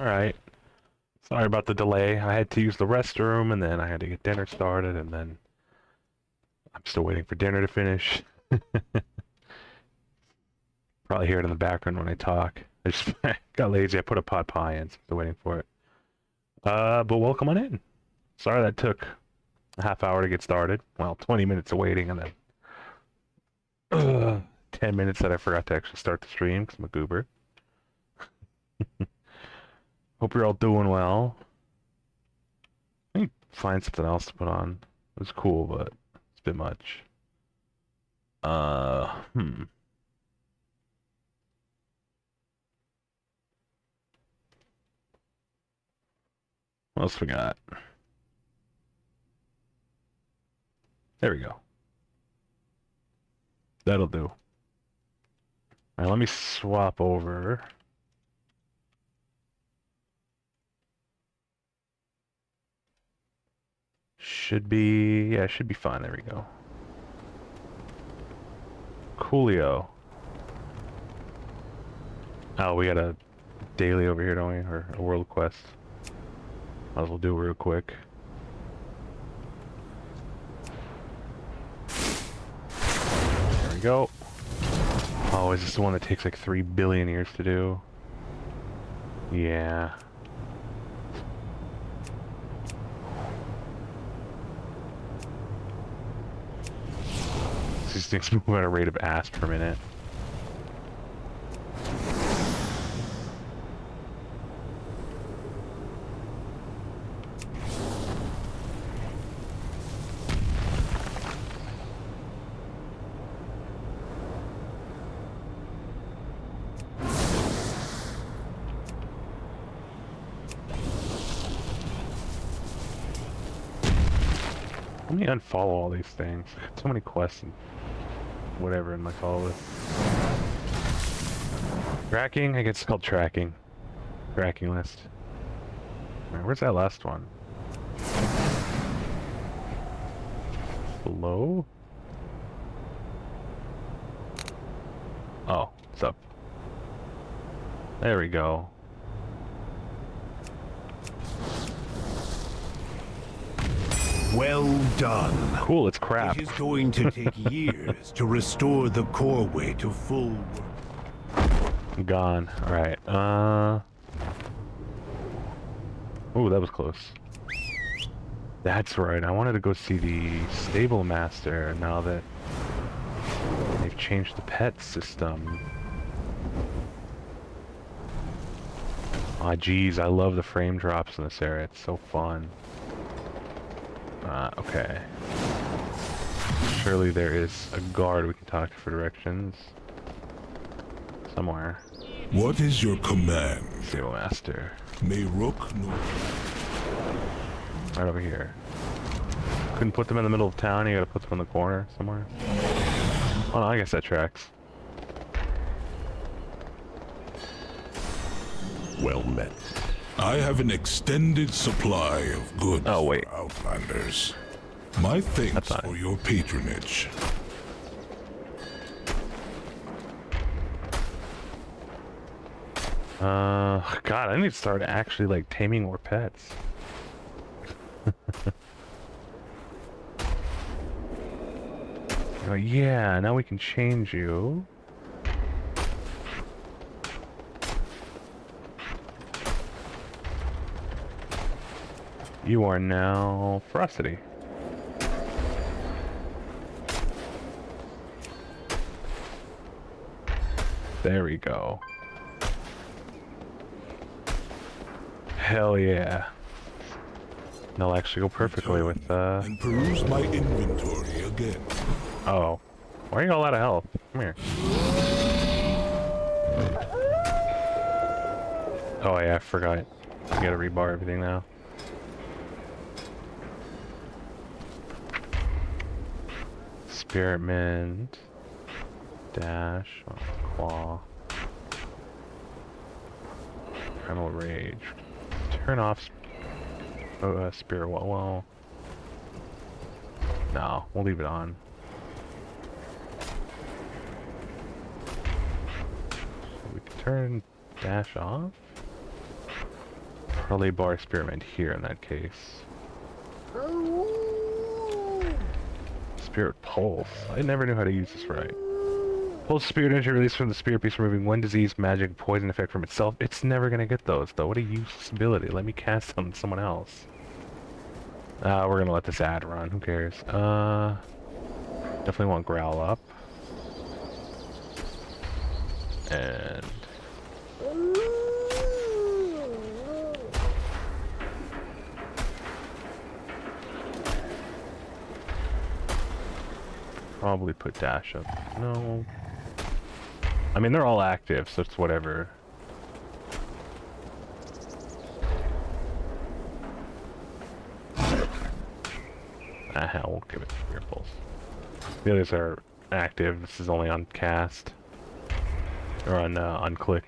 Alright. Sorry about the delay. I had to use the restroom, and then I had to get dinner started, and then I'm still waiting for dinner to finish. Probably hear it in the background when I talk. I just got lazy. I put a pot pie in, so I'm still waiting for it. But welcome on in. Sorry that took a half hour to get started. Well, 20 minutes of waiting, and then 10 minutes that I forgot to actually start the stream because I'm a goober. Hope you're all doing well. Let me find something else to put on. It was cool, but it's a bit much. Hmm. What else we got? There we go. That'll do. Alright, let me swap over. Should be... yeah, should be fine. There we go. Coolio. Oh, we got a daily over here, don't we? Or a world quest. Might as well do it real quick. There we go. Oh, is this the one that takes like 3 billion years to do? Yeah. These things move at a rate of ass per minute. Let me unfollow all these things. So many quests and whatever in my follow list. Tracking? I guess it's called tracking. Tracking list. Alright, where's that last one? Below? Oh, it's up. There we go. Well done. Cool, it's crap. It is going to take years to restore the Coreway to full work. Gone. Alright, ooh, that was close. That's right, I wanted to go see the Stable Master now that they've changed the pet system. Aw, geez, I love the frame drops in this area, it's so fun. Okay. Surely there is a guard we can talk to for directions. Somewhere. What is your command? Stable Master. May Rook know. Right over here. Couldn't put them in the middle of town, you gotta put them in the corner somewhere. Oh no, I guess that tracks. Well met. I have an extended supply of goods Oh, wait. for Outlanders. My thanks for your patronage. God, I need to start actually, like, taming more pets. Oh, yeah, now we can change you. You are now Ferocity. There we go. Hell yeah. They'll actually go perfectly with, And peruse my inventory again. oh. Why are you all out of health? Come here. Oh yeah, I forgot. You gotta rebar everything now. Spirit Mint. Dash. Oh, claw. Primal Rage. Turn off Spirit Wall. Well, no, we'll leave it on. So we can turn Dash off. Probably bar spearmint here in that case. Spirit pulse. I never knew how to use this right. Pulse spirit energy released from the spirit piece, removing one disease, magic, poison effect from itself. It's never gonna get those though. What a useless ability. Let me cast them on someone else. We're gonna let this ad run. Who cares? Definitely want growl up. And probably put dash up. No. I mean, they're all active, so it's whatever. I won't give it Spirit Pulse. The others are active. This is only on cast. Or on click.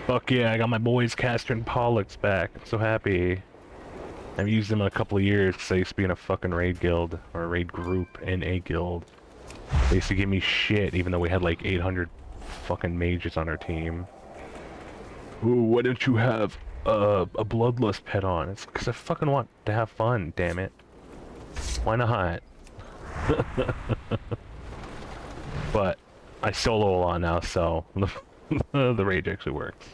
Fuck yeah, I got my boys Castor and Pollux back. I'm so happy. I haven't used them in a couple of years because I used to be in a fucking raid guild, or a raid group in a guild. They used to give me shit even though we had like 800 fucking mages on our team. Ooh, why don't you have a bloodlust pet on? It's because I fucking want to have fun, damn it. Why not? But I solo a lot now, so the rage actually works.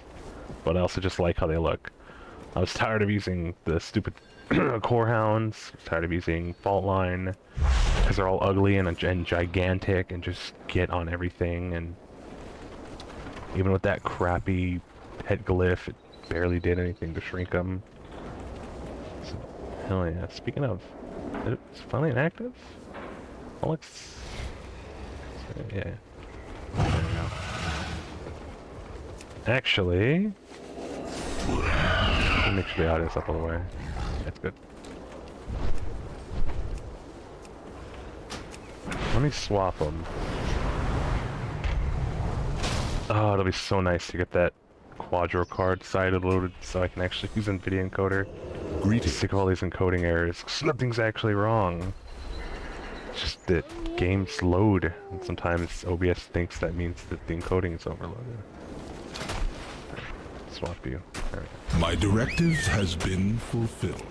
But I also just like how they look. I was tired of using the stupid core hounds. Tired of using fault line because they're all ugly and gigantic and just get on everything. And even with that crappy pet glyph, it barely did anything to shrink them. So, hell yeah. Speaking of, it's finally inactive. Alex. Yeah. There we go. Actually, let me make sure the audio's up all the way. That's good. Let me swap them. Oh, it'll be so nice to get that Quadro card sided loaded so I can actually use NVIDIA encoder. Greetings. Sick of all these encoding errors. 'Cause nothing's actually wrong. It's just that games load, and sometimes OBS thinks that means that the encoding is overloaded. Swap you. There we go. My directive has been fulfilled.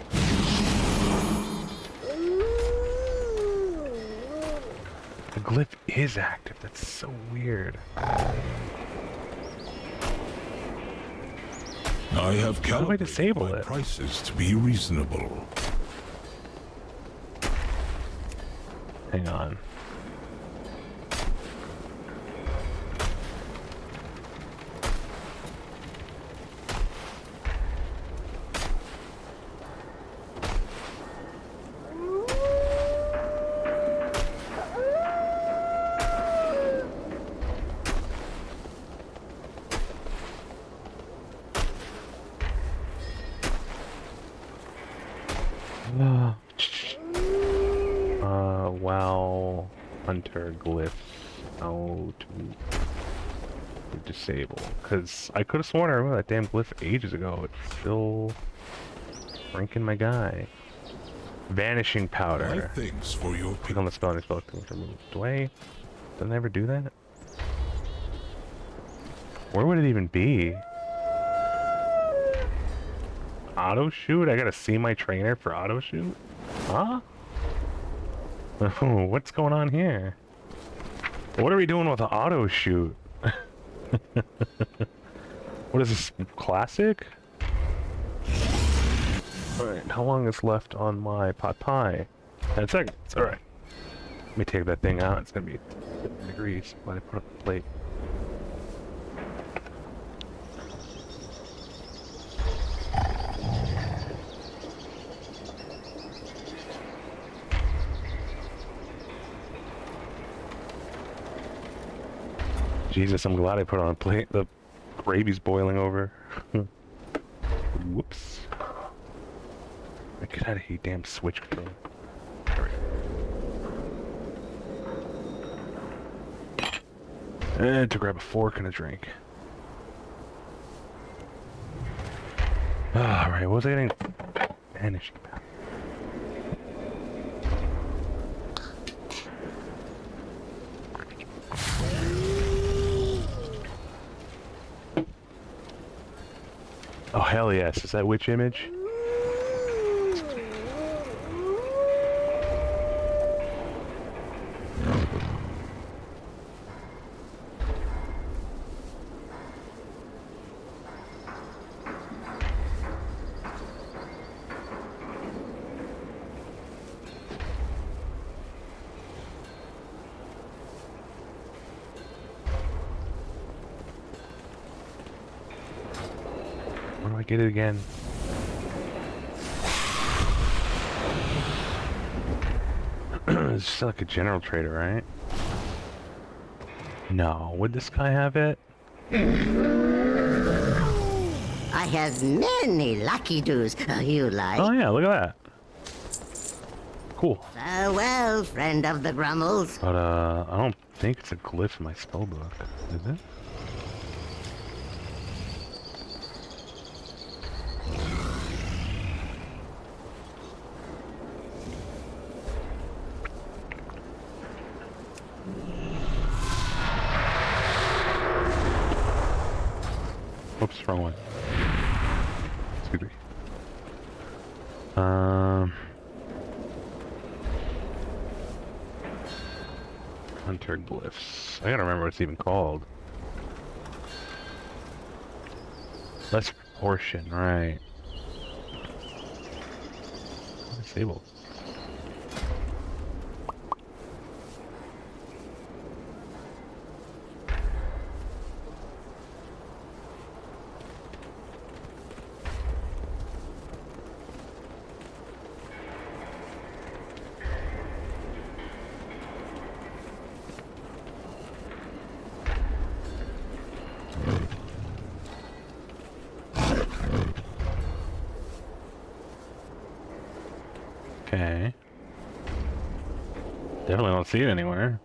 The glyph is active. That's so weird. I have How do I disable calibrated my it? prices to be reasonable. Hang on. WoW Hunter glyph. How to disable? Because I could have sworn I removed that damn glyph ages ago. It's still ranking my guy. Vanishing My powder. thanks for your Click on the spell and your spell can remove. Do I? Did I ever do that? Where would it even be? Auto shoot? I gotta see my trainer for auto shoot? Huh? What's going on here? What are we doing with the auto shoot? What is this? Classic? Alright, how long is left on my pot pie? 10 seconds. Alright. Let me take that thing out. It's gonna be 50 degrees when I put up the plate. Jesus, I'm glad I put on a plate. The gravy's boiling over. Whoops. Get out of here, damn switch control. There we go. And to grab a fork and a drink. Alright, what was I getting? Vanishing powder. Oh, hell yes. Is that witch image? Where do I get it again? It's just like a general trader, right? No, would this guy have it? I have many lucky doos you like. Oh yeah, look at that. Cool. Farewell, friend of the Grummles. But I don't think it's a glyph in my spellbook, is it? Whoops, wrong one. Excuse me. Hunter glyphs. I gotta remember what it's even called. Less proportion, right. Disabled. Okay. Definitely don't see it anywhere.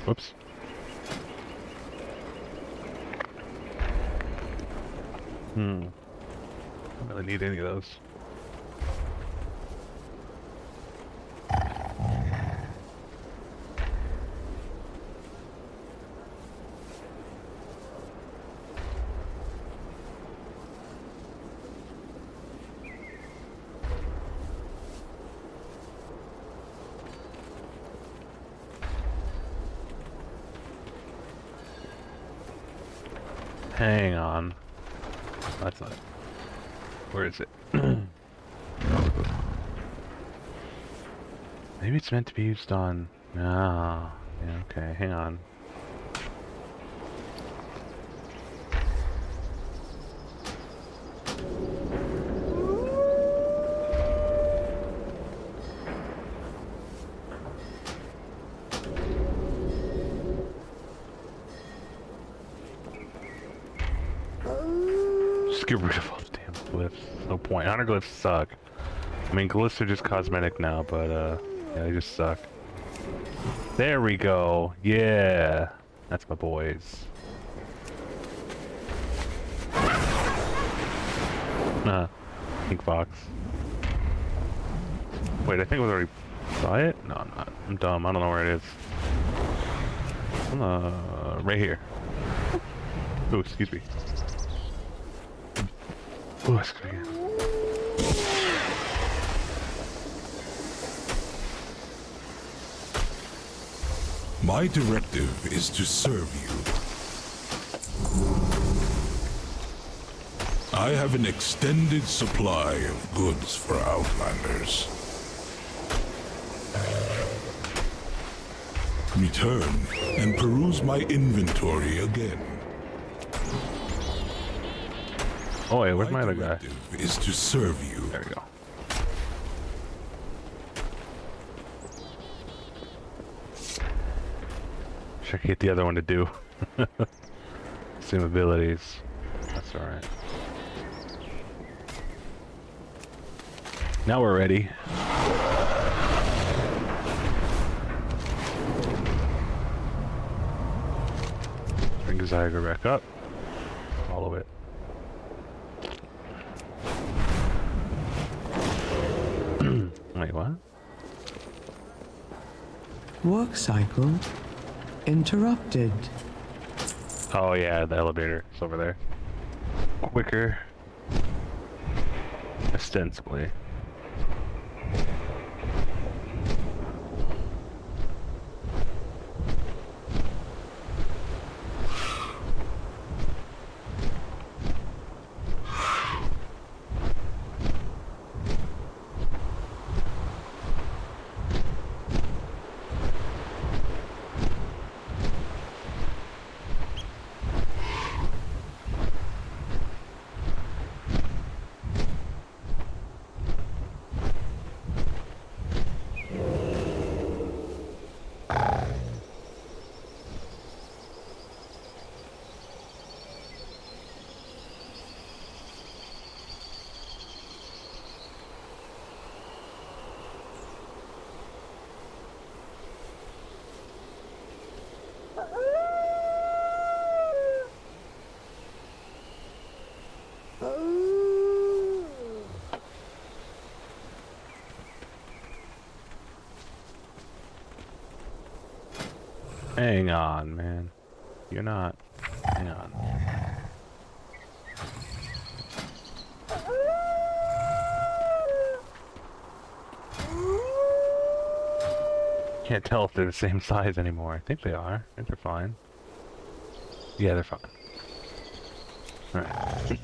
Whoops. Don't really need any of those. Hang on. That's not it. Where is it? Maybe it's meant to be used on... Ah, yeah, okay, hang on. Just get rid of all the damn glyphs. No point. Hunter glyphs suck. I mean, glyphs are just cosmetic now, but yeah, they just suck. There we go. Yeah, that's my boys. Pink fox. Wait, I think I already saw it. No, I'm not. I'm dumb. I don't know where it is. Right here. Oh, excuse me. Oh, let's go again. My directive is to serve you. I have an extended supply of goods for Outlanders. Return and peruse my inventory again. Oh wait, where's my other guy? directive is to serve you. There we go. Wish I could get the other one to do. Same abilities. That's alright. Now we're ready. Bring Zyger back up. Follow it. Wait, what? Work cycle interrupted. Oh yeah, the elevator is over there. Quicker. Ostensibly. Hang on, man. You're not. Hang on. Can't tell if they're the same size anymore. I think they are. I think they're fine. Yeah, they're fine. Alright.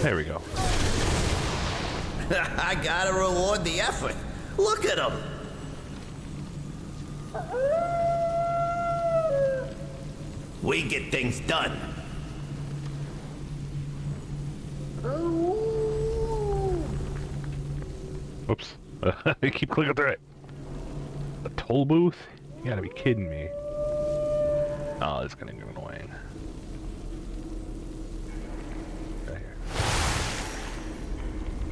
There we go. I gotta reward the effort. Look at him. We get things done. Whoops. I keep clicking through it. A toll booth? You gotta be kidding me. Oh, this is gonna get annoying. Right here.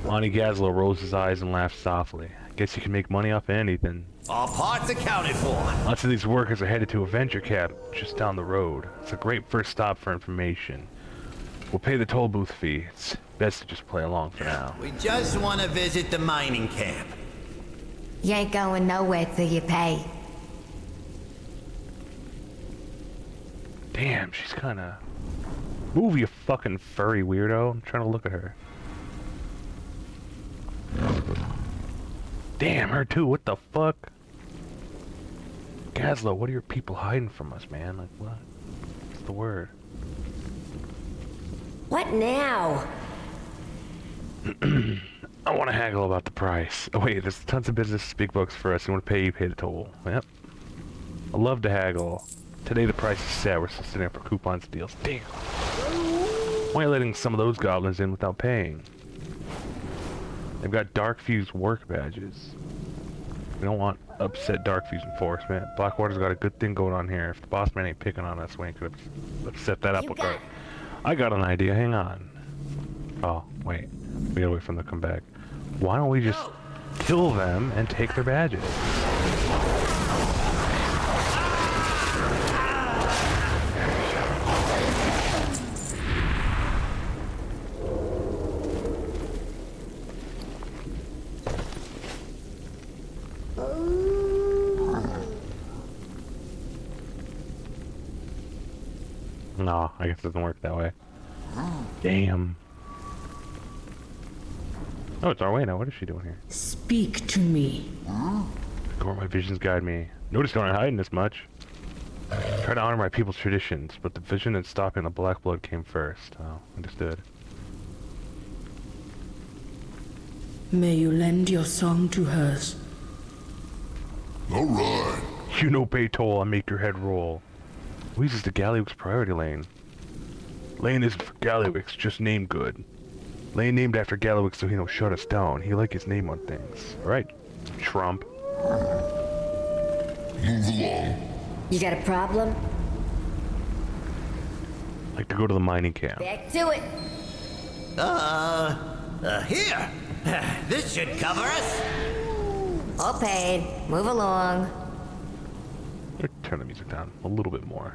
Lonnie Gazlow rolls his eyes and laughs softly. I guess you can make money off of anything. All parts accounted for. Lots of these workers are headed to a venture cap just down the road. It's a great first stop for information. We'll pay the toll booth fee. It's best to just play along for now. We just want to visit the mining camp. You ain't going nowhere till you pay. Damn, she's kinda... Move, you fucking furry weirdo. I'm trying to look at her. Damn, her too. What the fuck? Gazlow, what are your people hiding from us, man? Like, what? What's the word? What now? I want to haggle about the price. Oh wait, there's tons of business big bucks for us. You want to pay, you pay the toll. Yep. I love to haggle. Today the price is set. We're still sitting there for coupons and deals. Damn. Why are you letting some of those goblins in without paying? They've got Darkfuse work badges. We don't want upset Darkfuse enforcement. Blackwater's got a good thing going on here. If the boss man ain't picking on us, we ain't gonna set that up. I got an idea. Hang on. Oh, wait. We gotta wait for them to come back. Why don't we just kill them and take their badges? No, I guess it doesn't work that way. Damn. Oh, it's our way now. What is she doing here? Speak to me. Go where my visions guide me. Notice you aren't hiding this much. Try to honor my people's traditions, but the vision and stopping the Black Blood came first. Oh, understood. May you lend your song to hers. Alright. You know Baytol, I make your head roll. Louise is the Gallywix priority lane. Lane isn't for Gallywix, just name good. Lane named after Gallywix so he don't shut us down. He like his name on things. Alright, Trump. Move along. You got a problem? Like to go to the mining camp. Back to it. Here. This should cover us. All paid. Move along. Turn the music down a little bit more.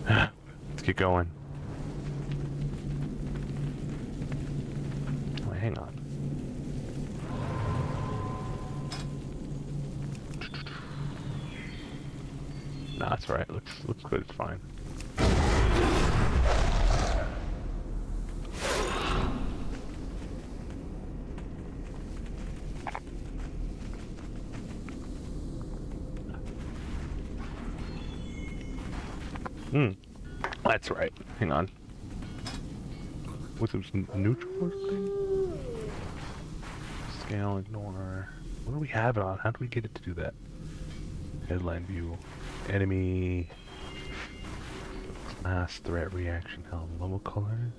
Let's get going. Wait, hang on. Nah, that's right. Looks good. It's fine. That's right. Hang on. What's this neutral thing? Scale, ignore. What do we have it on? How do we get it to do that? Headline view. Enemy. Class, threat, reaction, helm, level color.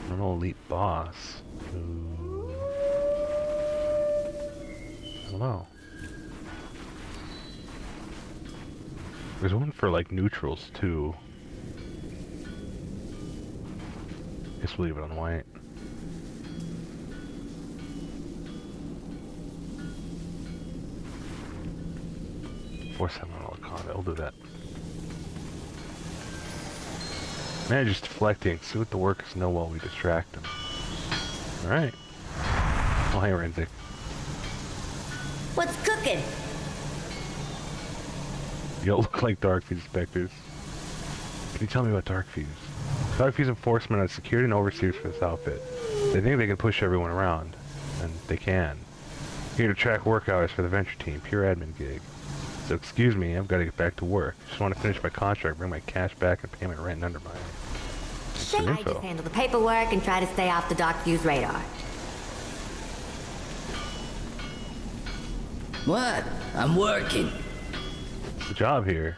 Normal elite boss. Ooh. I don't know. There's one for like neutrals too. Guess we'll leave it on white. Force 7 on combat. We'll do that. Man, just deflecting. See what the workers know while we distract them. All right. Oh, hey, Renzik. What's cooking? You don't look like Dark Fuse inspectors. Can you tell me about Dark Fuse? Dark Fuse enforcement are security and overseers for this outfit. They think they can push everyone around, and they can. Here to track work hours for the venture team, pure admin gig. So excuse me, I've got to get back to work. Just want to finish my contract, bring my cash back, and pay my rent and undermine. I just handle the paperwork and try to stay off the Dark Fuse radar. What? I'm working. The job here.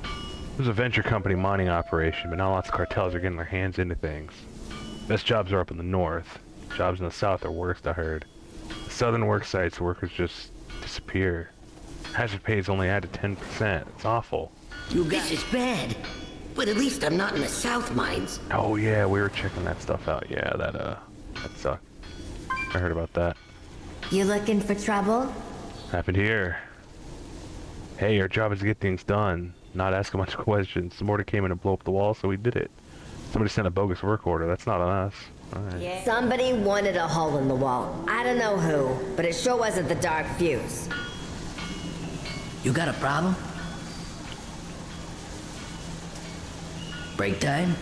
This is a venture company mining operation, but now lots of cartels are getting their hands into things. Best jobs are up in the north. Jobs in the south are worst, I heard. The southern work sites, workers just disappear. Hazard pay is only added 10%. It's awful. This is bad. But at least I'm not in the South Mines. Oh yeah, we were checking that stuff out. Yeah, that sucked. I heard about that. You looking for trouble? Happened here. Hey, our job is to get things done, not ask a bunch of questions. Some order came in to blow up the wall, so we did it. Somebody sent a bogus work order. That's not on us. Alright. Yeah. Somebody wanted a hole in the wall. I don't know who, but it sure wasn't the Dark Fuse. You got a problem? Break time?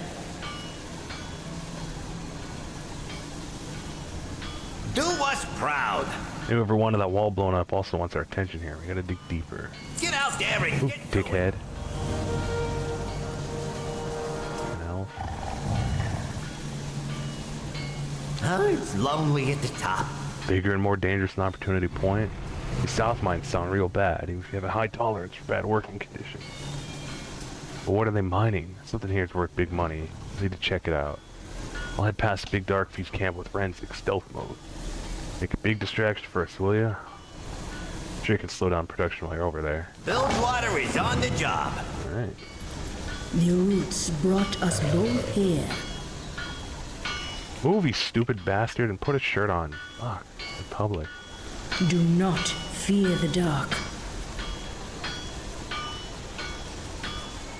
Do us proud. Whoever wanted that wall blown up also wants our attention here. We gotta dig deeper. Get out there and Ooh, get to it. dickhead. An elf. Oh, it's lonely at the top. Bigger and more dangerous than Opportunity Point. These south mines sound real bad, even if you have a high tolerance for bad working conditions. But what are they mining? Something here is worth big money. I need to check it out. I'll head past the big Dark Fuse camp with Renzik stealth mode. Make a big distraction first, will ya? I'm sure you can slow down production while you're over there. Bilgewater is on the job. Alright. The roots brought us both here. Move, you stupid bastard, and put a shirt on. Fuck. In public. Do not fear the dark.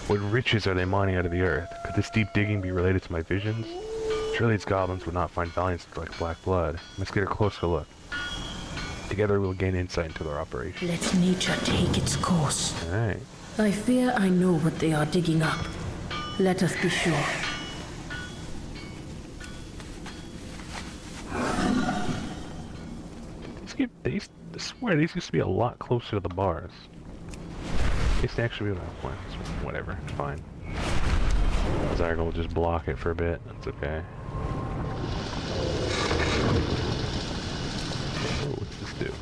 What riches are they mining out of the earth? Could this deep digging be related to my visions? Surely these goblins would not find valiance like black blood. Let's get a closer look. Together we'll gain insight into their operation. Let nature take its course. Alright. I fear I know what they are digging up. Let us be sure. These I swear these used to be a lot closer to the bars. They used to actually be like, whatever, it's fine. Zygarde will just block it for a bit, that's okay. Oh, what's this do?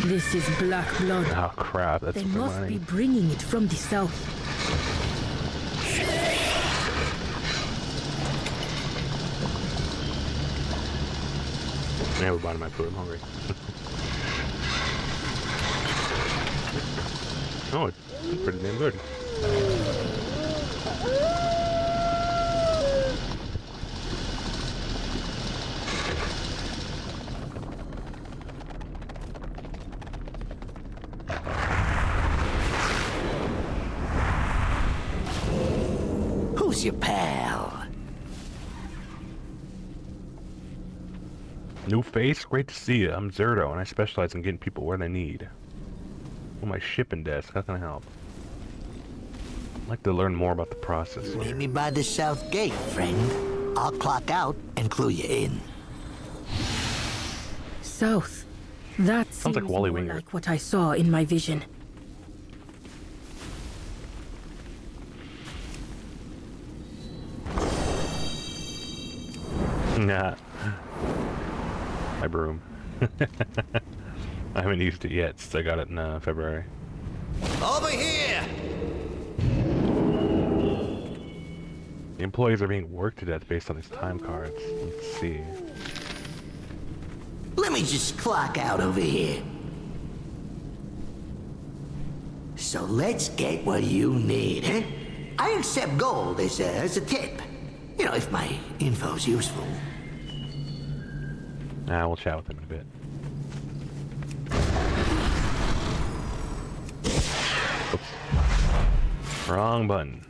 This is black blood. Oh crap, that's They the must money. be bringing it from the south. Yeah, we're buying my food, I'm hungry. Oh, it's pretty damn good. Who's your pal? New face? Great to see you. I'm Zerto, and I specialize in getting people where they need. Oh, my shipping desk. How can I help? I'd like to learn more about the process. Meet me by the south gate, friend. I'll clock out and clue you in. South. That Sounds like seems Wally more Winger. like what I saw in my vision. Nah. My broom. I haven't used it yet since I got it in February. Over here! The employees are being worked to death based on these time cards. Let's see. Let me just clock out over here. So let's get what you need, eh? I accept gold as a tip. You know, if my info's useful. Nah, we'll chat with him in a bit. Oops. Wrong button.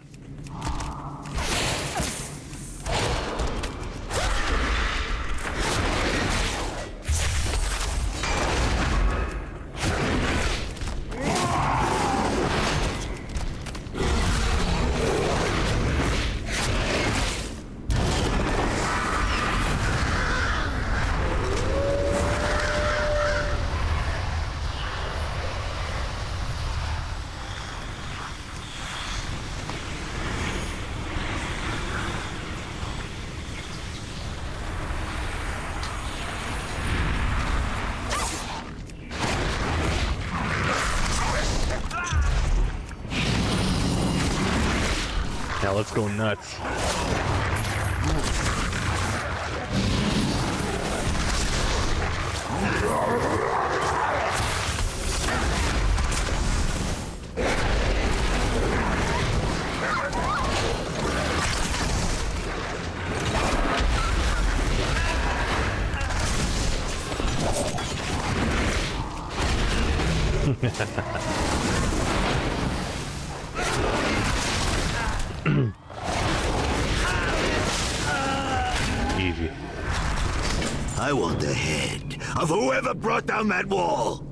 Now let's go nuts. Easy. I want the head of whoever brought down that wall.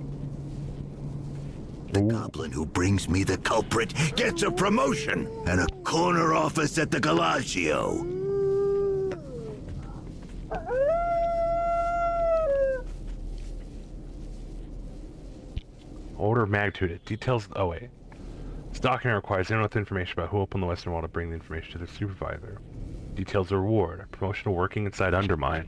The goblin who brings me the culprit gets a promotion and a corner office at the Galagio. Order of magnitude. It details. Oh wait. This document requires anyone with information about who opened the Western Wall to bring the information to the supervisor. Details the reward. A promotion to working inside Undermine.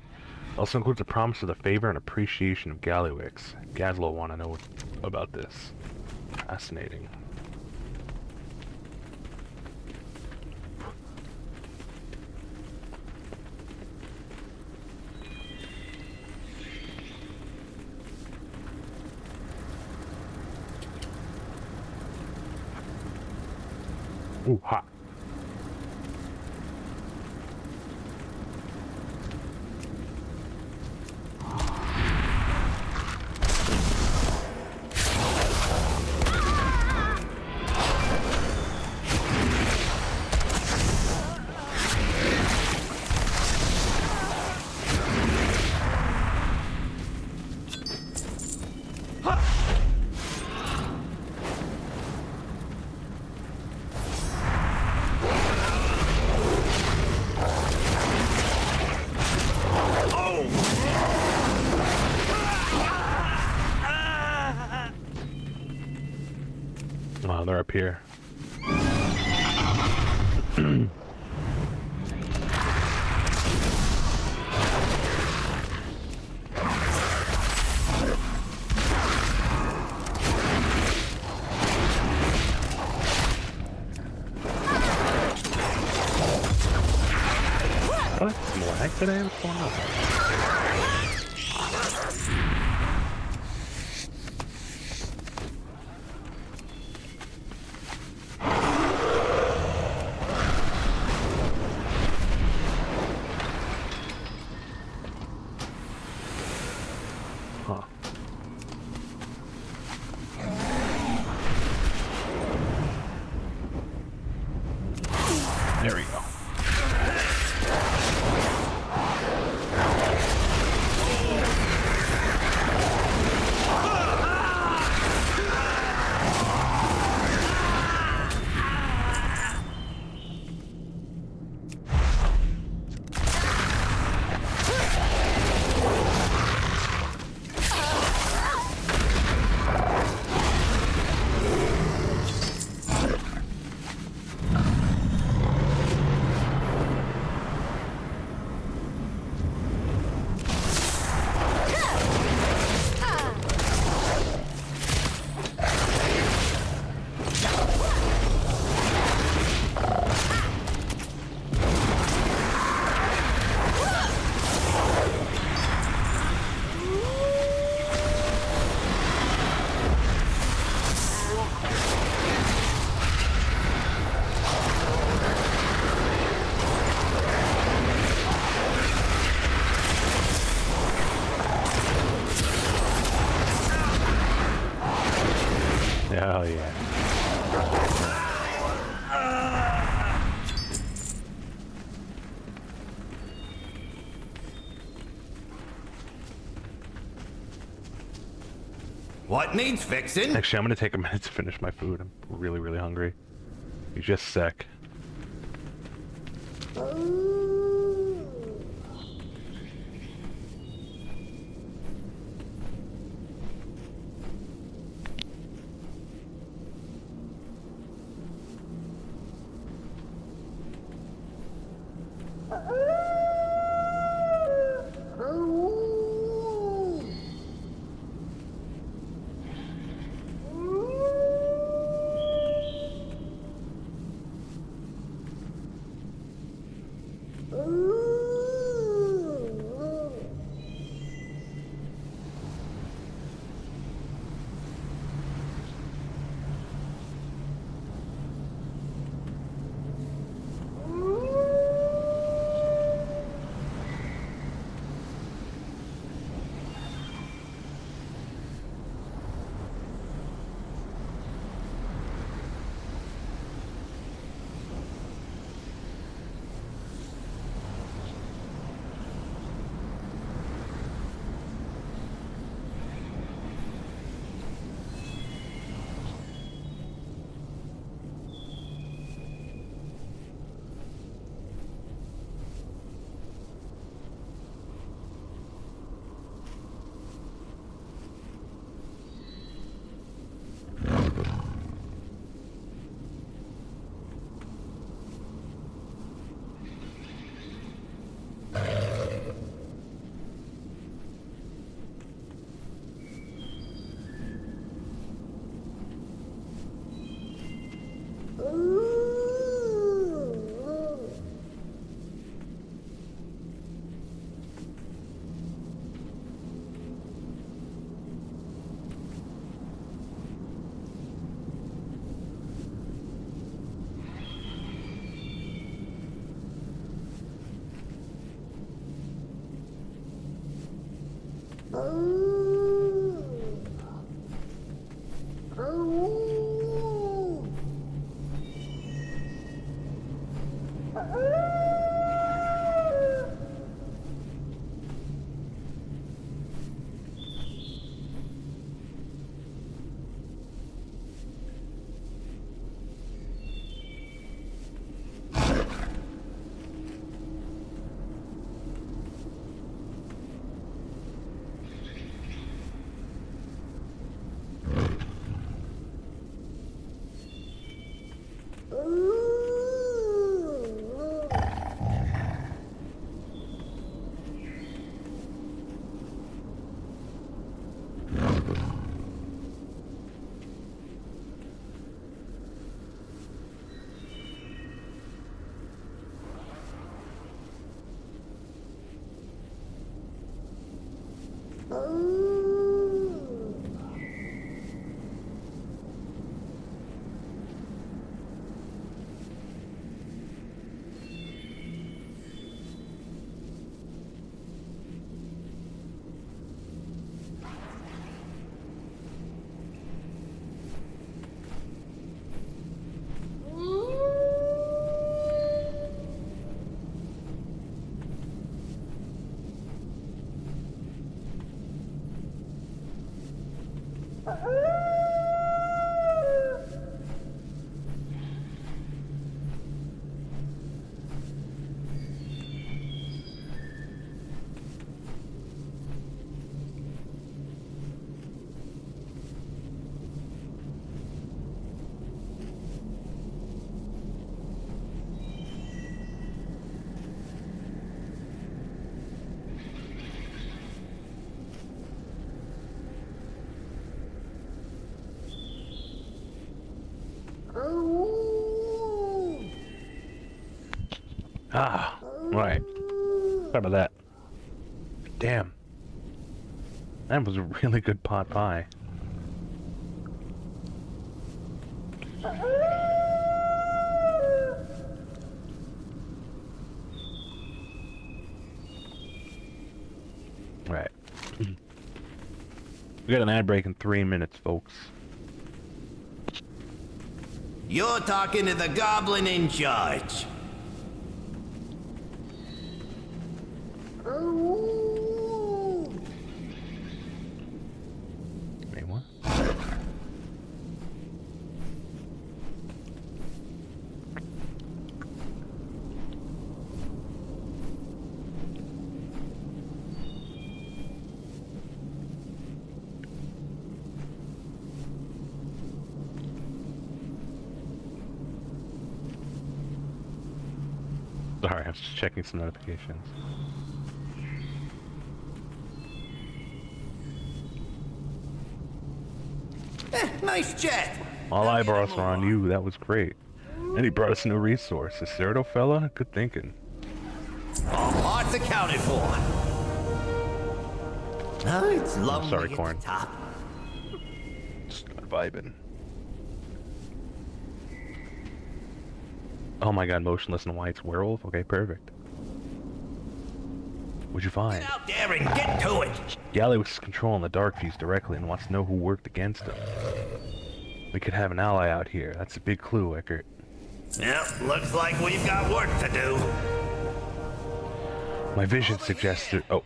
Also includes a promise of the favor and appreciation of Gallywix. Gazlo will want to know about this. Fascinating. Ooh, hot. they're up here. What? Some lag today? What's going on? Huh. There we go. Hell yeah. What needs fixing? Actually, I'm gonna take a minute to finish my food. I'm really, really hungry. You just sick. Ah, right. Sorry about that. Damn. That was a really good pot pie. Right. We got an ad break in 3 minutes, folks. You're talking to the goblin in charge. Wait, what? Sorry, I was just checking some notifications. Nice chat. All eyebrows are on you. That was great. And he brought us a new resource. A Cerdo fella? Good thinking. All parts accounted for. Oh, it's lovely sorry, at Corn. the top. Just vibing. Oh my god, motionless and white's werewolf? Okay, perfect. What'd you find? Get out there and get to it. Yali was controlling the Dark Fuse directly and wants to know who worked against him. We could have an ally out here. That's a big clue, Eckert. Yep, looks like we've got work to do. My vision suggests oh.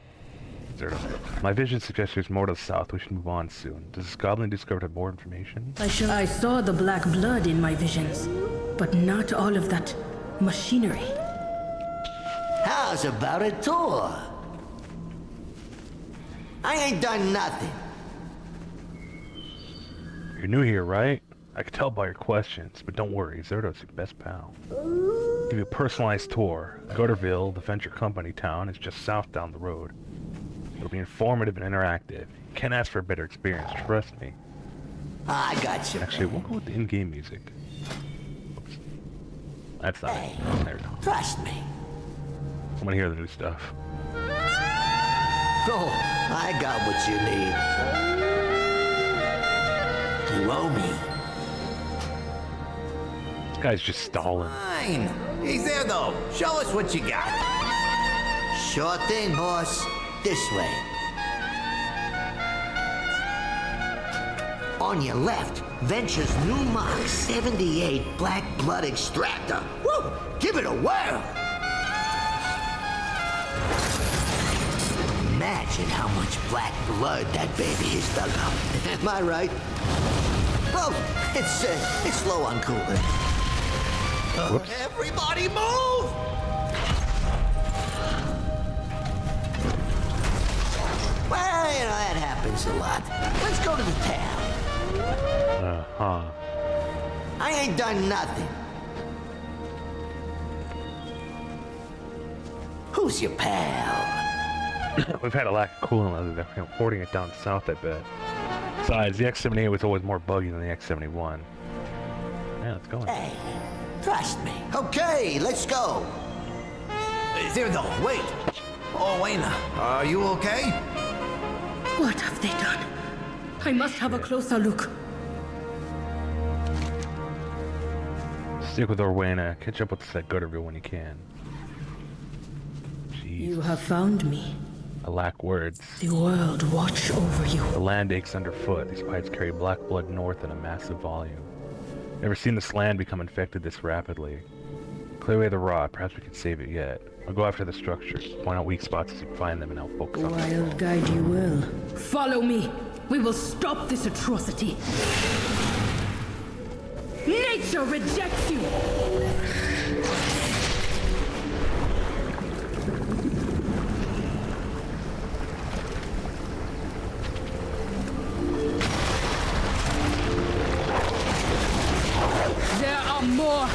Zerto. My vision suggests there's more to the south. We should move on soon. Does this goblin discover more information? I saw the black blood in my visions, but not all of that machinery. How's about a tour? I ain't done nothing. You're new here, right? I could tell by your questions, but don't worry, Zerto's your best pal. Give you a personalized tour. Gutterville, the venture company town, is just south down the road. It'll be informative and interactive. You can't ask for a better experience, trust me. I got you. Actually, we'll go with the in-game music. Oops. That's not it. There we go. Trust me. I want to hear the new stuff. Oh, I got what you need. You owe me. This guy's just stalling. Fine. He's there though. Show us what you got. Sure thing, boss. This way. On your left, Venture's new Mark 78 Black Blood Extractor. Woo! Give it a whirl! Imagine how much black blood that baby has dug up. Am I right? Oh, it's slow on cooling. Everybody move! Well, you know, that happens a lot. Let's go to the town. Uh-huh. I ain't done nothing. Who's your pal? We've had a lack of coolant lately. They're porting it down south, I bet. Besides, the X-78 was always more buggy than the X-71. Yeah, let's go. Hey, trust me. Okay, let's go. There though, wait. Oh, Wayne, are you okay? What have they done? I must have a closer look. Stick with Orwena. Catch up with that Gutterville when you can. Jeez. You have found me. I lack words. The world watch over you. The land aches underfoot. These pipes carry black blood north in a massive volume. Never seen this land become infected this rapidly. Clear away the rot. Perhaps we can save it yet. I'll go after the structures. Point out weak spots as you find them and I'll focus on them. I'll guide you well. Follow me. We will stop this atrocity. Nature rejects you! There are more!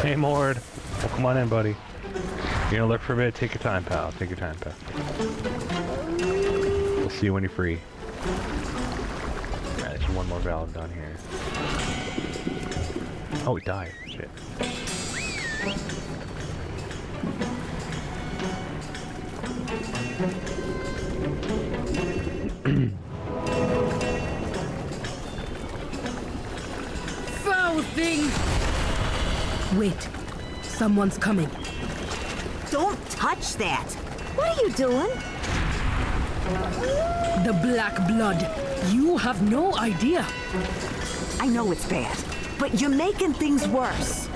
Hey, Mord. Well, come on in, buddy. You gonna look for a bit? Take your time, pal. Take your time, pal. We'll see you when you're free. Alright, there's one more valve down here. Oh, he died. Shit. Foul thing! Wait. Someone's coming. Don't touch that! What are you doing? The Black Blood. You have no idea. I know it's bad, but you're making things worse.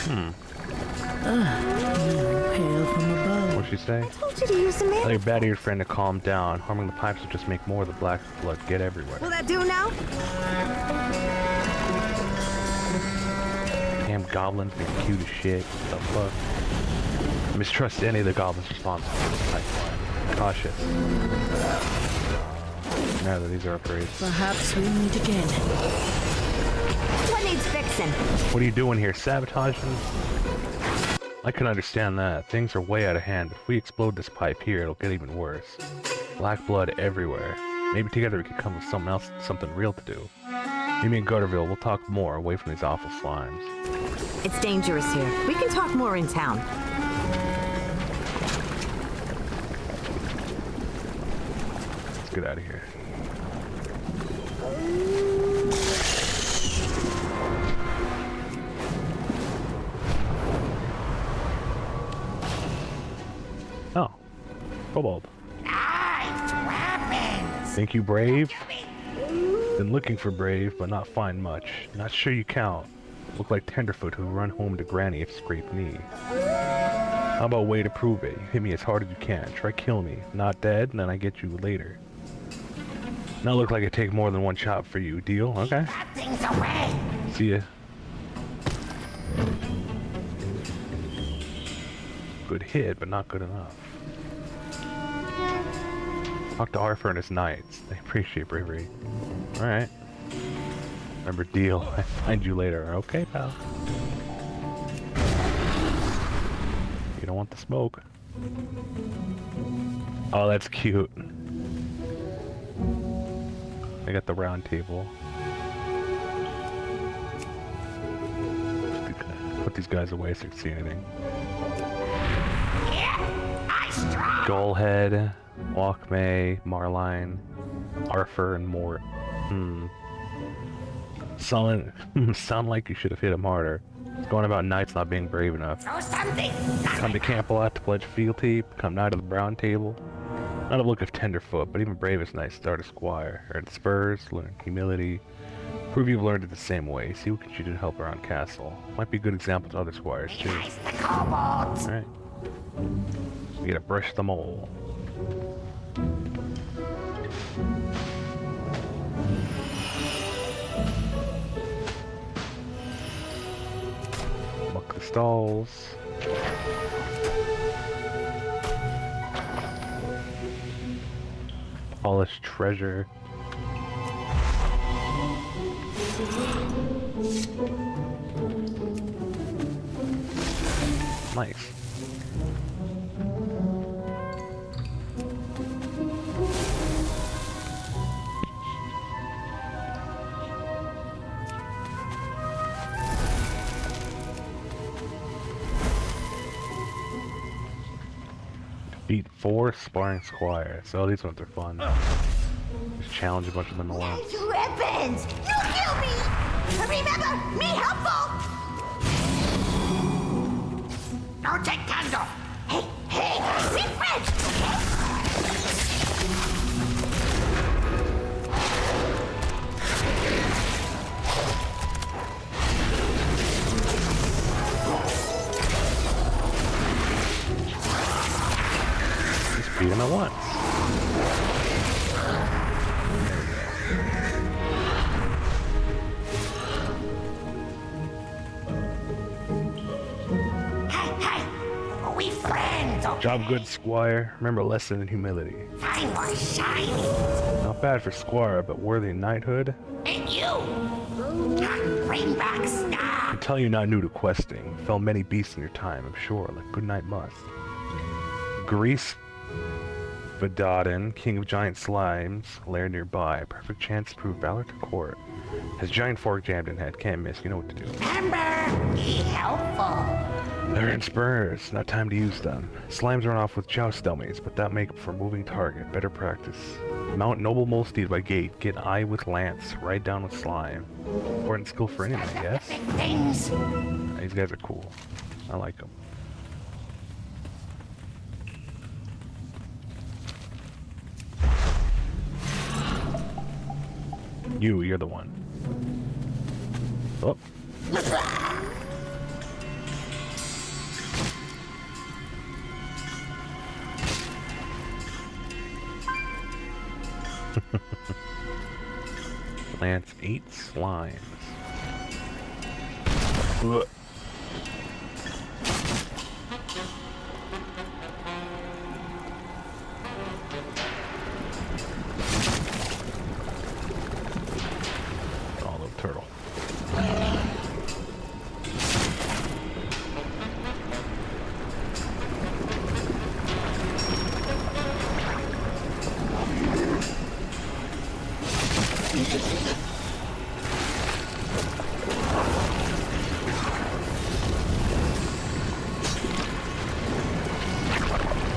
Hail from above. What'd she say? Told you to use some Tell your bad-eared friend to calm down. Harming the pipes will just make more of the black blood get everywhere. Will that do now? Damn goblins, they're cute as shit. What the fuck? Mistrust any of the goblins responsible for this pipeline. Cautious. Now that these are upgrades. Perhaps we meet again. What needs fixing? What are you doing here? Sabotaging? I can understand that. Things are way out of hand. If we explode this pipe here, it'll get even worse. Black blood everywhere. Maybe together we could come with something else, something real to do. Meet me in Gutterville. We'll talk more away from these awful slimes. It's dangerous here. We can talk more in town. Let's get out of here. Oh. Kobold. Think you brave? Been looking for brave, but not find much. Not sure you count. Look like Tenderfoot who run home to Granny if scraped knee. How about a way to prove it? You hit me as hard as you can. Try kill me. Not dead, and then I get you later. Now look like it take more than one shot for you. Deal? Okay. Things away. See ya. Good hit, but not good enough. Talk to Arthur and his knights. They appreciate bravery. Alright. Remember, deal. I find you later. Okay, pal. You don't want the smoke. Oh, that's cute. I got the round table. Put these guys away so you can see anything. Gullhead, Walkmay, Marline, Arthur, and Mort. Sound like you should have hit him harder. It's going about knights not being brave enough. Come to Camp-a-Lot to pledge fealty, become knight of the Brown Table. Not a look of tenderfoot, but even bravest knights start a squire. Earn spurs, learn humility. Prove you've learned it the same way. See what you do to help around castle. Might be a good example to other squires too. Alright. We gotta brush them all. Muck the stalls. Polished treasure. Nice. Beat 4 sparring squires. So these ones are fun. Just challenge a bunch of them at once. Weapons! You kill me! Remember, me helpful! Don't take candle. Hey, we friends, Just beat him at once. Job good, Squire. Remember lesson in humility. I'm more shiny. Not bad for Squire, but worthy knighthood. And you. Bring back I stuff. can tell you're not new to questing. Fell many beasts in your time, I'm sure, like good knight must. Grease Vadodin, king of giant slimes, lair nearby. Perfect chance to prove valor to court. Has giant fork jammed in head, can't miss, you know what to do. Remember, be helpful. They're in spurs, not time to use them. Slimes run off with joust dummies, but that make for moving target, better practice. Mount noble mole steed by gate, get eye with lance, ride down with slime. Important skill for anyone, I guess. Big things. These guys are cool. I like them. You're the one. Oh. Lance 8 slimes. Ugh. Olive turtle.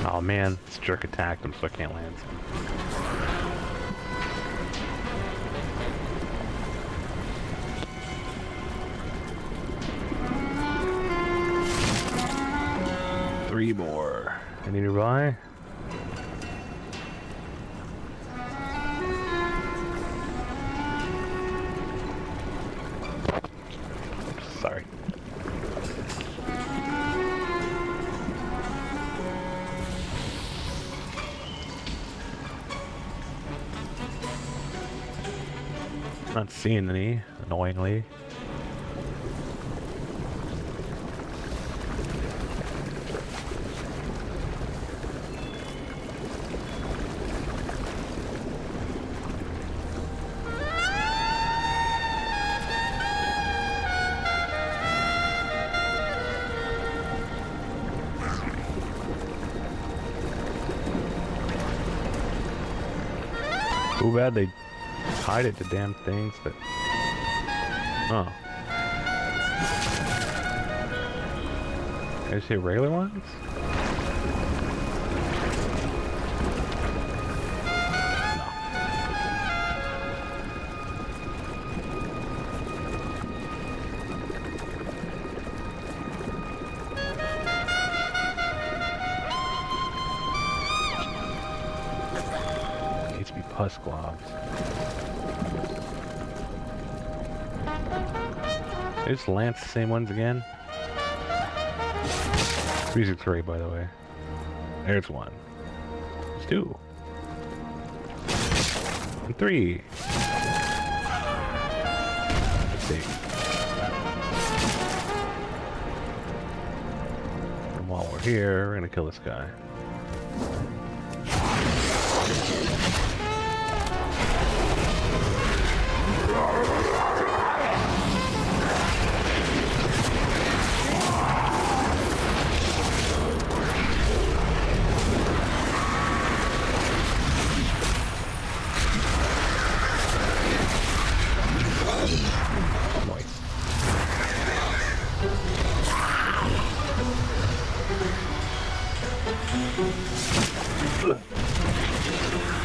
Oh man, this jerk attacked him, so I can't land him. Three more. Any nearby? Sorry. Not seeing any, annoyingly. Too bad they tied it to damn things that... Oh. Did I see regular ones? husk globs. Is Lance the same ones again? 363, by the way. There's one. There's two. And three. Let's see. And while we're here, we're gonna kill this guy.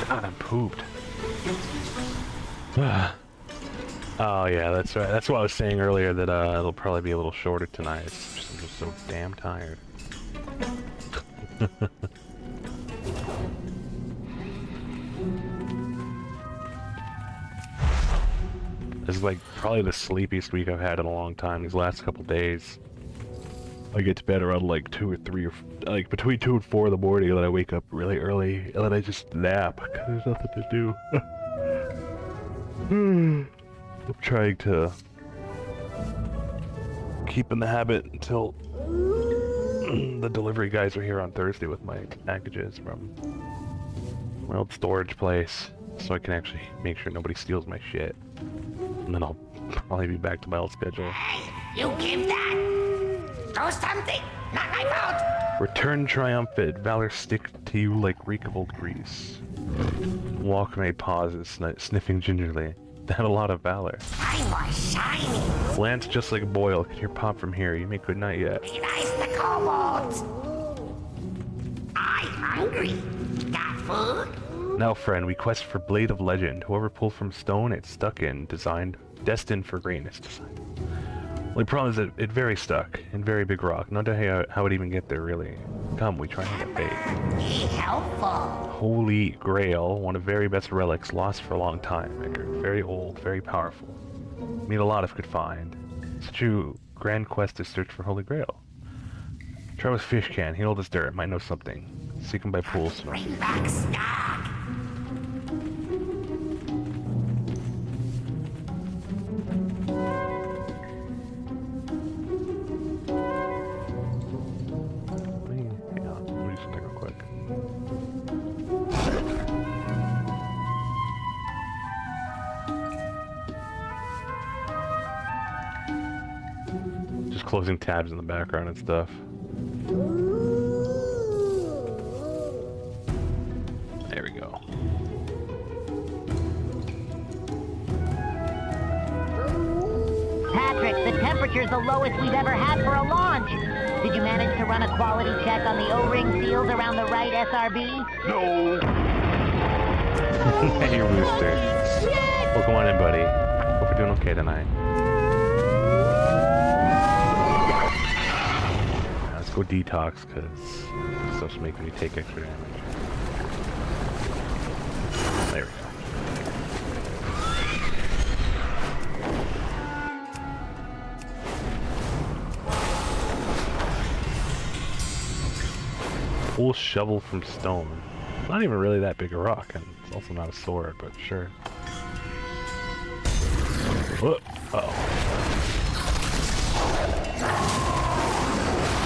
God, I'm pooped. Oh yeah, that's right. That's what I was saying earlier, that it'll probably be a little shorter tonight. It's just, I'm just so damn tired. This is like probably the sleepiest week I've had in a long time. These last couple days, I get to bed around like 2 or 3 or like between 2 and 4 in the morning, and then I wake up really early, and then I just nap because there's nothing to do. I'm trying to keep in the habit until the delivery guys are here on Thursday with my packages from my old storage place, so I can actually make sure nobody steals my shit. And then I'll probably be back to my old schedule. Hey, you give that! Do something! Not my fault! Return triumphant. Valor stick to you like reek of old grease. Walk made pauses, sniffing gingerly. That a lot of valor. I'm more shiny! Lance just like a boil. Can hear pop from here. You make good night yet. Be nice to kobolds! I'm hungry. Got food? Now, friend, we quest for Blade of Legend. Whoever pulled from stone, it's stuck in. Designed, destined for greatness. Designed. Only problem is that it very stuck in very big rock. No idea how it even get there, really. Come, we try and get bait. Be helpful. Holy Grail, one of the very best relics, lost for a long time. Very old, very powerful. Need a lot if could find. Such a grand quest to search for Holy Grail. Try with Fish Can. He hold his dirt. Might know something. Seek him by pools. Bring back Skog. Hang on, let me do something real quick. Just closing tabs in the background and stuff. There we go. Patrick, the temperature's the lowest we've ever had for a launch. Did you manage to run a quality check on the O-ring seals around the right SRB? No! Hey, Rooster. Well, come on in, buddy. Hope you're doing okay tonight. Now, let's go detox, because this stuff's making me take extra damage. There we go. Full shovel from stone. Not even really that big a rock, and it's also not a sword, but sure. Whoa. Uh-oh.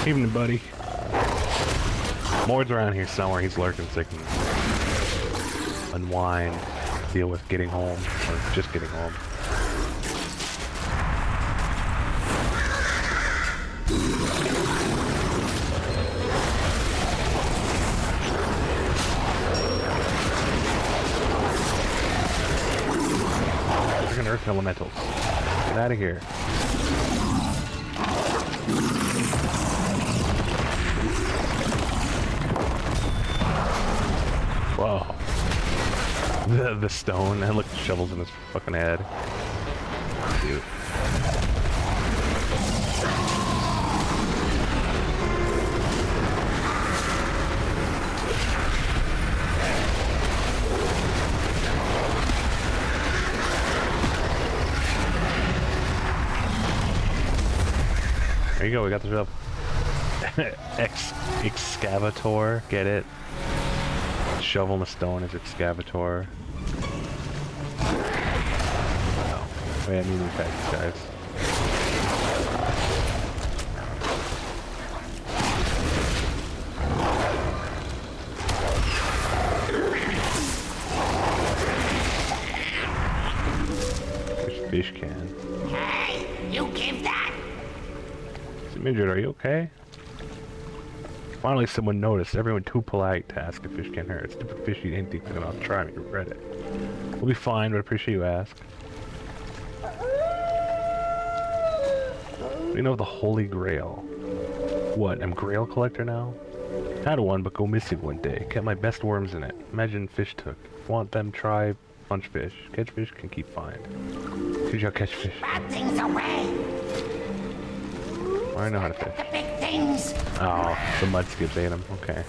Evening, buddy. Mord's around here somewhere. He's lurking so he can unwind, deal with getting home, or just getting home. Earth elementals. Get out of here. Whoa. The stone, and look, the shovel's in his fucking head. Cute. you go. We got the shovel. Excavator. Get it? Shovel in the stone is excavator. Oh. Wait, I need to attack these guys. Fish can. Hey, you give that? Midget, are you okay? Finally someone noticed. Everyone too polite to ask if fish can hurt. Stupid fish eat anything so I'll try me, regret it. We'll be fine, but I appreciate you ask. You know the Holy Grail. What, I'm Grail collector now? Had one, but go missing one day. Kept my best worms in it. Imagine fish took. Want them, try punch fish. Catch fish, can keep find. Teach you how to catch fish. Bad things away. I know how to fish. The big things. Oh, the mud skips ate him. Okay.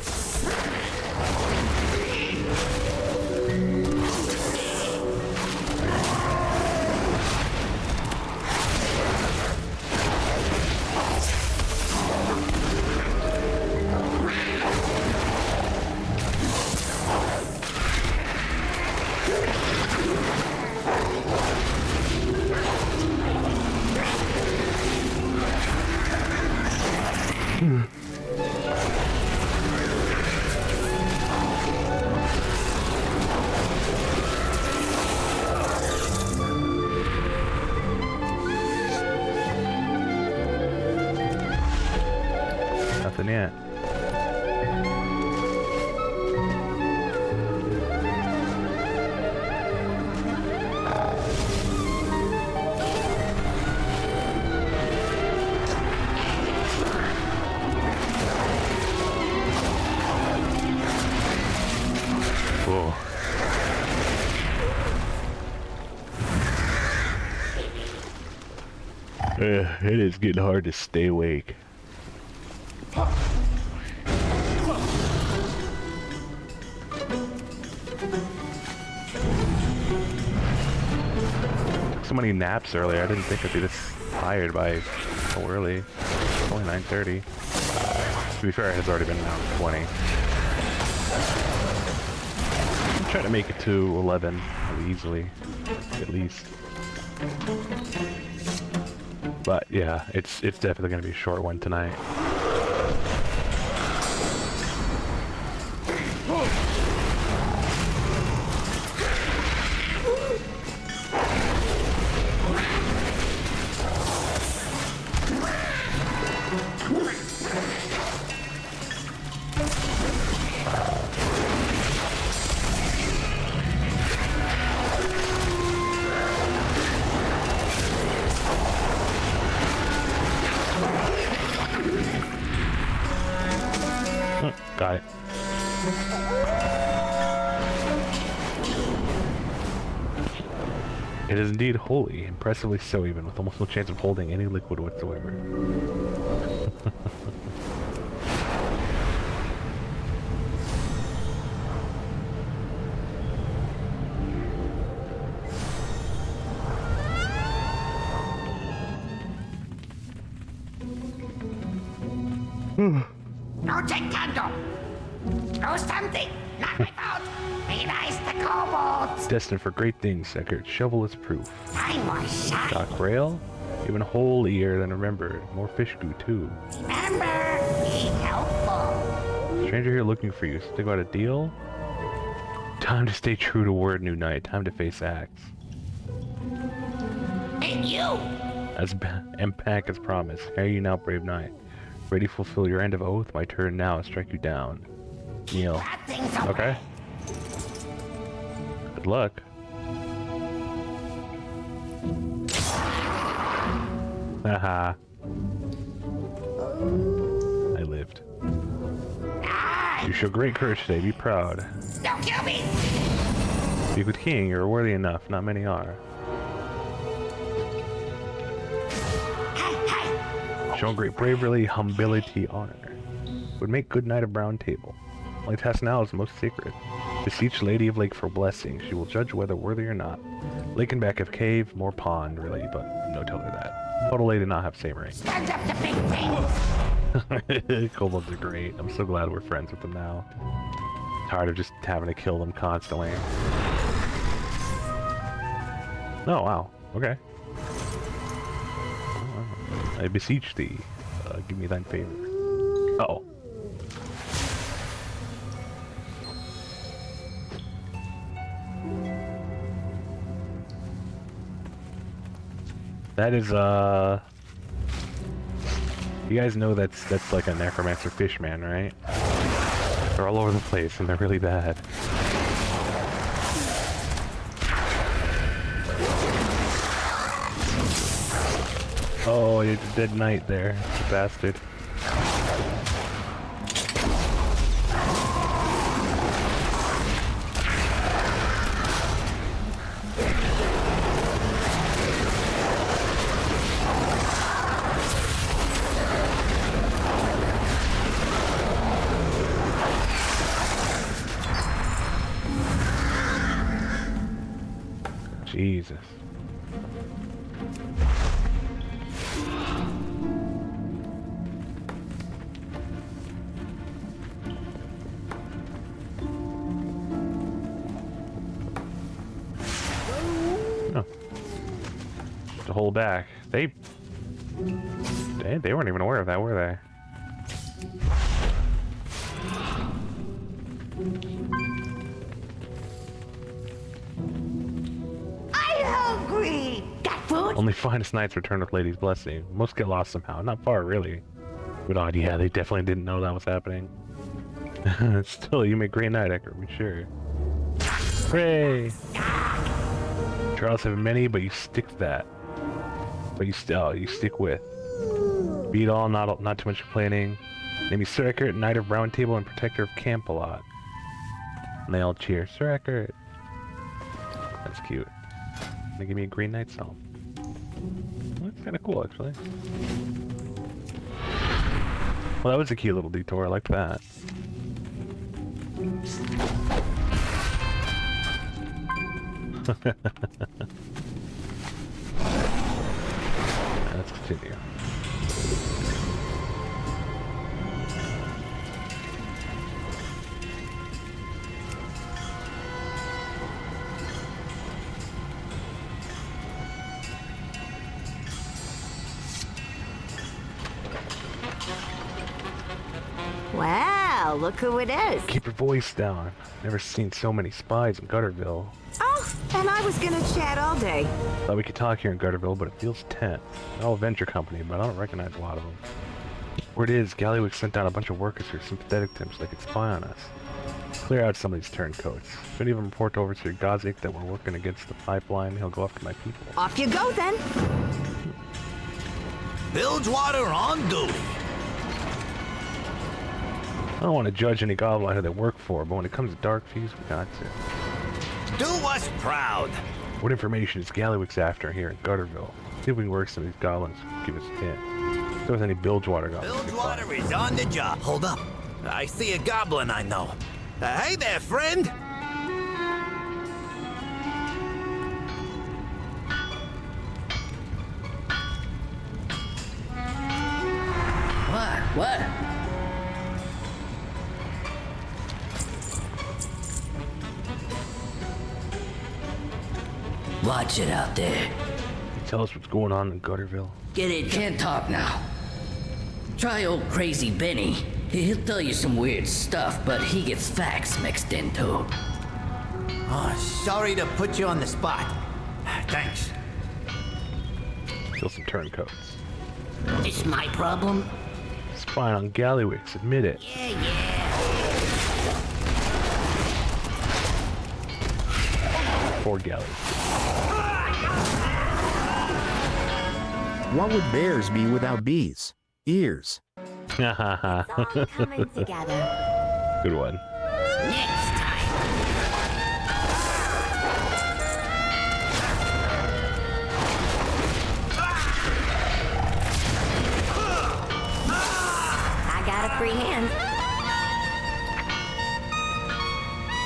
Nothing yet. Whoa. It is getting hard to stay awake. So many naps earlier. I didn't think I'd be this tired by so early. It's only 9:30. To be fair, it has already been around 20. I'm trying to make it to 11 easily, at least. But yeah, it's definitely gonna be a short one tonight. Got it. It is indeed holy, impressively so even, with almost no chance of holding any liquid whatsoever. No take candle. Throw something. Not without. Realize the kobolds. Destined for great things, Eckert. Shovel is proof. Time was shot. Doc Rail? Even holier than remembered. More fish goo, too. Remember, be helpful. Stranger here looking for you. Stick out a deal? Time to stay true to word, new knight. Time to face axe. And you. As Mpak has promised. Hear you now, brave knight. Ready to fulfill your end of oath? My turn now. Strike you down. Kneel. Bad things away. Okay. Good luck. Haha. I lived. You show great courage today. Be proud. Don't kill me. Speak with king. You're worthy enough. Not many are. Show great bravery, humility, honor. Would make good knight of Brown Table. My task now is most sacred. Beseech Lady of Lake for blessing. She will judge whether worthy or not. Lake and back of cave, more pond, really, but no tell her that. Totally did not have the same ring. Stand up the big thing! Kobolds are great. I'm so glad we're friends with them now. Tired of just having to kill them constantly. Oh, wow. Okay. I beseech thee, give me thine favor. Uh-oh. That is, you guys know that's like a necromancer fishman, right? They're all over the place and they're really bad. Oh, it's a dead knight there, you bastard. Jesus. Oh. To hold back. They weren't even aware of that, were they? Hungry! Got food? Only finest knights return with Lady's blessing. Most get lost somehow. Not far, really. Good odd, yeah, they definitely didn't know that was happening. Still, you make great knight, Ecker, we sure. Hooray! Trials have many, but you stick to that. But you stick with. Beat all, not too much complaining. Name me Sir Eckert, Knight of Round Table and Protector of Campalot. And they all cheer, Sir Eckert. That's cute. They give me a Green Knight song. Well, that's kind of cool, actually. Well, that was a cute little detour. I like that. Let's continue. Wow, look who it is. Keep your voice down. Never seen so many spies in Gutterville. Oh, and I was gonna chat all day. Thought we could talk here in Gutterville, but it feels tense. They're all venture company, but I don't recognize a lot of them. Word is, Gallywix sent down a bunch of workers who are sympathetic to him so they could spy on us. Clear out some of these turncoats. If any of them report over to Gozik that we're working against the pipeline, he'll go after my people. Off you go then. Bilgewater on duty. I don't want to judge any goblin who they work for, but when it comes to Dark Fuse, we got to. Do us proud. What information is Gallywix after here in Gutterville? See if we can work some of these goblins. Give us a hint. If there's any Bilgewater goblins. Bilgewater is on the job. Hold up. I see a goblin I know. Hey there, friend. What? Watch it out there. Tell us what's going on in Gutterville. Get it? Can't talk now. Try old crazy Benny. He'll tell you some weird stuff, but he gets facts mixed in too. Oh, sorry to put you on the spot. Thanks. Kill some turncoats. It's my problem? Spying on Gallywix, admit it. Yeah. Poor Gallywix. What would bears be without bees? Ears. It's all coming together. Good one. Next time. I got a free hand.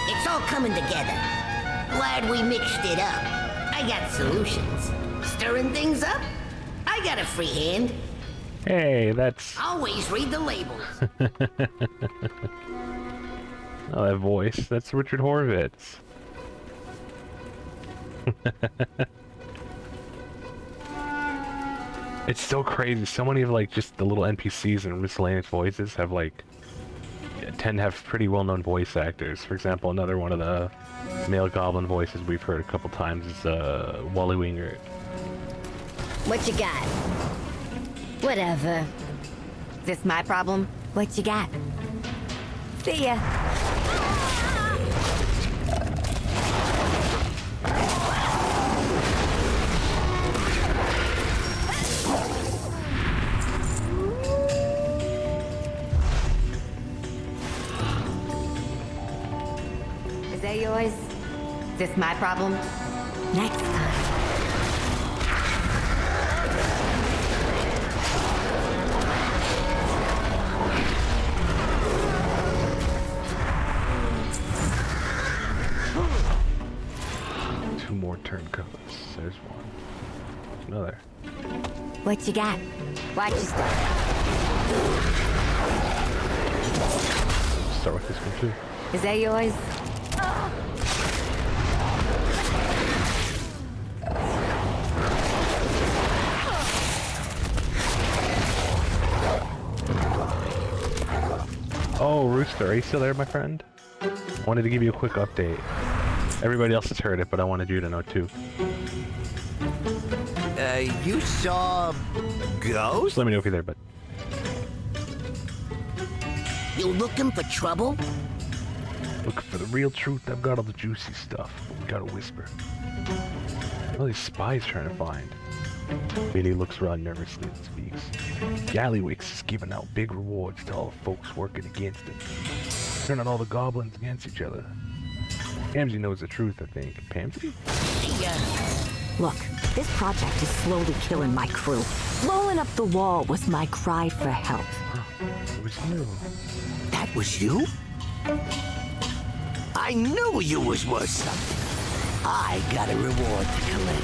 It's all coming together. Glad we mixed it up. I got solutions. Stirring things up? I got a free hand. Hey, that's... Always read the labels. Oh, that voice. That's Richard Horvitz. It's so crazy. So many of like just the little NPCs and miscellaneous voices have like tend to have pretty well-known voice actors. For example, another one of the male goblin voices we've heard a couple times is Wally Wingert. What you got? Whatever. Is this my problem? What you got? See ya. Is that yours? Is this my problem? Next time. Two more turncoats. There's one. Another. What you got? Watch your step. Start with this one too. Is that yours? Oh, Rooster, are you still there, my friend? I wanted to give you a quick update. Everybody else has heard it, but I wanted you to know too. You saw a ghost? Just let me know if you're there, but You looking for trouble? looking for the real truth. I've got all the juicy stuff, but we gotta whisper. What are these spies trying to find? Billy looks around nervously and speaks. Gallywix is giving out big rewards to all the folks working against him. Turning all the goblins against each other. Pamsy knows the truth, I think. Pamsy? Look, this project is slowly killing my crew. Blowing up the wall was my cry for help. It was you. That was you? I knew you was worth something. I got a reward to collect.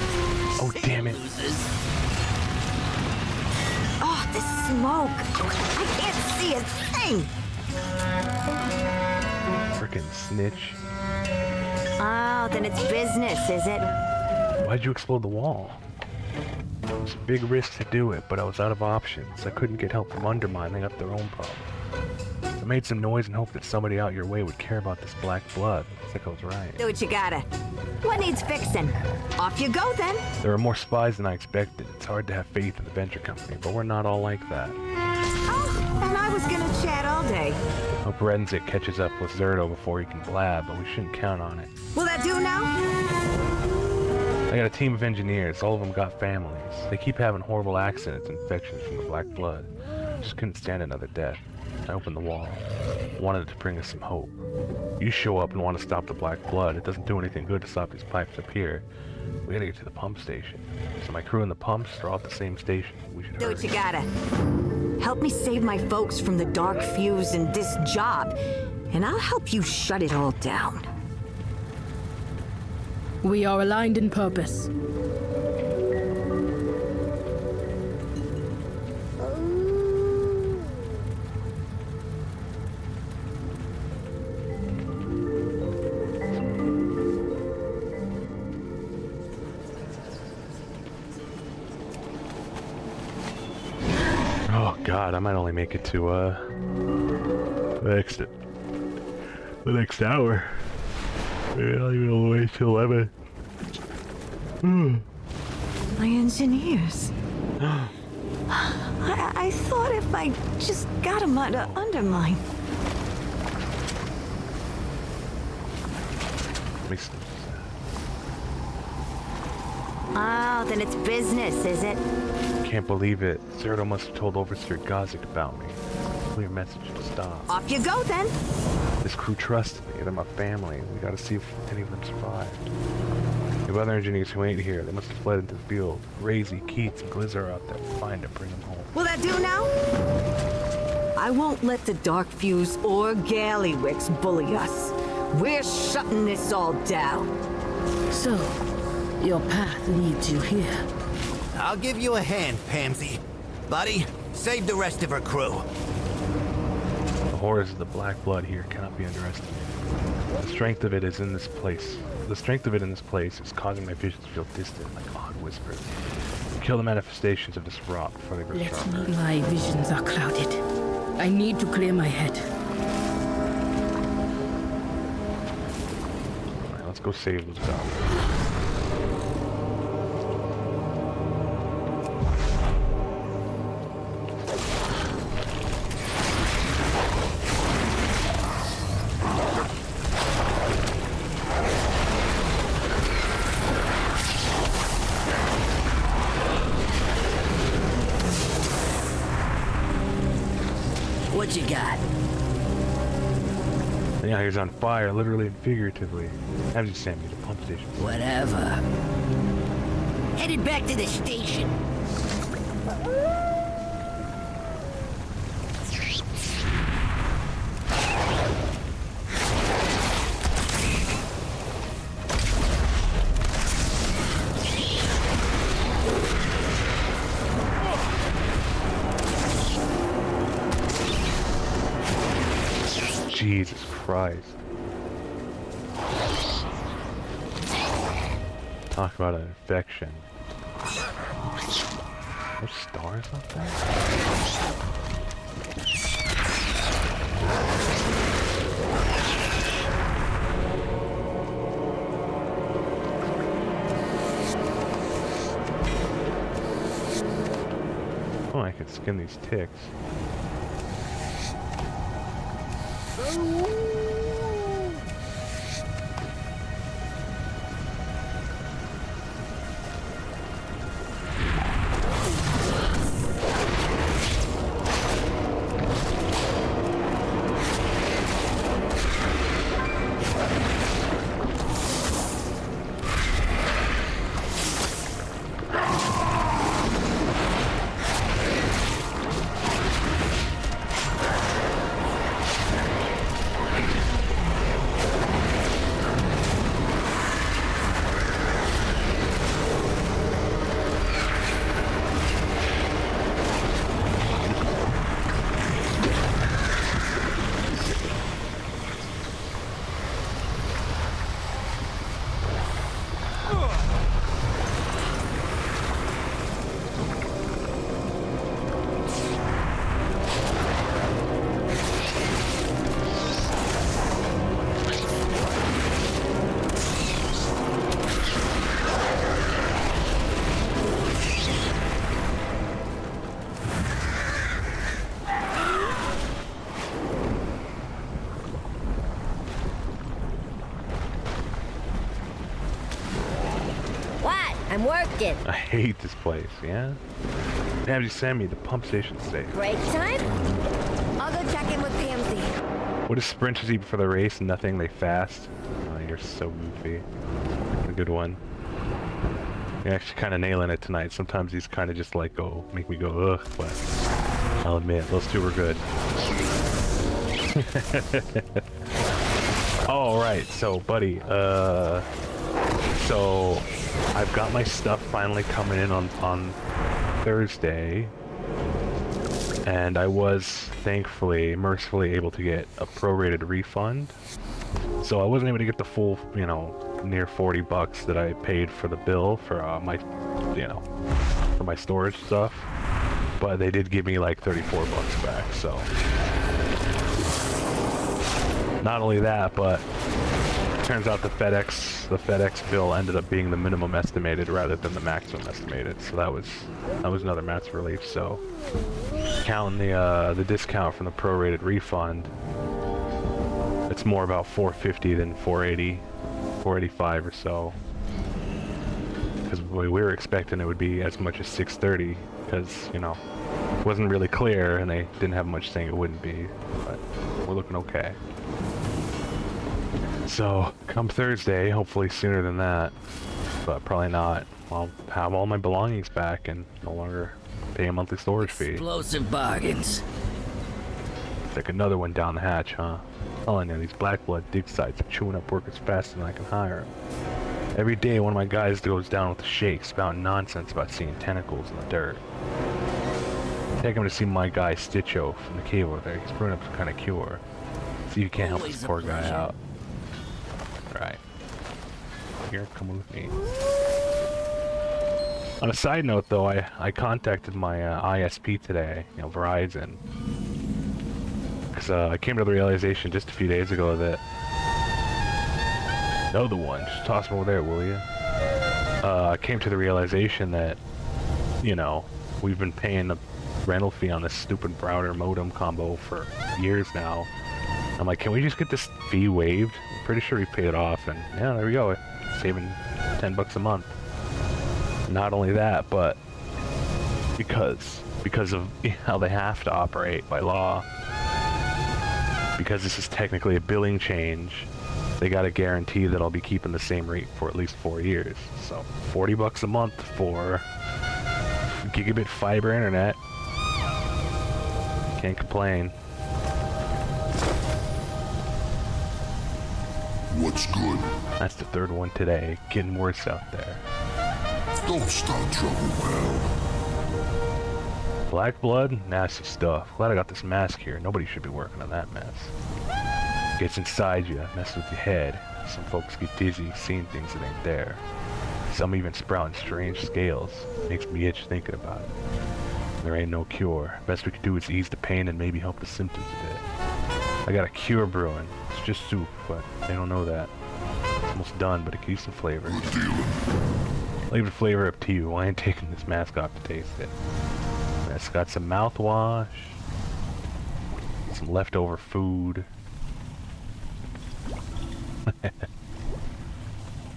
Oh, damn it. Oh, this smoke. I can't see a thing. Frickin' snitch. Oh, then it's business, is it? Why'd you explode the wall? It was a big risk to do it, but I was out of options. I couldn't get help from undermining up their own problem. I made some noise and hoped that somebody out your way would care about this black blood. Looks like I was right. Do what you gotta. What needs fixing? Off you go, then. There are more spies than I expected. It's hard to have faith in the venture company, but we're not all like that. Oh, and I was gonna chat all day. Hope Renzik catches up with Zerto before he can blab, but we shouldn't count on it. Will that do now? I got a team of engineers. All of them got families. They keep having horrible accidents and infections from the black blood. Just couldn't stand another death. I opened the wall. Wanted it to bring us some hope. You show up and want to stop the black blood. It doesn't do anything good to stop these pipes up here. We gotta get to the pump station. So my crew and the pumps are all at the same station. We should Do hurry. what you gotta. Help me save my folks from the dark fuse and this job, and I'll help you shut it all down. We are aligned in purpose. Oh god, I might only make it to the next hour. Maybe I'll even all the way till 11. My engineers. I thought if I just got them under mine. Oh, then it's business, is it? Can't believe it. Zerto must have told Overseer Gozik about me. Clear message to stop. Off you go, then. This crew trusts me. They're my family. We gotta see if any of them survived. We have other engineers who ain't here. They must have fled into the field. Razy, Keats, and Glizz are out there. Find them, bring them home. Will that do now? I won't let the Dark Fuse or Gallywix bully us. We're shutting this all down. So, your path leads you here. I'll give you a hand, Pansy. Buddy, save the rest of her crew. The horrors of the black blood here cannot be underestimated. The strength of it is in this place. The strength of it in this place is causing my visions to feel distant, like odd whispers. Kill the manifestations of this rot before they grow Let stronger. me. My visions are clouded. I need to clear my head. Alright, let's go save those goblins. What you got? Yeah, he's on fire, literally and figuratively. Have you sent me to pump station? Whatever. Headed back to the station. Jesus Christ. Talk about an infection. There's stars up there? Oh, I can skin these ticks. I'm working. I hate this place, yeah? Have you send me the pump station safe? Break time? I'll go check in with PMC. What does sprinters eat before the race? Nothing, they fast. Oh, you're so goofy. A good one. You're actually kind of nailing it tonight. Sometimes these kind of just like make me go, ugh, but I'll admit, those two were good. Alright, so buddy, so I've got my stuff finally coming in on Thursday, and I was thankfully, mercifully able to get a prorated refund. So I wasn't able to get the full, you know, near $40 that I paid for the bill for my, you know, for my storage stuff, but they did give me like $34 back. So not only that, but turns out the FedEx bill ended up being the minimum estimated rather than the maximum estimated. So that was another massive relief. So counting the discount from the prorated refund, it's more about $450 than $480, $485 or so. Because we were expecting it would be as much as $630, because, you know, it wasn't really clear and they didn't have much saying it wouldn't be, but we're looking okay. So come Thursday, hopefully sooner than that, but probably not, I'll have all my belongings back and no longer pay a monthly storage fee. Explosive bargains. Like another one down the hatch, huh? I'm telling you, these black blood dig sites are chewing up workers faster than I can hire them. Every day one of my guys goes down with the shakes, spouting nonsense about seeing tentacles in the dirt. Take him to see my guy Stitcho from the cave over there. He's brewing up some kind of cure. See if you can't help this poor guy out. Right. Here, come with me. On a side note though, I contacted my ISP today, you know, Verizon. Because I came to the realization just a few days ago that... Know the one, just toss him over there, will you? I came to the realization that, you know, we've been paying a rental fee on this stupid router modem combo for years now. I'm like, can we just get this fee waived? I'm pretty sure we paid it off, and yeah, there we go. Saving $10 a month. Not only that, but because of how they have to operate by law, because this is technically a billing change, they got to guarantee that I'll be keeping the same rate for at least 4 years. So $40 a month for gigabit fiber internet. Can't complain. What's good? That's the third one today. Getting worse out there. Don't start trouble, pal. Black blood? Nasty stuff. Glad I got this mask here. Nobody should be working on that mess. Gets inside you, messes with your head. Some folks get dizzy seeing things that ain't there. Some even sprouting strange scales. Makes me itch thinking about it. There ain't no cure. Best we could do is ease the pain and maybe help the symptoms a bit. I got a cure brewing. It's just soup, but they don't know that. It's almost done, but it keeps some flavor. Leave the flavor up to you. I ain't taking this mask off to taste it. It's got some mouthwash, some leftover food.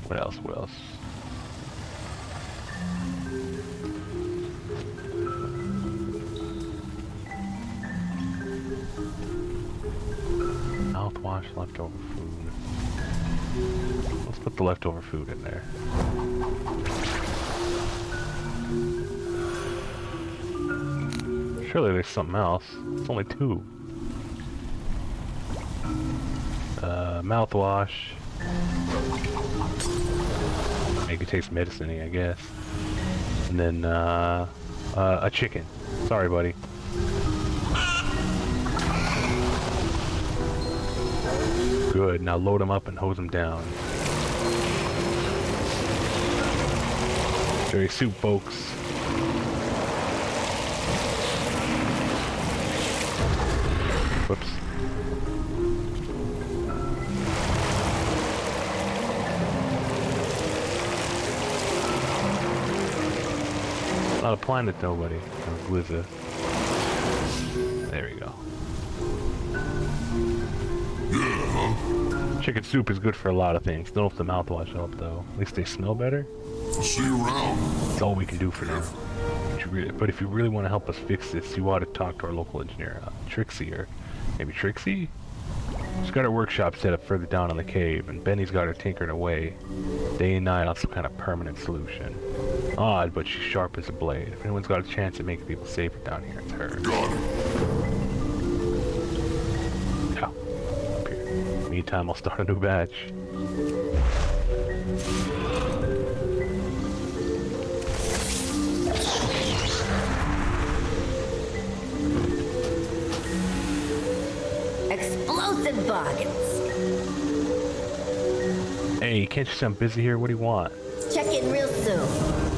What else? What else? Mouthwash, leftover food. Let's put the leftover food in there. Surely there's something else. It's only 2. Mouthwash. Make it taste medicine-y, I guess. And then, a chicken. Sorry, buddy. Good, now load them up and hose them down. Cherry soup, folks. Whoops. Not a planet, nobody. Blizzard. There we go. Chicken soup is good for a lot of things. Don't know if the mouthwash help though. At least they smell better. See you around. That's all we can do for now. But if you really want to help us fix this, you ought to talk to our local engineer, Trixie, or maybe Trixie? She's got her workshop set up further down in the cave, and Benny's got her tinkering away day and night on some kind of permanent solution. Odd, but she's sharp as a blade. If anyone's got a chance at making people safer down here, it's her. Got it. Yeah. Up here. Meantime, I'll start a new batch. Explosive bargains. Hey, can't you see I'm busy here? What do you want? Check in real soon.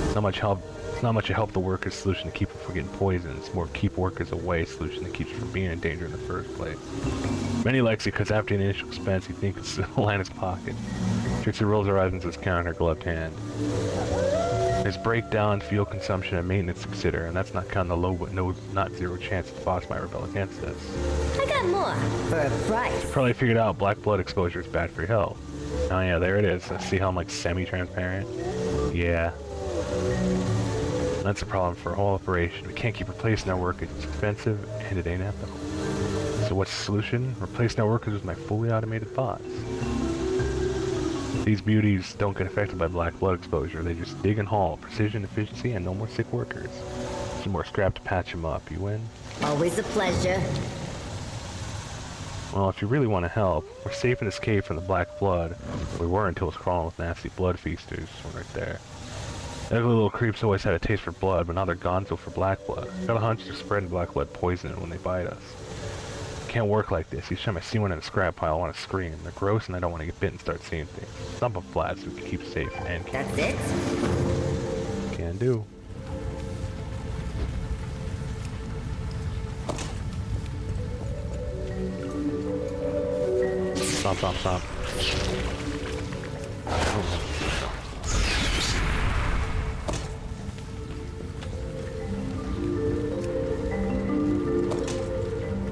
It's not much help. It's not much a help the workers' solution to keep them from getting poisoned. It's more keep workers away solution that keeps you from being in danger in the first place. Benny likes it because after the initial expense, he thinks it's still in his pocket. Trixie rolls her eyes into his count in her gloved hand. There's breakdown, fuel consumption, and maintenance to consider, and that's not counting the low but not zero chance the boss might rebel against us. I got more for a price. You probably figured out black blood exposure is bad for your health. Oh yeah, there it is. See how I'm like semi-transparent? Yeah. That's a problem for a whole operation. We can't keep replacing our workers. It's expensive and it ain't ethical. So what's the solution? Replacing our workers with my fully automated bots. These beauties don't get affected by black blood exposure. They just dig and haul. Precision, efficiency, and no more sick workers. Some more scrap to patch them up. You win? Always a pleasure. Well, if you really want to help, we're safe in this cave from the Black Blood. We were until it was crawling with nasty blood feasters. Right there. The ugly little creeps always had a taste for blood, but now they're gonzo for black blood. Got a hunch they're spreading black blood poison when they bite us. Can't work like this. Each time I see one in a scrap pile, I want to scream. They're gross and I don't want to get bit and start seeing things. Dump a flat so we can keep safe and keep That's it? Can do. Stop, stop, stop.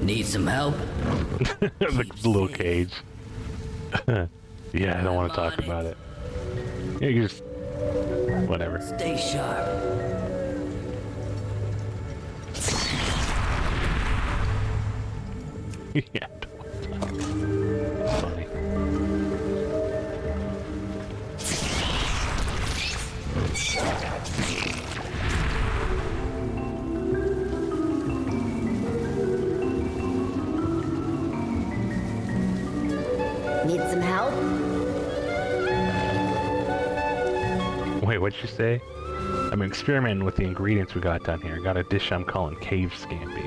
Need some help? The little cage. Yeah, I don't want to talk about it. Yeah, you just... whatever. Stay sharp. Yeah. That's funny. Need some help? Wait, what'd you say? I'm experimenting with the ingredients we got down here. Got a dish I'm calling Cave Scampi.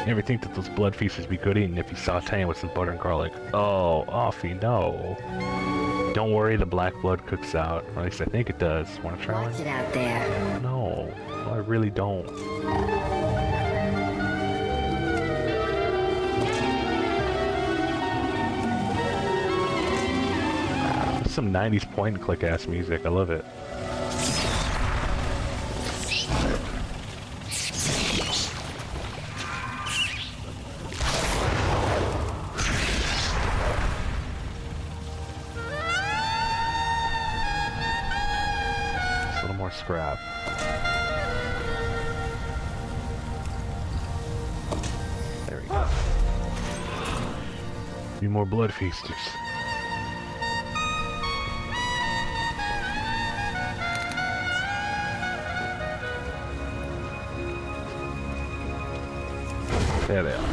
You ever think that those blood feasts would be good eating if you saute them with some butter and garlic? Oh, Offie, no. Don't worry, the black blood cooks out. Or at least I think it does. Want to try Watch one? it out there. No, I really don't. That's some 90s point and click ass music. I love it. Scrap. There we go. Be more blood feasters. There they are.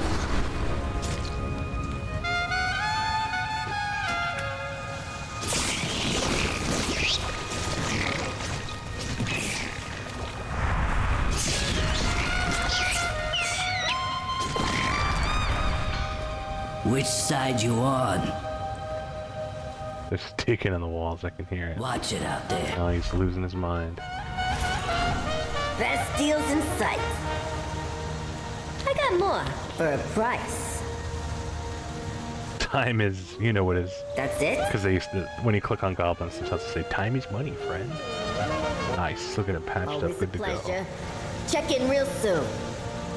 Which side you on? They're sticking in the walls, I can hear it. Watch it out there. Oh, he's losing his mind. Best deals in sight. I got more for a price. Time is, you know what it is. That's it? Because they used to, when you click on goblins, sometimes they say, time is money, friend. Nice, look at it patched Always up, good a to pleasure. Check in real soon.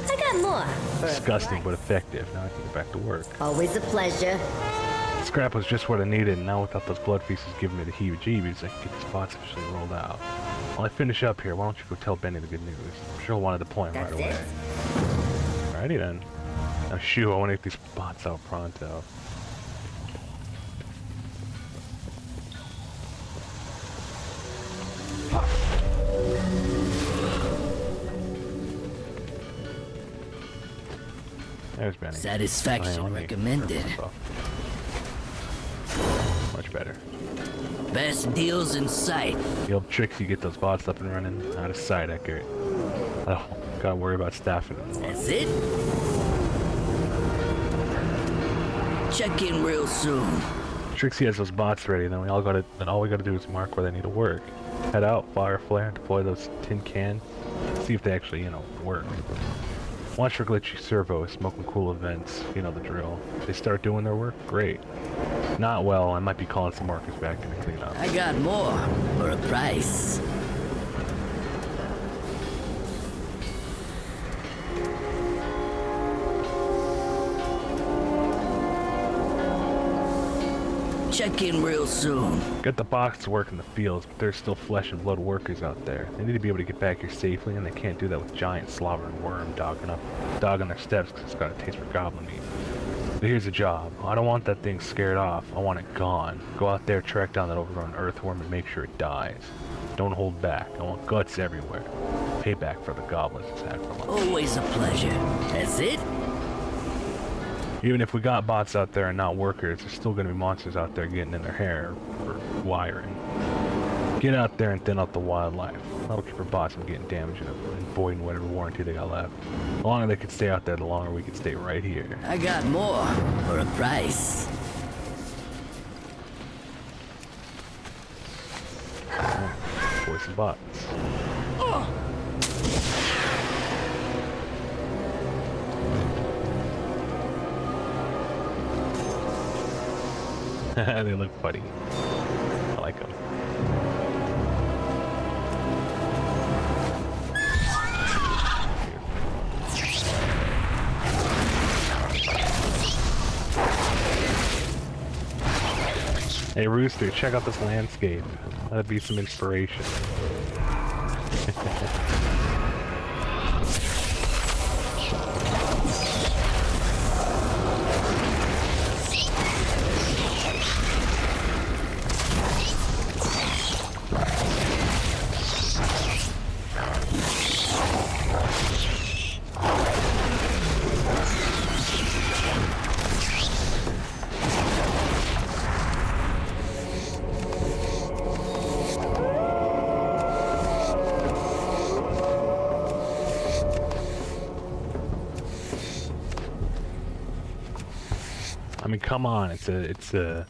I got more for Disgusting, a but price. effective. Now I can get back to work. Always a pleasure. Scrap was just what I needed, and now without those blood feasts giving me the heebie-jeebies, I can get these bots officially rolled out. While I finish up here, why don't you go tell Benny the good news? I'm sure he'll want to deploy him right That's away. it? Alrighty then. Now shoo, I want to get these bots out pronto. There's Benny. Satisfaction Let me recommended. turn much better. Best deals in sight. The old tricks you get those bots up and running out of sight, accurate. Oh, gotta worry about staffing them. That's it? Check in real soon. Trixie has those bots ready, then all we gotta do is mark where they need to work. Head out, fire flare, deploy those tin cans, see if they actually, work. Watch for glitchy servos, smoking cool events, you know the drill. If they start doing their work, great. Not well, I might be calling some workers back in to clean up. I got more for a price. Check in real soon. Got the box to work in the fields, but there's still flesh and blood workers out there. They need to be able to get back here safely, and they can't do that with giant slobbering worm dogging their steps because it's got a taste for goblin meat. But here's the job. I don't want that thing scared off. I want it gone. Go out there, track down that overgrown earthworm, and make sure it dies. Don't hold back. I want guts everywhere. Payback for the goblins it's had for long. Always a pleasure. That's it? Even if we got bots out there and not workers, there's still gonna be monsters out there getting in their hair for wiring. Get out there and thin out the wildlife. That'll keep our bots from getting damaged and voiding whatever warranty they got left. The longer they can stay out there, the longer we can stay right here. I got more for a price. Voice and bots. They look funny. I like them. Hey Rooster, check out this landscape. That'd be some inspiration. I mean, come on, it's a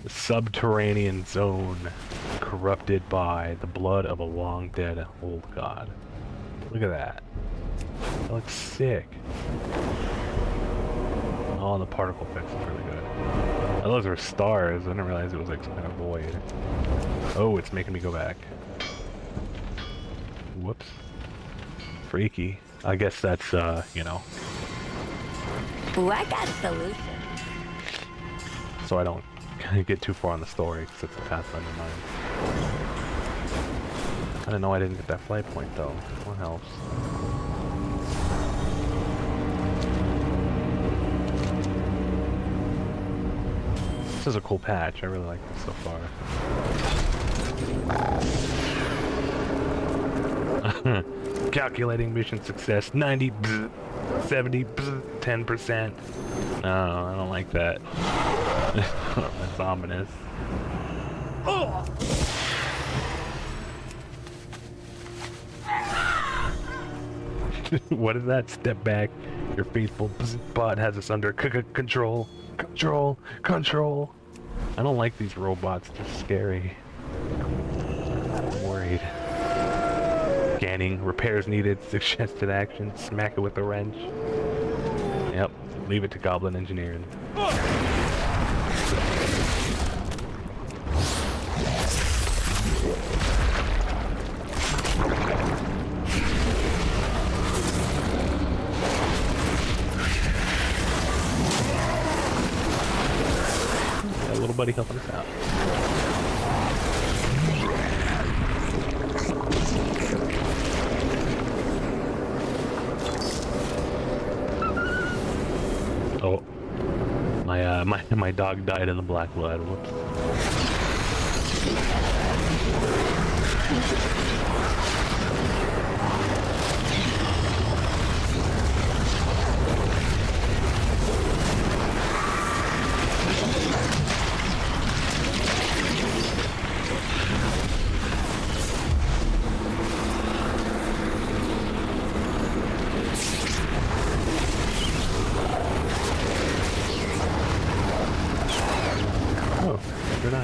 subterranean zone corrupted by the blood of a long dead old god. Look at that. That looks sick. Oh, and the particle effects is really good. Oh, those are stars. I didn't realize it was like some kind of void. Oh, it's making me go back. Whoops. Freaky. I guess that's, you know. Ooh, I got a solution. So I don't get too far on the story, because it's a Pathfinder mind. I didn't know I didn't get that flight point, though. What helps? This is a cool patch. I really like this so far. Calculating mission success. 90, 70, 10%. No, I don't like that. That's ominous. What is that? Step back. Your faithful bot has us under control. Control. I don't like these robots. They're scary. I'm worried. Scanning. Repairs needed. Suggested action. Smack it with a wrench. Yep. Leave it to Goblin Engineering. Got a little buddy helping us out. Oh, my dog died in the black blood. Whoops.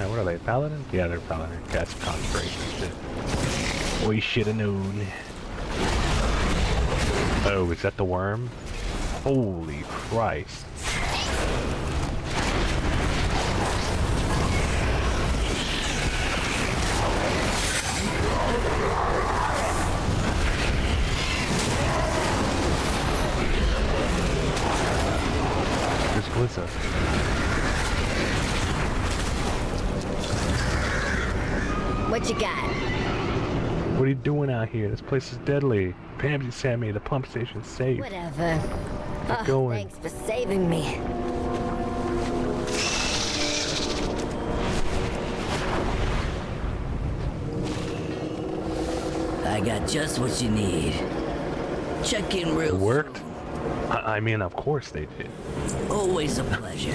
What are they, Paladin? Yeah, they're Paladin. Cast concentration shit. We should have known. Oh, is that the worm? Holy Christ. There's Glissa. What you got? What are you doing out here? This place is deadly. Pamsy sent me. The pump station's safe. Whatever. Get going. Thanks for saving me. I got just what you need. Check in real. It worked? I mean, of course they did. Always a pleasure.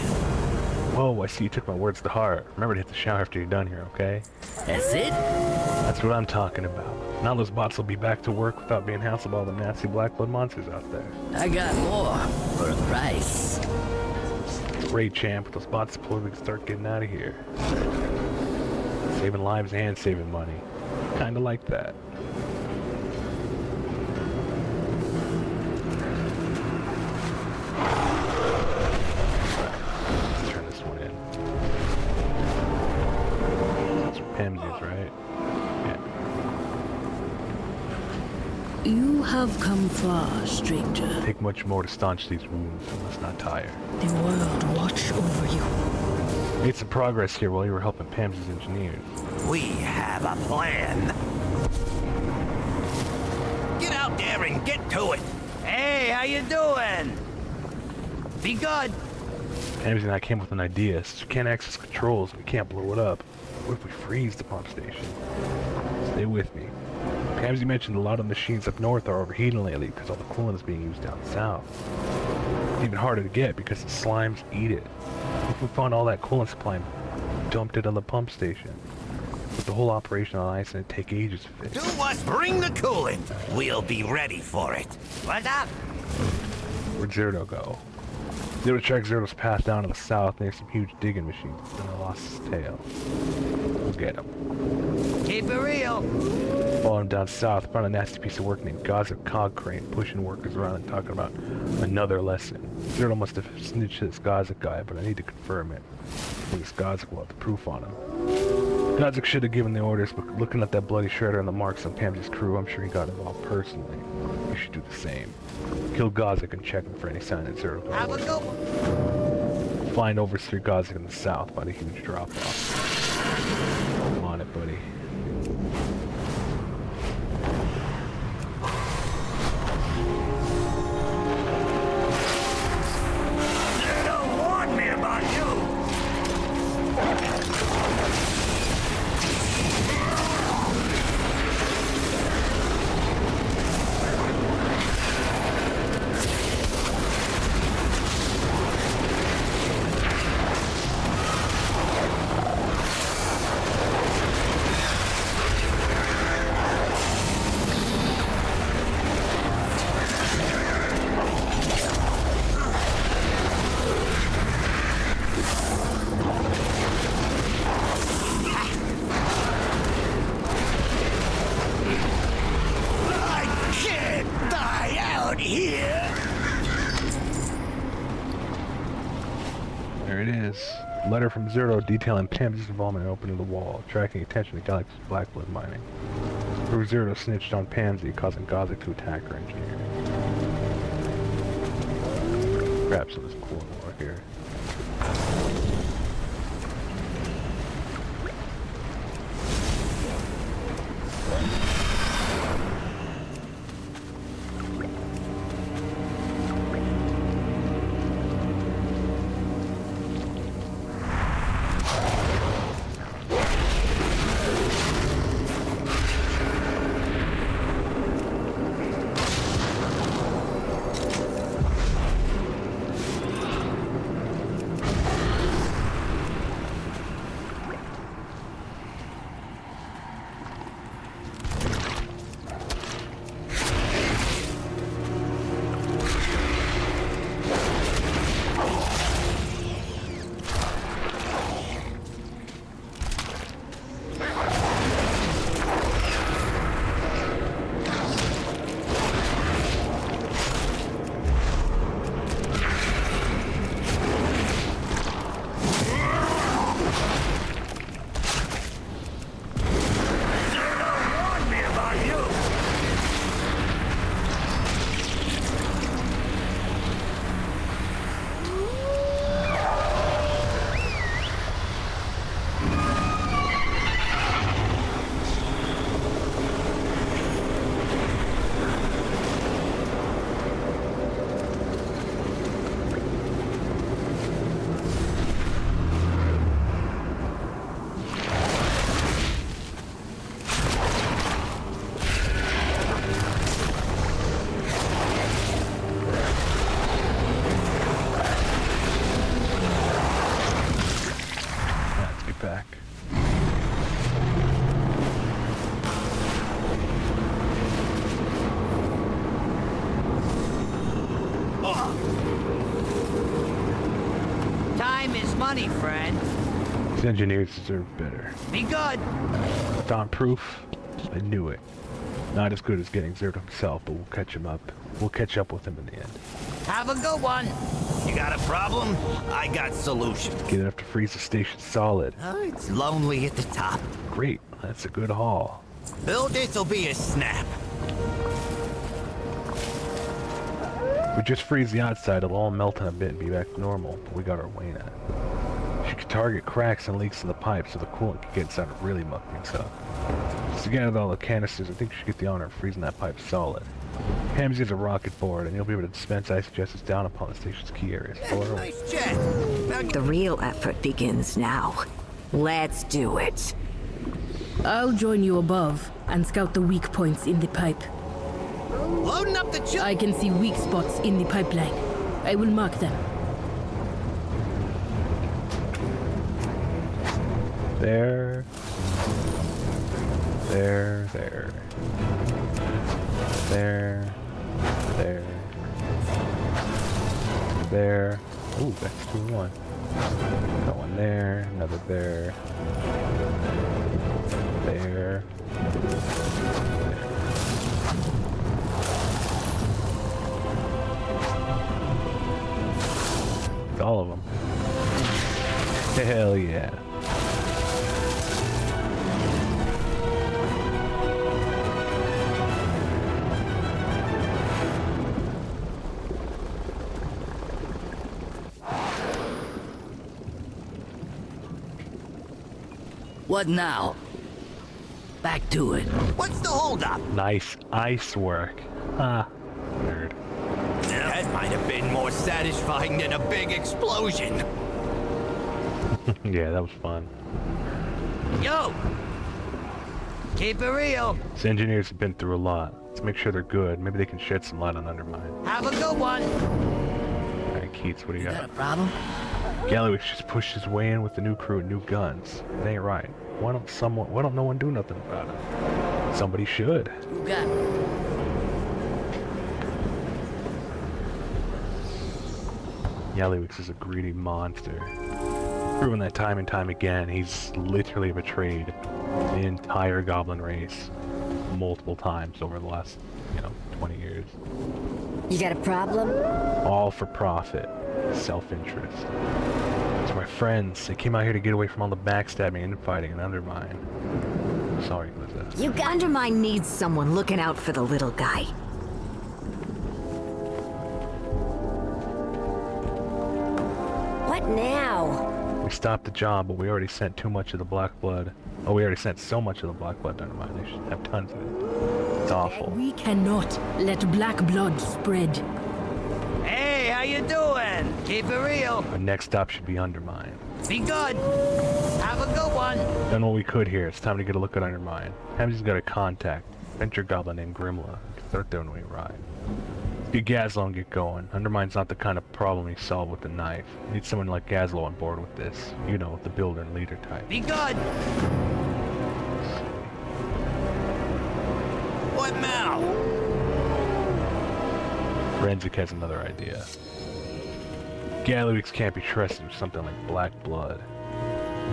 Whoa, I see you took my words to heart. Remember to hit the shower after you're done here, okay? That's it? That's what I'm talking about. Now those bots will be back to work without being hassled by all the nasty black blood monsters out there. I got more for a price. Great, champ. With those bots deployed, we can start getting out of here. Saving lives and saving money. Kinda like that. Let's turn this one in. That's what Pam's is, right? Yeah. You have come far, stranger. Take much more to staunch these wounds, and let's not tire. The world watch over you. Made some progress here while you were helping Pam's engineers. We have a plan. Get out there and get to it. Hey, how you doing? Be good. Pam's and I came with an idea. Since we can't access controls, we can't blow it up. What if we freeze the pump station? Stay with me. Pamsy mentioned a lot of machines up north are overheating lately because all the coolant is being used down south. It's even harder to get because the slimes eat it. If we found all that coolant supply and dumped it on the pump station, with the whole operation on ice and it'd take ages to fix. Do us bring the coolant. We'll be ready for it. What's up? Where'd Zerto go? Zero track Zerto's path down to the south near some huge digging machines. Then I lost his tail. We'll get him. Keep it real. Following him down south, found a nasty piece of work named Gaza Cog Crane, pushing workers around and talking about another lesson. Zerto must have snitched to this Gaza guy, but I need to confirm it. This Gaza will have the proof on him. Gaza should have given the orders, but looking at that bloody shredder and the marks on Pamsy's crew, I'm sure he got involved personally. You should do the same. Kill Gazik and check him for any sign that Zerto got Have a away. good one. Flying over through Gazik in the south by the huge drop-off. I'm on it, buddy. Zerto warned me about you. There it is. Letter from Zerto detailing Pamsy's involvement in opening the wall, attracting attention to Galaxy's black blood mining. Through Zerto snitched on Pamsy, causing Gazik to attack her engineer. Perhaps it was cool more here. money, friend. These engineers deserve better. Be good. Found proof. I knew it. Not as good as getting Zerd himself, but we'll catch him up. We'll catch up with him in the end. Have a good one. You got a problem? I got solutions. Get enough to freeze the station solid. It's lonely at the top. Great. That's a good haul. Bill, this'll be a snap. We just freeze the outside, it'll all melt in a bit and be back to normal, but we got our way now. You can target cracks and leaks in the pipe so the coolant can get inside and really muck things up. So together with all the canisters, I think you should get the honor of freezing that pipe solid. Hamsy has a rocket board, and you'll be able to dispense ice addresses down upon the station's key areas. Nice chat. The real effort begins now. Let's do it. I'll join you above and scout the weak points in the pipe. Loading up the I can see weak spots in the pipeline. I will mark them. There. There. There. There. There. There. Ooh, that's 2 in 1. Got one there, another there. There. It's all of them. Hell yeah. What now? Back to it. What's the holdup? Nice ice work. Ah, nerd. That might have been more satisfying than a big explosion. Yeah, that was fun. Yo! Keep it real. These engineers have been through a lot. Let's make sure they're good. Maybe they can shed some light on Undermine. Have a good one. Alright, Keats, what do you Got a got? problem? Gallowix just pushed his way in with the new crew and new guns. It ain't right. Why don't no one do nothing about it? Somebody should. You got it. Gallowix is a greedy monster. Proven that time and time again, he's literally betrayed the entire goblin race multiple times over the last, 20 years. You got a problem? All for profit. Self-interest. It's my friends. They came out here to get away from all the backstabbing and fighting and Undermine. Sorry, Glizza. You got Undermine needs someone looking out for the little guy. What now? We stopped the job, but we already sent too much of the black blood. Oh, we already sent so much of the black blood to Undermine. They should have tons of it. It's awful. We cannot let black blood spread. Hey, how you doing? Keep it real. Our next stop should be Undermine. Be good. Have a good one. Done what we could here. It's time to get a look at Undermine. Hamsy's got a contact. Venture goblin named Grimla. Start doing we ride. Get Gazlo and get going. Undermine's not the kind of problem you solve with a knife. You need someone like Gazlo on board with this. You know, the builder and leader type. Be good. What now? Renzik has another idea. Gallowix can't be trusted with something like black blood.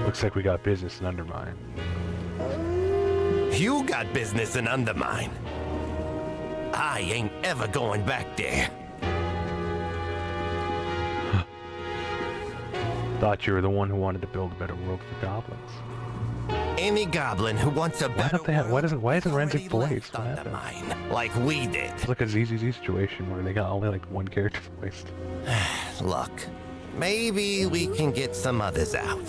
Looks like we got business in Undermine. You got business in Undermine. I ain't ever going back there. Thought you were the one who wanted to build a better world for goblins. Any goblin who wants a better Why isn't Renzik voiced? left What happened? Undermine, like we did. It's like a ZZZ situation where they got only like one character voiced. Look, maybe we can get some others out.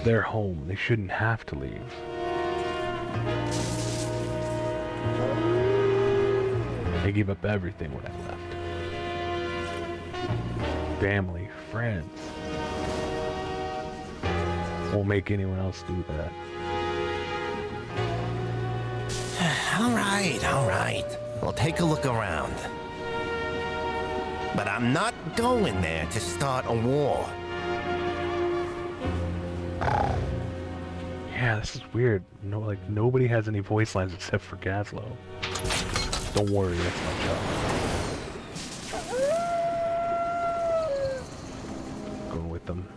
They're home. They shouldn't have to leave. They gave up everything when I left. Family, friends. Won't make anyone else do that. All right. We'll take a look around. But I'm not going there to start a war. Yeah, this is weird. No, like nobody has any voice lines except for Gazlo. Don't worry, that's my job. going with them.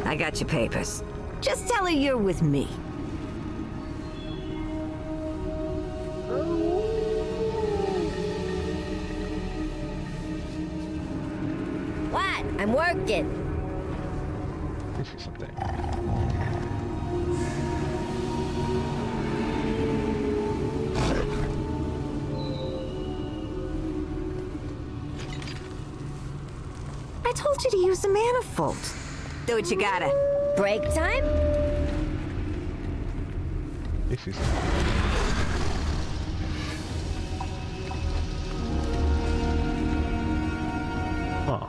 I got your papers. Just tell her you're with me. What? I'm working. This is something. I told you to use the manifold. Do what you gotta. Break time? This is. Huh.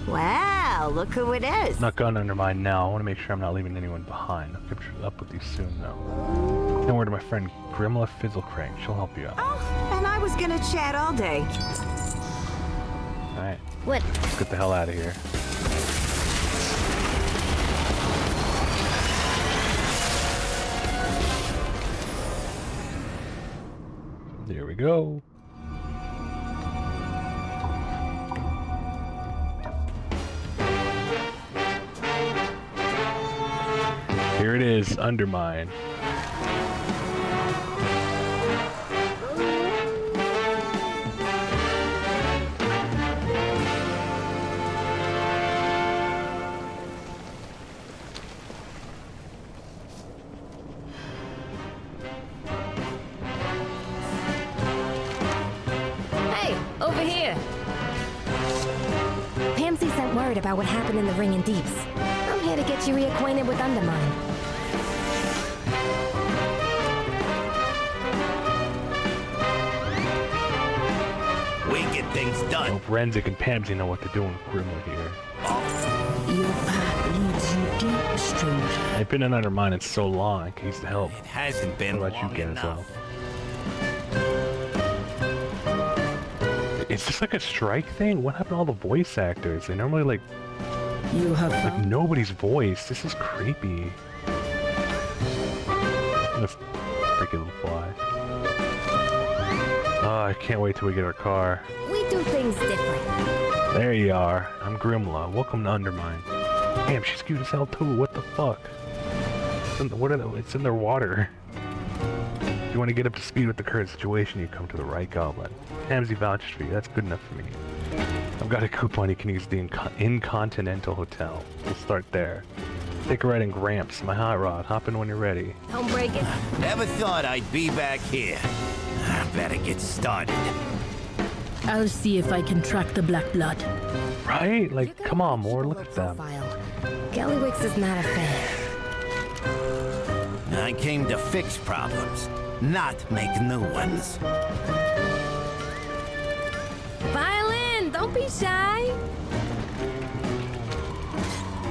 Wow, look who it is. Not gonna undermine now. I want to make sure I'm not leaving anyone behind. I'll catch up with you soon, though. Don't worry to my friend Grimla Fizzlecrank. She'll help you out. Oh, and I was gonna chat all day. Alright. What? Let's get the hell out of here. There we go. Here it is, Undermine. Hey, over here. Pansy sent word about what happened in the Ring and Deeps. I'm here to get you reacquainted with Undermine. We get things done. Well, Renzik and Pamsy know what they're doing with Grimla here. Your path leads you deep, stranger. I've been in Undermine in so long, I can use the help. It hasn't been What about you long guys, enough. Is this like a strike thing? What happened to all the voice actors? They normally like You have like found nobody's voice. This is creepy. This freaky little fly. Oh, I can't wait till we get our car. We do things different. There you are. I'm Grimla. Welcome to Undermine. Damn, she's cute as hell too. What the fuck? It's in their water. If you want to get up to speed with the current situation, you come to the right goblin. Pamsy vouches for you. That's good enough for me. I've got a coupon you can use at the Incontinental Hotel. We'll start there. Take a ride in Gramps, my hot rod. Hop in when you're ready. Don't break it. Never thought I'd be back here. I better get started. I'll see if I can track the Black Blood. Right? Like, come on, more. Look at them. Gallywix is not a fan. I came to fix problems, not make new ones. Violin, don't be shy.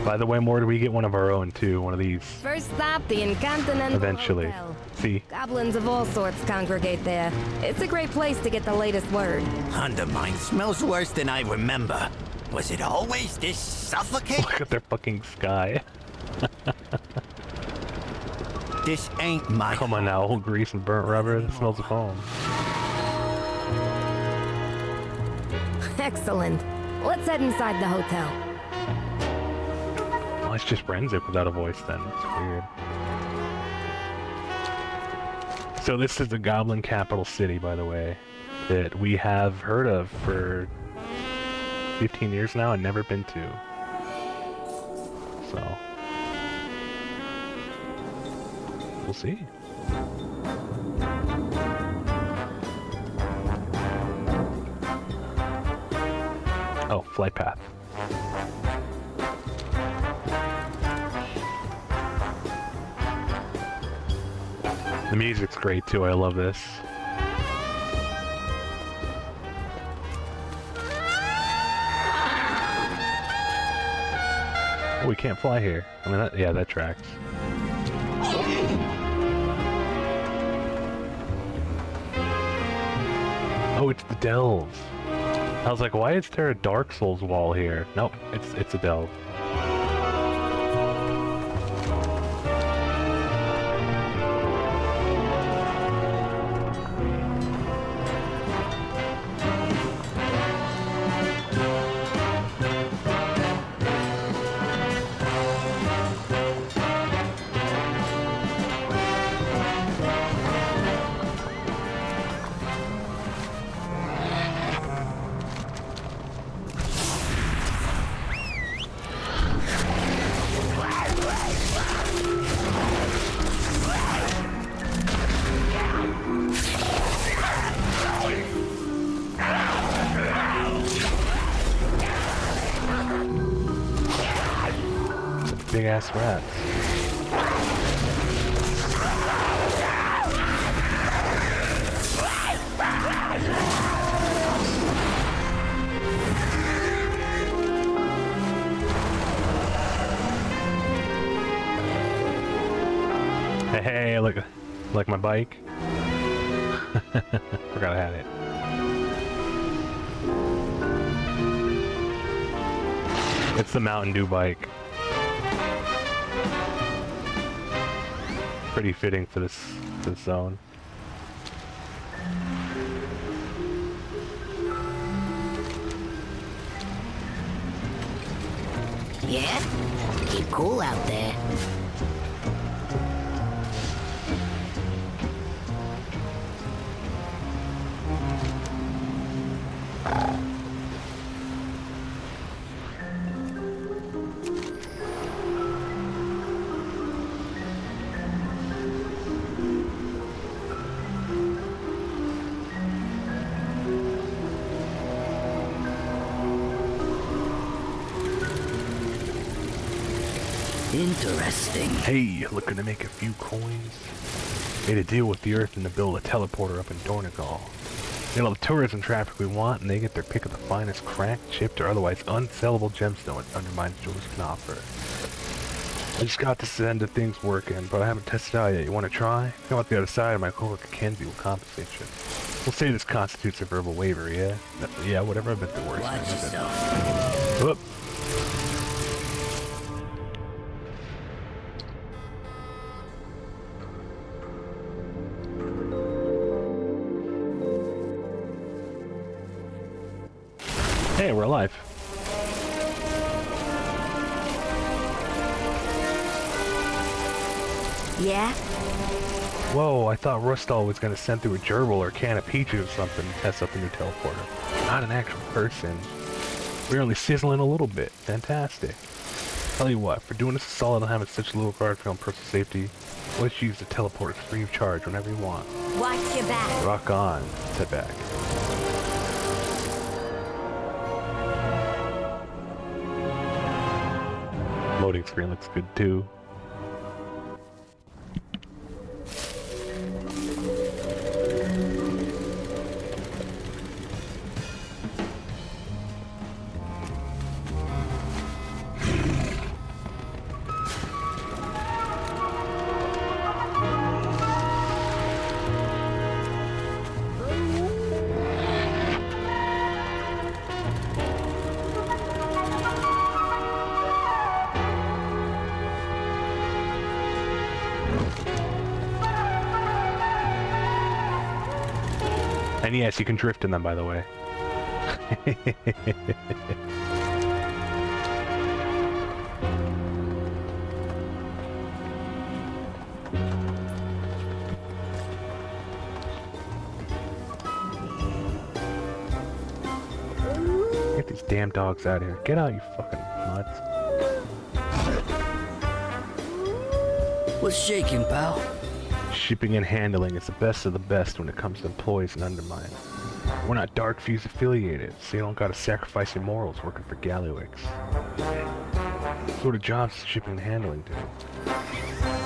By the way, more, do we get one of our own too? One of these. First stop, the Incontinental Eventually. Hotel. See? Goblins of all sorts congregate there. It's a great place to get the latest word. Undermine smells worse than I remember. Was it always this suffocating? Look at their fucking sky. This ain't my Come on now, old grease and burnt rubber. That smells of home. Excellent. Let's head inside the hotel. Oh, it's just Renzik without a voice then. It's weird. So this is the Goblin Capital City, by the way, that we have heard of for 15 years now and never been to. So. We'll see. Oh, flight path. The music's great too, I love this. Oh, we can't fly here. I mean, yeah, that tracks. Oh, it's the delves. I was like, why is there a Dark Souls wall here? Nope, it's a delve. Big ass rats. Hey, look, like my bike. Forgot I had it. It's the Mountain Dew bike. Pretty fitting for this zone. Yeah? Keep cool out there. Interesting. Hey, looking to make a few coins? Made a deal with the Earth and to build a teleporter up in Dornigal. Get all the tourism traffic we want, and they get their pick of the finest cracked, chipped, or otherwise unsellable gemstone it undermines Jules can offer. I just got this end of things working, but I haven't tested it out yet. You want to try? Come out the other side, and my coworker Kenzie will compensate you. We'll say this constitutes a verbal waiver, yeah? Yeah, whatever, I bet the worst. Watch yourself. Whoop. Hey, we're alive. Yeah? Whoa, I thought Rustall was gonna send through a gerbil or a can of peaches or something to test out the new teleporter. Not an actual person. We're only sizzling a little bit. Fantastic. Tell you what, for doing us a solid and having such a little guard for your own personal safety, let's use the teleporter free of charge whenever you want. Watch your back. Rock on, step back. Loading screen looks good too. And yes, you can drift in them, by the way. Get these damn dogs out of here. Get out, you fucking nuts. What's shaking, pal? Shipping and handling is the best of the best when it comes to employees and Undermine. We're not Dark Fuse affiliated, so you don't gotta sacrifice your morals working for Gallywix. What sort of jobs does shipping and handling do?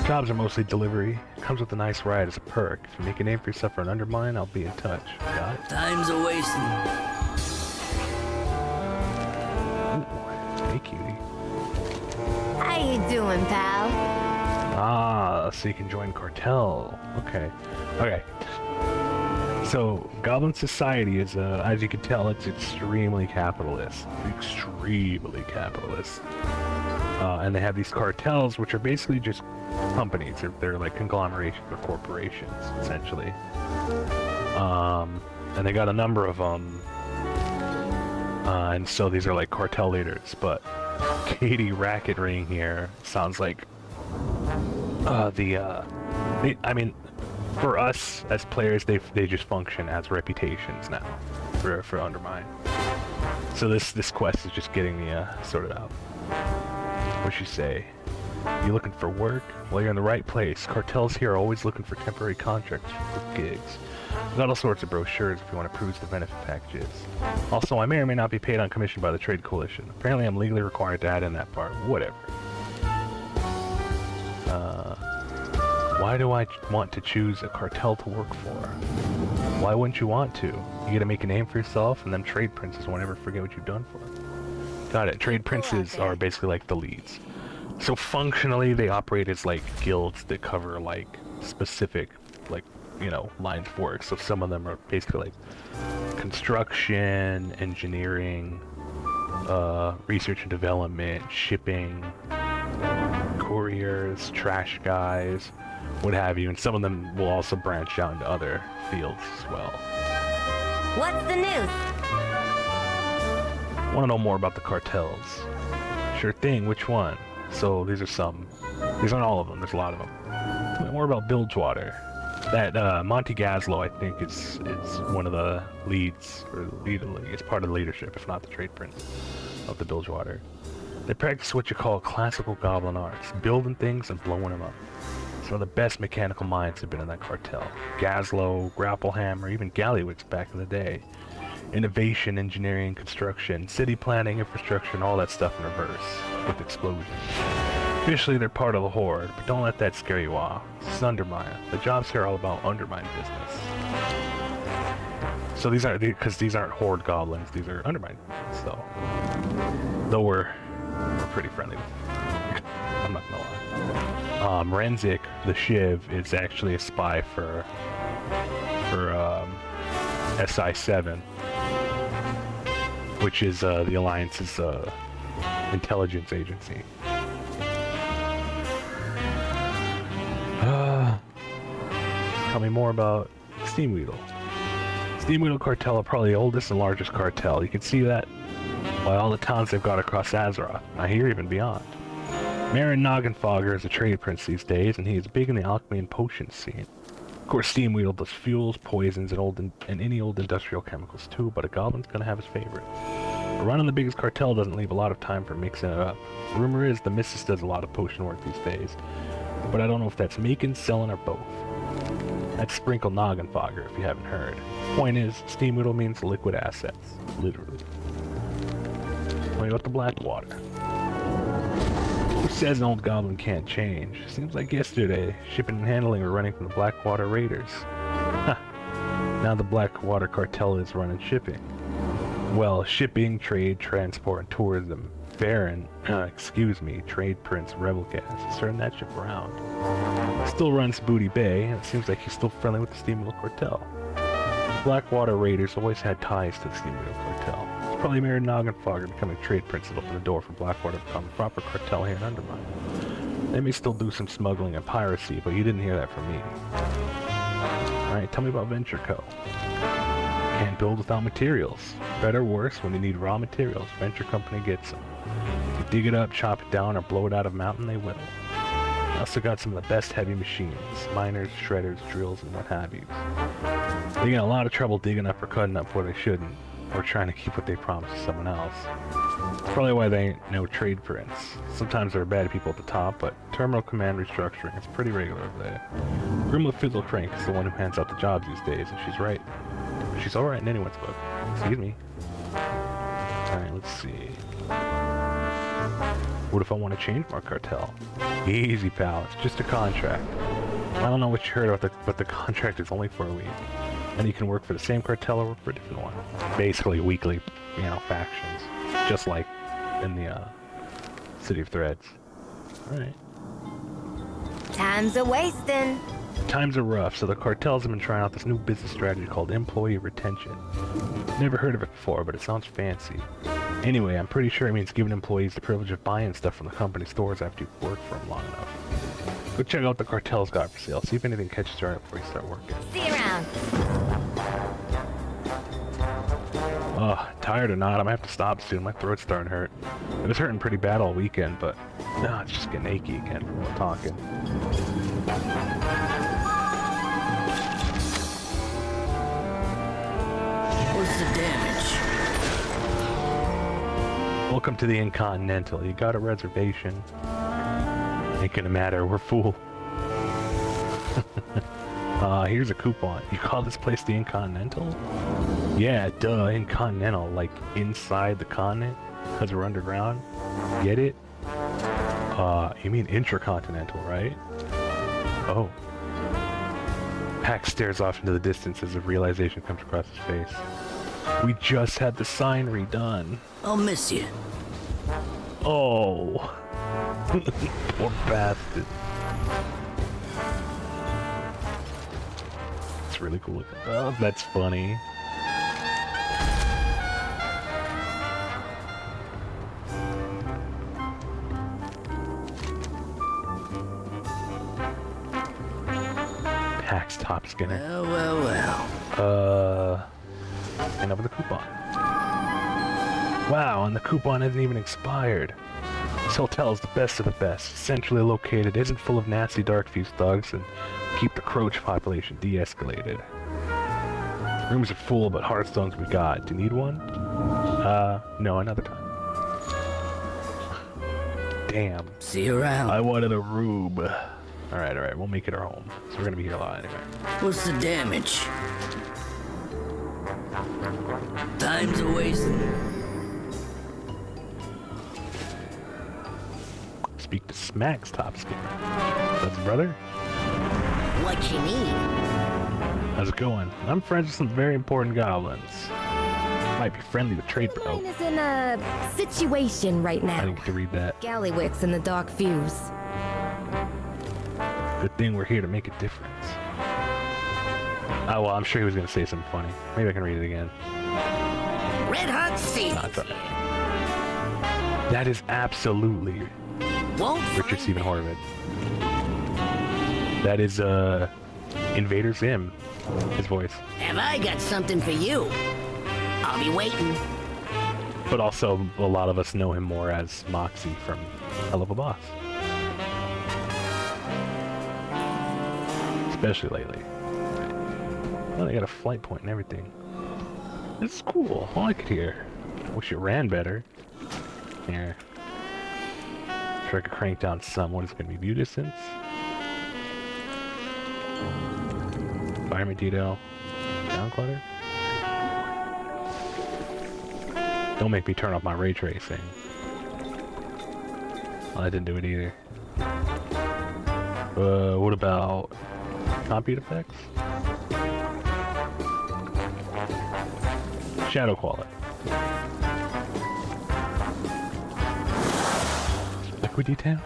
Jobs are mostly delivery. Comes with a nice ride as a perk. If you make a name for yourself for an Undermine, I'll be in touch. Got it? Time's a wasting. Hey, cutie. How you doing, pal? Ah, so you can join cartel. Okay. Okay. So, Goblin Society is, as you can tell, it's extremely capitalist. Extremely capitalist. And they have these cartels, which are basically just companies. They're like conglomerations or corporations, essentially. And they got a number of them. And so these are like cartel leaders. But Katie Racket Ring here sounds like I mean, for us as players, they just function as reputations now for Undermine. So this quest is just getting me sorted out. What you say? You looking for work? Well, you're in the right place. Cartels here are always looking for temporary contracts with gigs. We've got all sorts of brochures if you want to peruse the benefit packages. Also, I may or may not be paid on commission by the Trade Coalition. Apparently, I'm legally required to add in that part. Whatever. Why do I want to choose a cartel to work for? Why wouldn't you want to? You get to make a name for yourself, and them trade princes won't ever forget what you've done for them. Got it. Trade princes are basically like the leads. So functionally, they operate as like guilds that cover like specific, like, you know, lines of work. So some of them are basically like construction, engineering, research and development, shipping, couriers, trash guys, what have you, and some of them will also branch out into other fields as well. What's the news? Want to know more about the cartels? Sure thing, which one? So these are some. These aren't all of them, there's a lot of them. Tell me more about Bilgewater. That Monty Gaslow, I think, is one of the leads, or it's part of the leadership, if not the trade prince of the Bilgewater. They practice what you call classical goblin arts, building things and blowing them up. Some of the best mechanical minds have been in that cartel. Gaslow, Grapplehammer, even Gallywix back in the day. Innovation, engineering, construction, city planning, infrastructure, and all that stuff in reverse, with explosions. Officially, they're part of the Horde, but don't let that scare you off. This is Undermine. The jobs here are all about Undermine business. So these aren't Horde goblins, these are Undermine. So, though we're pretty friendly. I'm not gonna lie. Renzik, the Shiv, is actually a spy for SI7, which is the Alliance's intelligence agency. Tell me more about Steamweedle. Steamweedle Cartel are probably the oldest and largest cartel. You can see that by all the towns they've got across Azeroth, I hear even beyond. Marin Noggenfogger is a trade prince these days, and he is big in the alchemy and potion scene. Of course, Steamweedle does fuels, poisons, and any old industrial chemicals too, but a goblin's gonna have his favorite. Running the biggest cartel doesn't leave a lot of time for mixing it up. Rumor is the Missus does a lot of potion work these days, but I don't know if that's making, selling, or both. That's Sprinkle Noggenfogger, if you haven't heard. Point is, Steamweedle means liquid assets, literally. What about the Blackwater? Who says an old goblin can't change? Seems like yesterday, shipping and handling were running from the Blackwater Raiders. Huh. Now the Blackwater Cartel is running shipping. Well, shipping, trade, transport, and tourism. Baron, Trade Prince Rebelcast is turning that ship around. Still runs Booty Bay, and it seems like he's still friendly with the Steamweedle Cartel. The Blackwater Raiders always had ties to the Steamweedle Cartel. It's probably Marin Noggenfogger becoming Trade Prince that opened the door for Blackwater to become a proper cartel here in Undermine. They may still do some smuggling and piracy, but you didn't hear that from me. Alright, tell me about Venture Co. Can't build without materials. Better or worse, when you need raw materials, Venture Company gets them. If you dig it up, chop it down, or blow it out of a mountain, they will. They also got some of the best heavy machines, miners, shredders, drills, and what have you. They get in a lot of trouble digging up or cutting up where they shouldn't, or trying to keep what they promised to someone else. Probably why they ain't no trade prints. Sometimes there are bad people at the top, but terminal command restructuring is pretty regular over there. Grimla Fiddlecrank is the one who hands out the jobs these days, and she's right. She's alright in anyone's book. Excuse me. Alright, let's see. What if I want to change my cartel? Easy, pal. It's just a contract. I don't know what you heard about but the contract is only for a week. And you can work for the same cartel or work for a different one. Basically weekly, factions. Just like in the City of Threads. Alright. Time's a-wasting. Times are rough, so the cartels have been trying out this new business strategy called employee retention. Never heard of it before, but it sounds fancy. Anyway, I'm pretty sure it means giving employees the privilege of buying stuff from the company stores after you've worked for them long enough. Go check out what the cartel's got for sale, see if anything catches your eye before you start working. See you around. Tired or not, I'm gonna have to stop soon. My throat's starting to hurt. It was hurting pretty bad all weekend, but no, it's just getting achy again from all talking. What's the damage? Welcome to the Incontinental. You got a reservation? Ain't gonna matter, we're full. Here's a coupon. You call this place the Incontinental? Yeah, duh, Incontinental, like inside the continent? Because we're underground? Get it? You mean intracontinental, right? Oh. Pax stares off into the distance as a realization comes across his face. We just had the sign redone. I'll miss you. Oh. Poor bastard. It's really cool. Oh, that's funny. Pax top skinner. Well. And over the coupon. Wow, and the coupon hasn't even expired. This hotel is the best of the best, centrally located, isn't full of nasty Darkfuse thugs, and keep the Croach population de-escalated. Rooms are full, but Hearthstones we got. Do you need one? No, another time. Damn. See you around. I wanted a room. Alright, we'll make it our home. So we're gonna be here a lot anyway. What's the damage? Time's a wasting. Speak to Smacks, top skinner. That's brother? What you need? How's it going? I'm friends with some very important goblins. Might be friendly with Trade Bro. Mine is in a situation right now. I didn't get to read that. Gallywix and the Dark Fuse. Good thing we're here to make a difference. Oh, well, I'm sure he was going to say something funny. Maybe I can read it again. Red Hot Seeds. No, it's all right. That is absolutely Richard Stephen Horvitz. That is, Invader Zim. His voice. Have I got something for you? I'll be waiting. But also, a lot of us know him more as Moxie from Hell of a Boss. Especially lately. Oh, they got a flight point and everything. This is cool. I like it here. Wish it ran better. Here. Try to crank down some. What is it going to be? View distance? Environment detail. Down clutter? Don't make me turn off my ray tracing. Well, I didn't do it either. What about compute effects? Shadow quality. Liquid detail?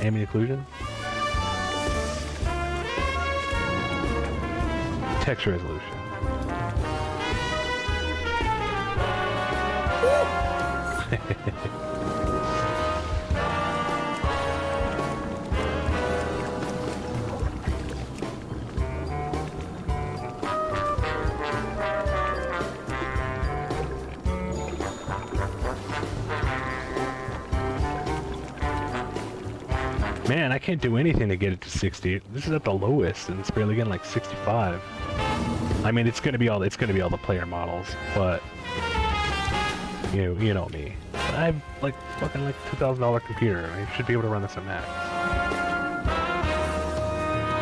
Ambient occlusion? Texture resolution. Man, I can't do anything to get it to 60. This is at the lowest, and it's barely getting like 65. I mean, it's gonna be all the player models, but you know me. I have like fucking like $2,000 computer. I should be able to run this at max.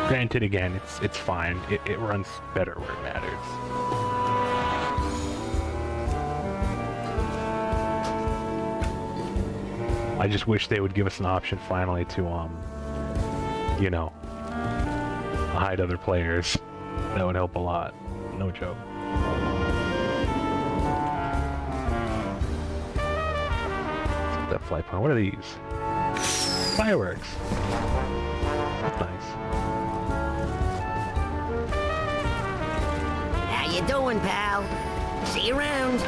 Granted, again, it's fine. It runs better where it matters. I just wish they would give us an option finally to you know, hide other players. That would help a lot. No joke. That flight point. What are these? Fireworks. That's nice. How you doing, pal? See you around.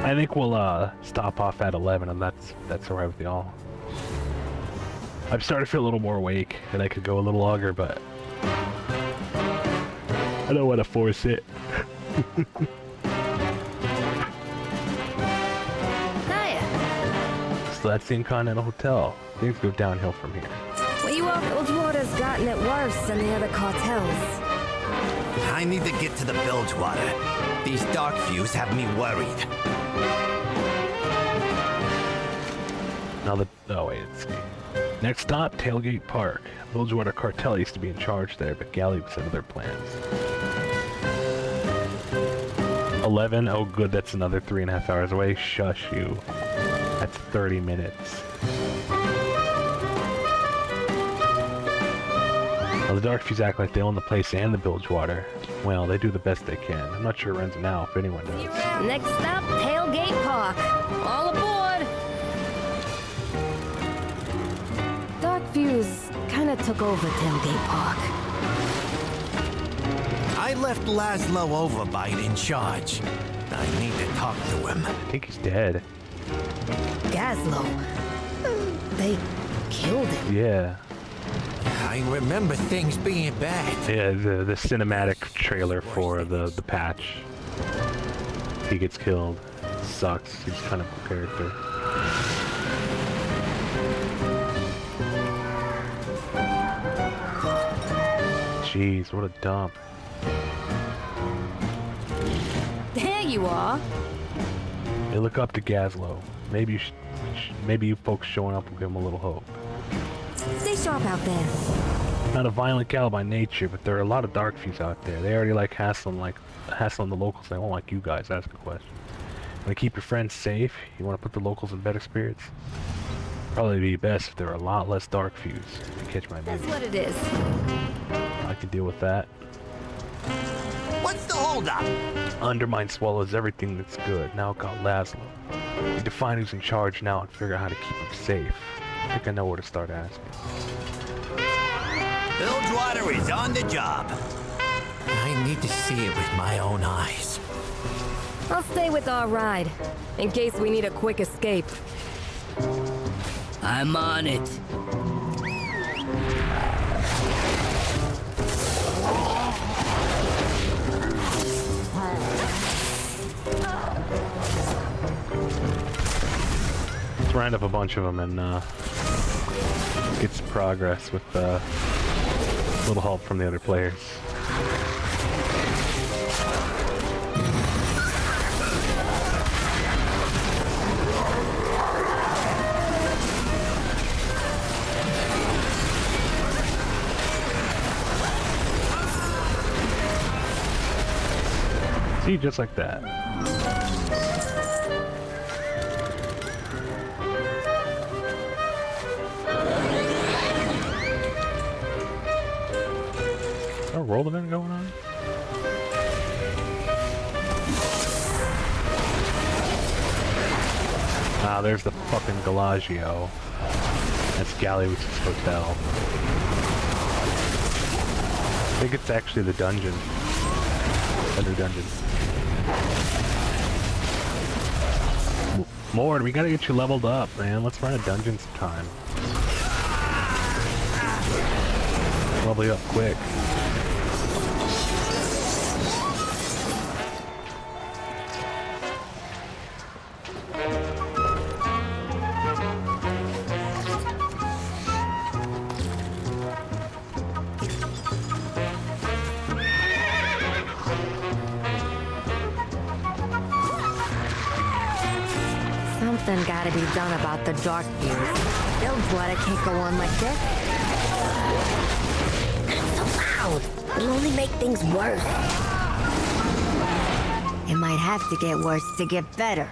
I think we'll stop off at 11, and that's alright with y'all. I'm starting to feel a little more awake, and I could go a little longer, but I don't want to force it. Hiya. So that's the Incontinental Hotel. Things go downhill from here. Well, you all Bilgewater's gotten it worse than the other cartels. I need to get to the Bilgewater. These dark views have me worried. Now oh wait, let's see. Next stop, Tailgate Park. Bilgewater Cartel used to be in charge there, but Galley was into their plans. 11, oh good, that's another 3.5 hours away. Shush you. That's 30 minutes. Well, the Dark Fuse act like they own the place and the Bilgewater. Well, they do the best they can. I'm not sure it runs now, if anyone does. Next stop, Tailgate Park. All aboard! Dark Fuse kind of took over Tailgate Park. I left Laszlo Overbite in charge. I need to talk to him. I think he's dead. Gazlo. They killed him. Yeah. I remember things being bad. Yeah, the cinematic trailer for the patch. He gets killed. Sucks. He's kind of a character. Jeez, what a dump. There you are. Hey, look up to Gazlo. Maybe maybe you folks showing up will give him a little hope. Stay sharp out there. Not a violent gal by nature, but there are a lot of Dark Fuse out there. They already like hassling the locals. They won't like you guys. Ask a question. Want to keep your friends safe? You want to put the locals in better spirits? Probably be best if there were a lot less Dark Fuse. If you catch my That's meaning. what it is. I can deal with that. What's the holdup? Undermine swallows everything that's good. Now got Laszlo. You define who's in charge now and figure out how to keep him safe. I think I know where to start asking. Bilgewater is on the job. I need to see it with my own eyes. I'll stay with our ride, in case we need a quick escape. I'm on it. Let's round up a bunch of them and get some progress with a little help from the other players. See, just like that. A roll event going on? Ah, there's the fucking Galagio. That's Galleywich's hotel. I think it's actually the dungeon. Under dungeon. Lord, we gotta get you leveled up, man. Let's run a dungeon sometime. Level you up quick. Something gotta be done about the dark views. Bilgewater can't go on like this. Not so loud. It'll only make things worse. It might have to get worse to get better.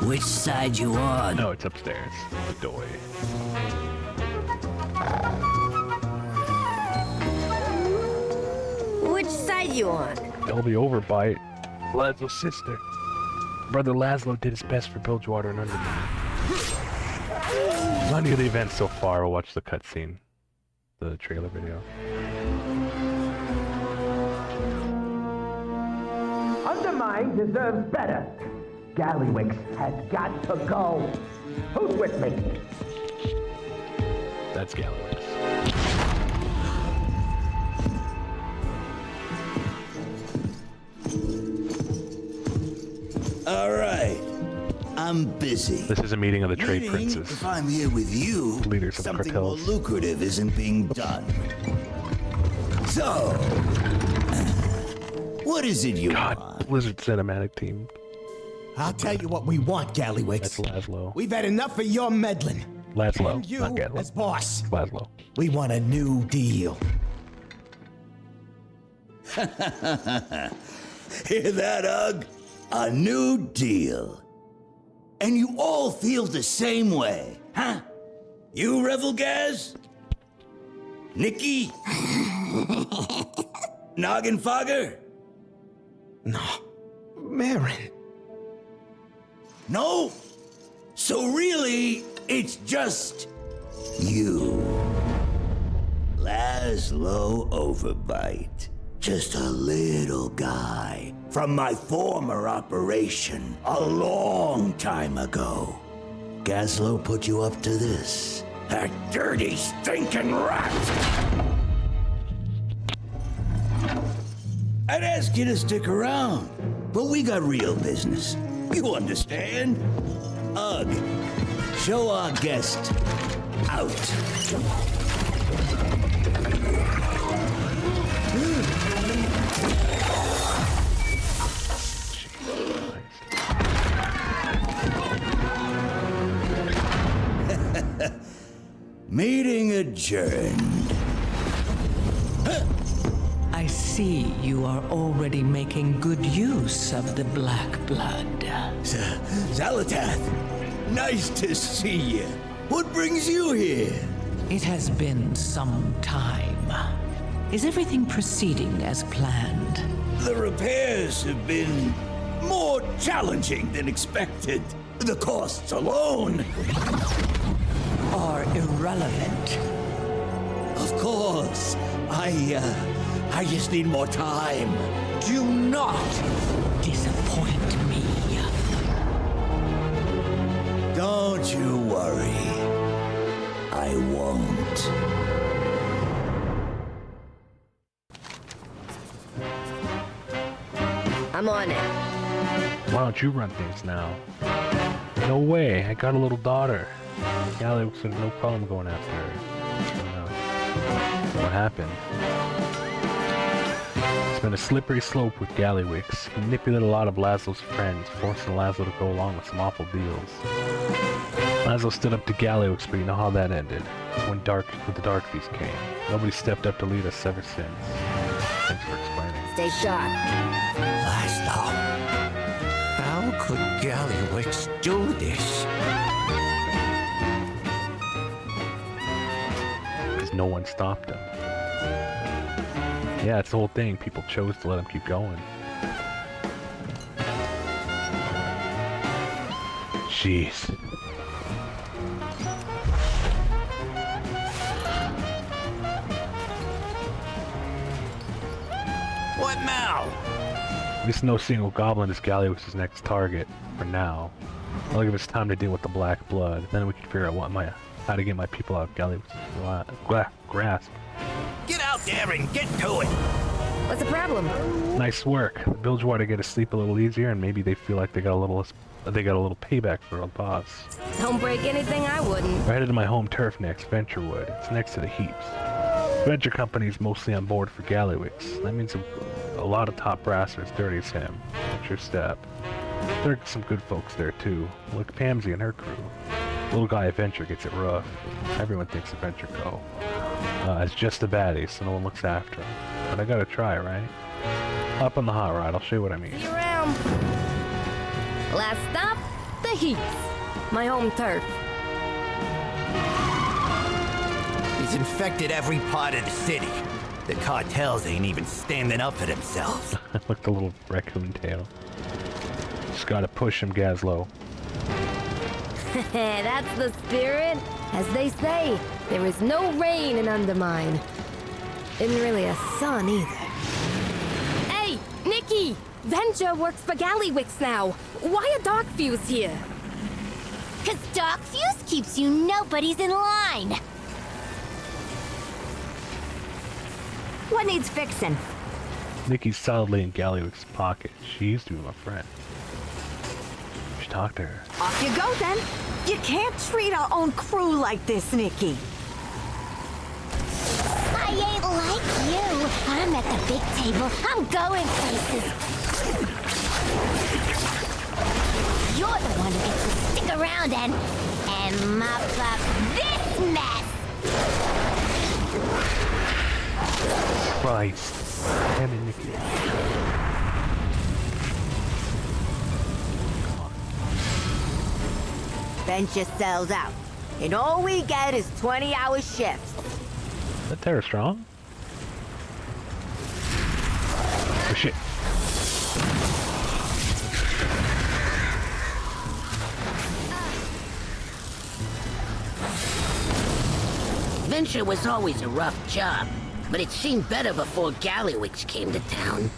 Which side you on? No, it's upstairs. The door. Which side you on? They'll be overbite. Laszlo's sister. Brother Laszlo did his best for Bilgewater and Undermine. Not any of the events so far. We'll watch the cutscene. The trailer video. Undermine deserves better. Gallywix has got to go. Who's with me? That's Gallywix. All right. I'm busy. This is a meeting of the trade Meaning, princes. If I'm here with you, Leaders of the something more cartels. lucrative isn't being done. So, what is it you want? Blizzard Cinematic Team. I'll tell you what we want, Gallywix. That's Laszlo. We've had enough of your meddling. Laszlo, And you, not Laszlo. as boss. Laszlo. We want a new deal. Hear that, Ugg? A new deal. And you all feel the same way, huh? You, Revelgaz? Nikki? Noggin Fogger? No. Marin. No? So really, it's just you. Laszlo Overbite. Just a little guy from my former operation a long time ago. Gazlo put you up to this. That dirty, stinking rat! I'd ask you to stick around, but we got real business. You understand? Ugh, show our guest out. Meeting adjourned. I see you are already making good use of the black blood. Zalatath, nice to see you. What brings you here? It has been some time. Is everything proceeding as planned? The repairs have been more challenging than expected. The costs alone are irrelevant. Of course. I just need more time. Do not disappoint me. Don't you worry. I won't. I'm on it. Why don't you run things now? No way, I got a little daughter. Gallywix had no problem going after her. What happened? It's been a slippery slope with Gallywix. He manipulated a lot of Laszlo's friends, forcing Laszlo to go along with some awful deals. Laszlo stood up to Gallywix, but you know how that ended. It's when the Dark Beast came. Nobody stepped up to lead us ever since. Thanks for explaining. Stay sharp. Laszlo, how could Gallywix do this? Because no one stopped him. Yeah, it's the whole thing. People chose to let him keep going. jeez. What now? At least no single goblin is Galliwix's next target, for now. I'll give us time to deal with the Black Blood, then we can figure out how to get my people out of Galliwix's grasp. Get out there and get to it! What's the problem? Nice work. The Bilgewater get to sleep a little easier, and maybe they feel like they got a little payback for old boss. Don't break anything I wouldn't. We're headed to my home turf next, Venturewood. It's next to the Heaps. Venture Company's mostly on board for Galliwix. That means a lot of top brass are as dirty as him. That's your step. There are some good folks there too. Look, Pamsy and her crew. Little guy Adventure gets it rough. Everyone thinks Adventure Co. It's just a baddie, so no one looks after him. But I gotta try, right? Hop on the hot rod, I'll show you what I mean. See you around. Last stop, the Heaps. My home turf. He's infected every part of the city. The cartels ain't even standing up for themselves. Look, the little raccoon tail. Just gotta push him, Gazlowe. That's the spirit. As they say, there is no rain in Undermine. Isn't really a sun either. Hey, Nikki! Venture works for Galliwix now. Why are Darkfuse here? 'Cause Darkfuse keeps you nobody's in line. What needs fixing? Nikki's solidly in Galliwix's pocket. She used to be my friend. You should talk to her. Off you go then. You can't treat our own crew like this, Nikki. I ain't like you. I'm at the big table. I'm going places. You're the one who gets to stick around and mop up this mess. Christ. Damn it, Nikki. Venture sells out. And all we get is 20-hour shifts. Is that Terra strong? Oh shit. Venture was always a rough job, but it seemed better before Galliwix came to town.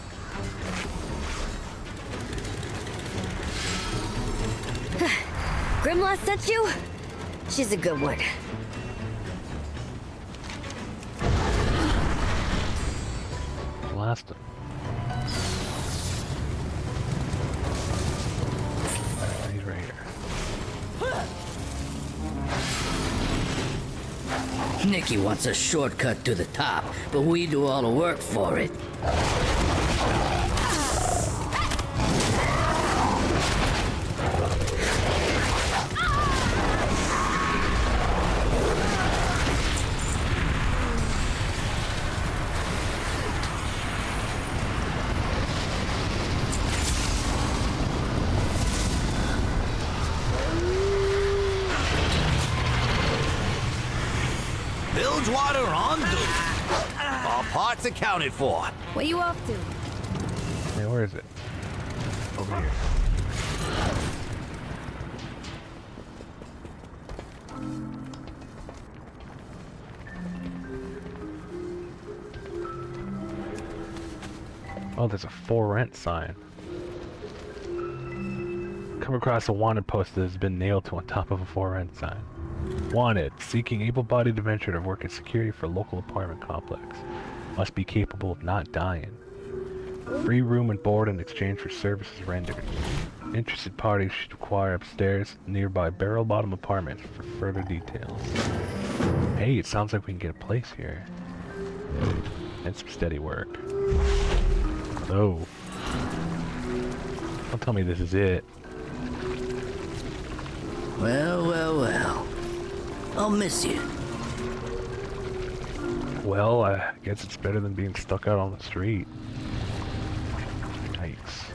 Grimlock sent you? She's a good one. Blast him. He's right here. Nikki wants a shortcut to the top, but we do all the work for it. Bilgewater on duty. All parts accounted for. What are you off to? Hey, where is it? Over here. Oh, there's a for rent sign. Come across a wanted poster that has been nailed to on top of a for rent sign. Wanted, seeking able-bodied adventurer to work in security for a local apartment complex. Must be capable of not dying. Free room and board in exchange for services rendered. Interested parties should inquire upstairs, nearby barrel bottom apartments for further details. Hey, it sounds like we can get a place here. And some steady work. So, don't tell me this is it. Well, well, well. I'll miss you. Well, I guess it's better than being stuck out on the street. Yikes.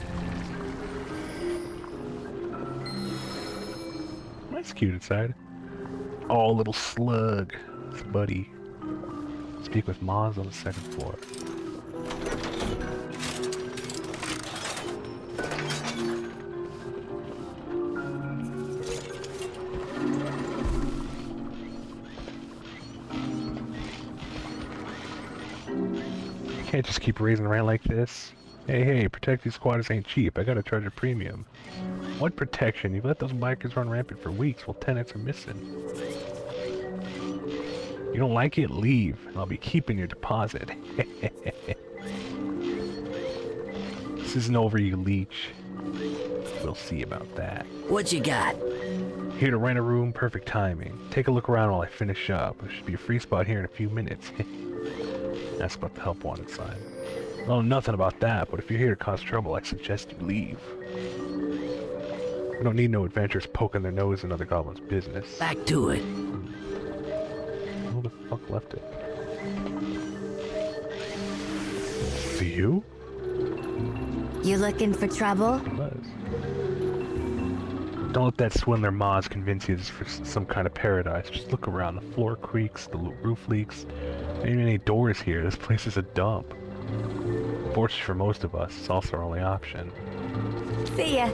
That's cute inside. Oh, little slug. It's Buddy. Speak with Maz on the second floor. can't just keep raising rent like this. Hey, protect these squatters ain't cheap. I gotta charge a premium. What protection? You've let those bikers run rampant for weeks while tenants are missing. You don't like it? Leave, and I'll be keeping your deposit. This isn't over, you leech. We'll see about that. What you got? Here to rent a room, perfect timing. Take a look around while I finish up. There should be a free spot here in a few minutes. Ask about the help wanted sign. I know nothing about that, but if you're here to cause trouble, I suggest you leave. We don't need no adventurers poking their nose in other goblins' business. Back to it. Who the fuck left it? For you? You looking for trouble? Don't let that swindler Moz convince you this is for some kind of paradise. Just look around. The floor creaks, the roof leaks. There ain't even any doors here. This place is a dump. Fortunately for most of us, it's also our only option. See ya. I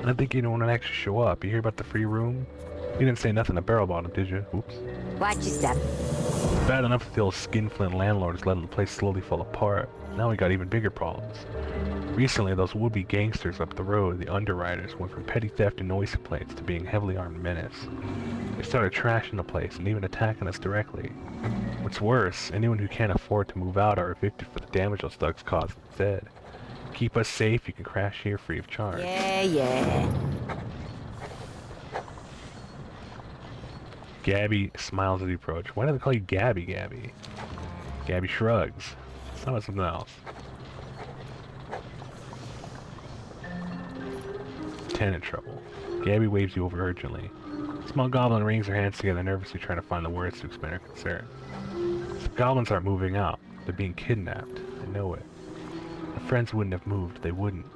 didn't think anyone would actually show up. You hear about the free room? You didn't say nothing to Barrel Bottom, did you? Oops. Watch your step. Bad enough that the old skinflint landlord is letting the place slowly fall apart. Now we got even bigger problems. Recently, those would-be gangsters up the road, the Underwriters, went from petty theft and noise complaints to being heavily armed menace. They started trashing the place and even attacking us directly. What's worse, anyone who can't afford to move out are evicted for the damage those thugs caused instead. Keep us safe, you can crash here free of charge. Yeah. Gabby smiles as he approaches. Why do they call you Gabby? Gabby shrugs. It's not something else. Tenant trouble. Gabby waves you over urgently. Small goblin wrings her hands together, nervously trying to find the words to explain her concern. The goblins aren't moving out. They're being kidnapped. I know it. My friends wouldn't have moved. They wouldn't.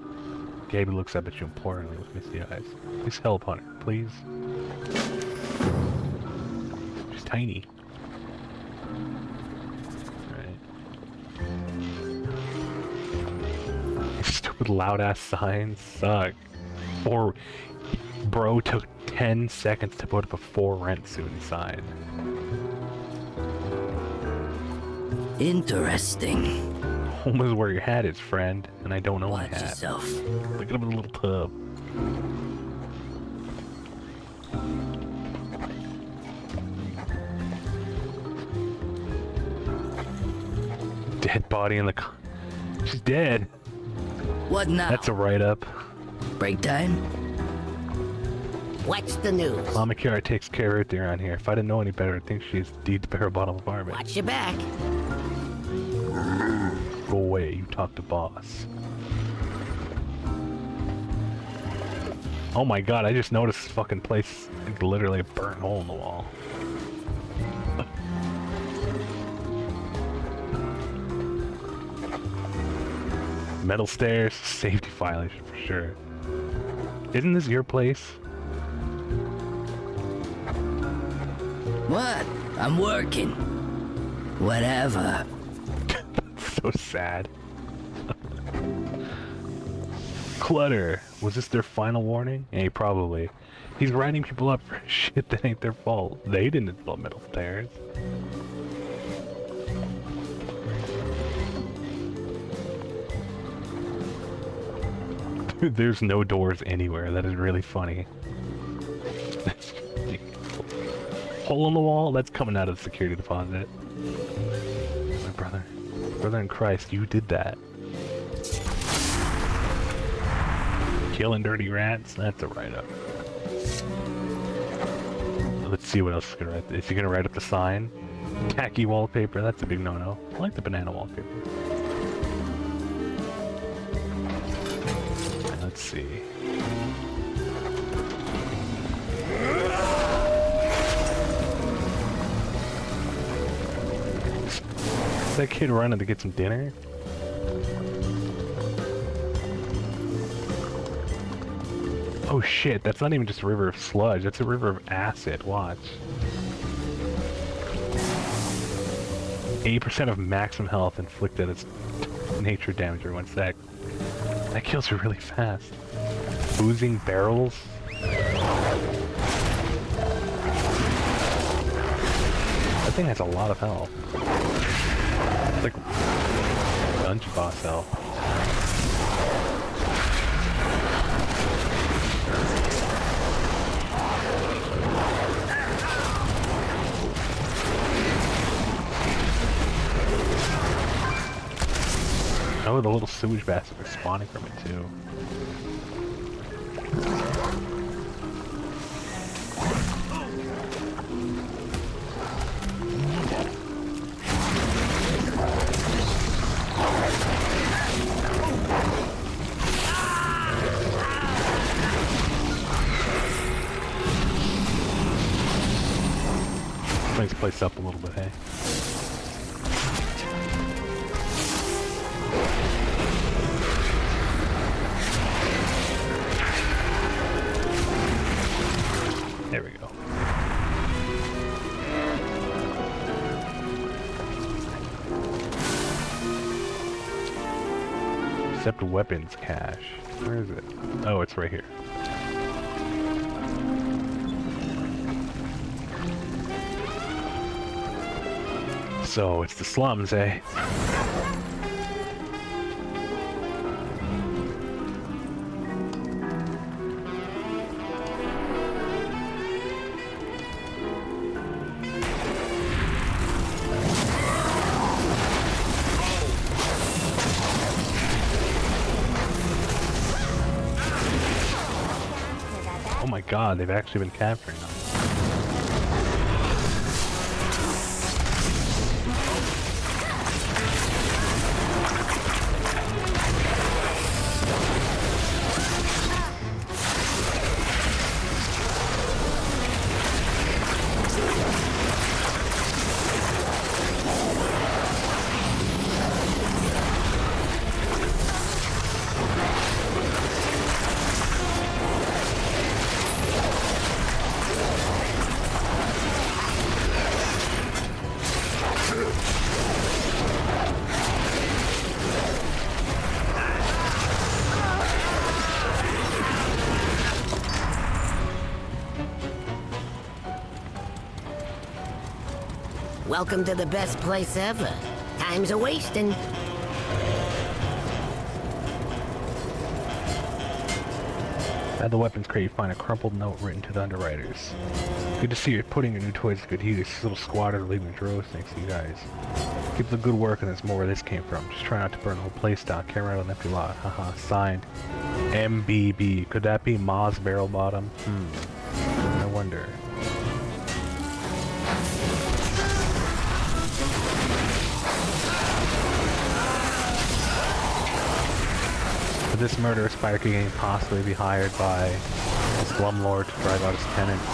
Gabby looks up at you imploringly with misty eyes. Please help, Hunter. Please. She's tiny. Right. Stupid loud-ass signs suck. Bro took 10 seconds to put up a for rent soon sign. Interesting. Home is where your hat is, friend, and I don't know my Watch hat. yourself. Look at him in a little tub. Dead body in the she's dead. What now? That's a write-up. Break time? What's the news? Mama Kiara takes care of everything around here. If I didn't know any better, I'd think she's deed to Barrel Bottom apartment. Watch your back. Go away, you talk to boss. Oh my god, I just noticed this fucking place is literally a burnt hole in the wall. Metal stairs, safety violation for sure. Isn't this your place? What? I'm working. Whatever. So sad. Clutter. Was this their final warning? Hey, probably. He's writing people up for shit that ain't their fault. They didn't install metal stairs. Dude, there's no doors anywhere. That is really funny. Hole in the wall? That's coming out of the security deposit. My brother. Brother in Christ, you did that. Killing dirty rats? That's a write-up. Let's see what else is gonna write. Is he gonna write up the sign? Tacky wallpaper? That's a big no-no. I like the banana wallpaper. Let's see. Is that kid running to get some dinner? Oh shit, that's not even just a river of sludge, that's a river of acid, watch. 80% of maximum health inflicted as nature damage or 1 sec. That kills her really fast. Oozing barrels? That thing has a lot of health. It's like dungeon boss health. Oh, the little sewage bastards are spawning from it too. Brings the place up a little bit, hey? There we go. Accept weapons cache. Where is it? Oh, it's right here. So, it's the slums, eh? Oh my god, they've actually been capturing them. Welcome to the best place ever. Time's a wasting. At the weapons crate, you find a crumpled note written to the underwriters. Good to see you're putting your new toys to good use. This little squad are leaving droves thanks to you guys. Keep the good work, and there's more where this came from. Just try not to burn the whole place down. Carry around an empty lot. Haha. Signed, MBB. Could that be Maz Barrel Bottom? I wonder. Could this murderous biker gang possibly be hired by a slumlord to drive out his tenants?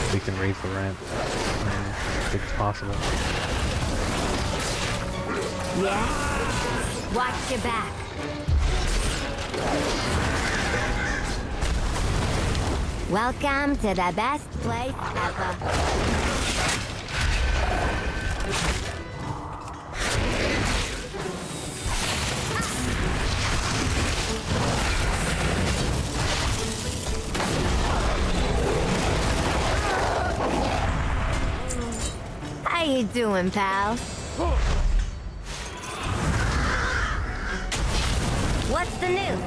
So he can raise the rent. I think it's possible. Yeah? Watch your back. Welcome to the best place ever. How you doing, pal? What's the news?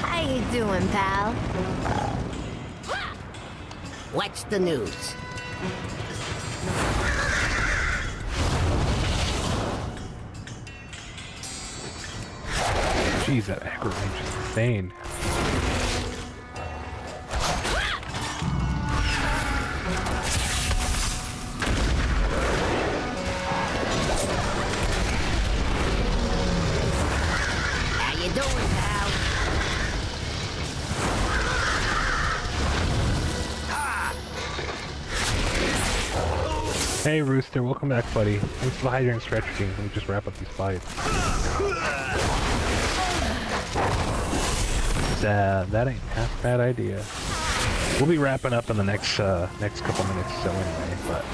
How you doing, pal? What's the news? Jeez, that aggro range is insane. How you doing, pal? Hey Rooster, welcome back, buddy. Thanks for the Hydra and Stretch King. Let me just wrap up these fights. That ain't half a bad idea. We'll be wrapping up in the next couple minutes, so anyway, but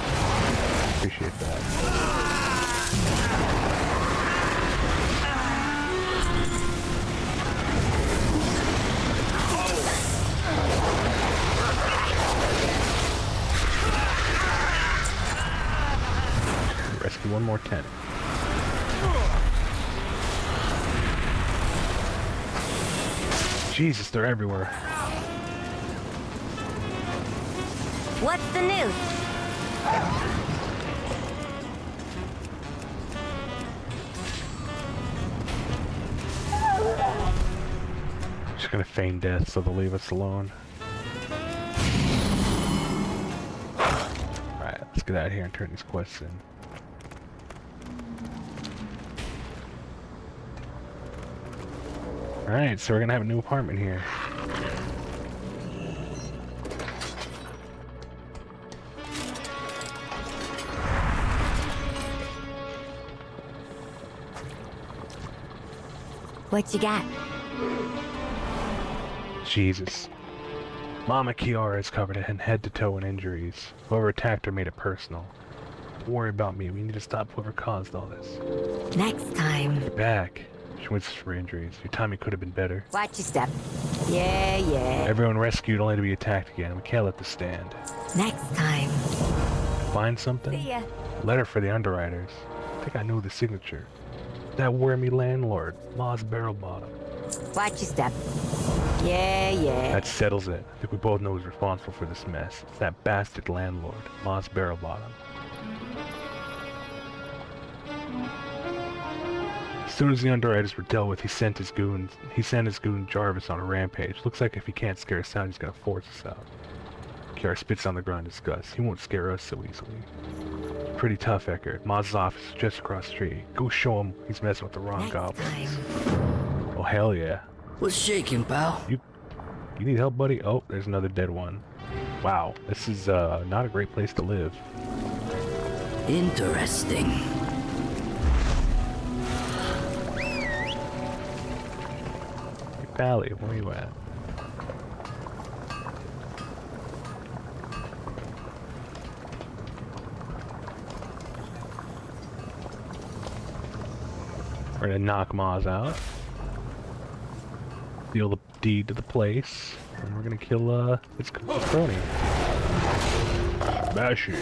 appreciate that. more tenants. Jesus, they're everywhere. What's the news? Just gonna feign death so they'll leave us alone. Alright, let's get out of here and turn these quests in. Alright, so we're gonna have a new apartment here. What you got? Jesus. Mama Kiara is covered in head to toe in injuries. Whoever attacked her made it personal. Don't worry about me. We need to stop whoever caused all this. Next time. Get back. She wins for injuries. Your timing could have been better. Watch your step. Yeah, yeah. Everyone rescued only to be attacked again. We can't let this stand. Next time. Find something? See ya. Letter for the underwriters. I think I know the signature. That wormy landlord, Moss Barrelbottom. Watch your step. Yeah, yeah. That settles it. I think we both know who's responsible for this mess. It's that bastard landlord, Moss Barrelbottom. As soon as the underwriters were dealt with, he sent his goon Jarvis on a rampage. Looks like if he can't scare us out, he's gonna force us out. Kiara spits on the ground in disgust. He won't scare us so easily. Pretty tough, Eckert. Maz's office is just across the street. Go show him he's messing with the wrong goblins. Oh, hell yeah. What's shaking, pal? You need help, buddy? Oh, there's another dead one. Wow, this is not a great place to live. Interesting. Hey, Pally, where you at? We're gonna knock Maz out. Steal the deed to the place. And we're gonna kill its crony. Bashi.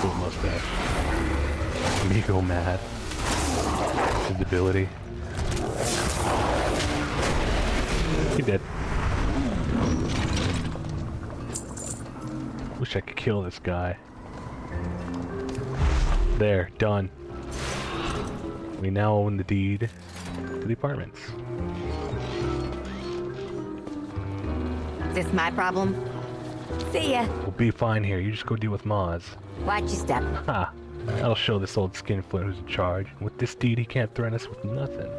Cool mustache. Miko mad. His ability. He dead. Wish I could kill this guy. There, done. We now own the deed to the apartments. Is this my problem? See ya. We'll be fine here. You just go deal with Maz. Watch your step. Ha! That'll show this old skinflint who's in charge. With this deed, he can't threaten us with nothing.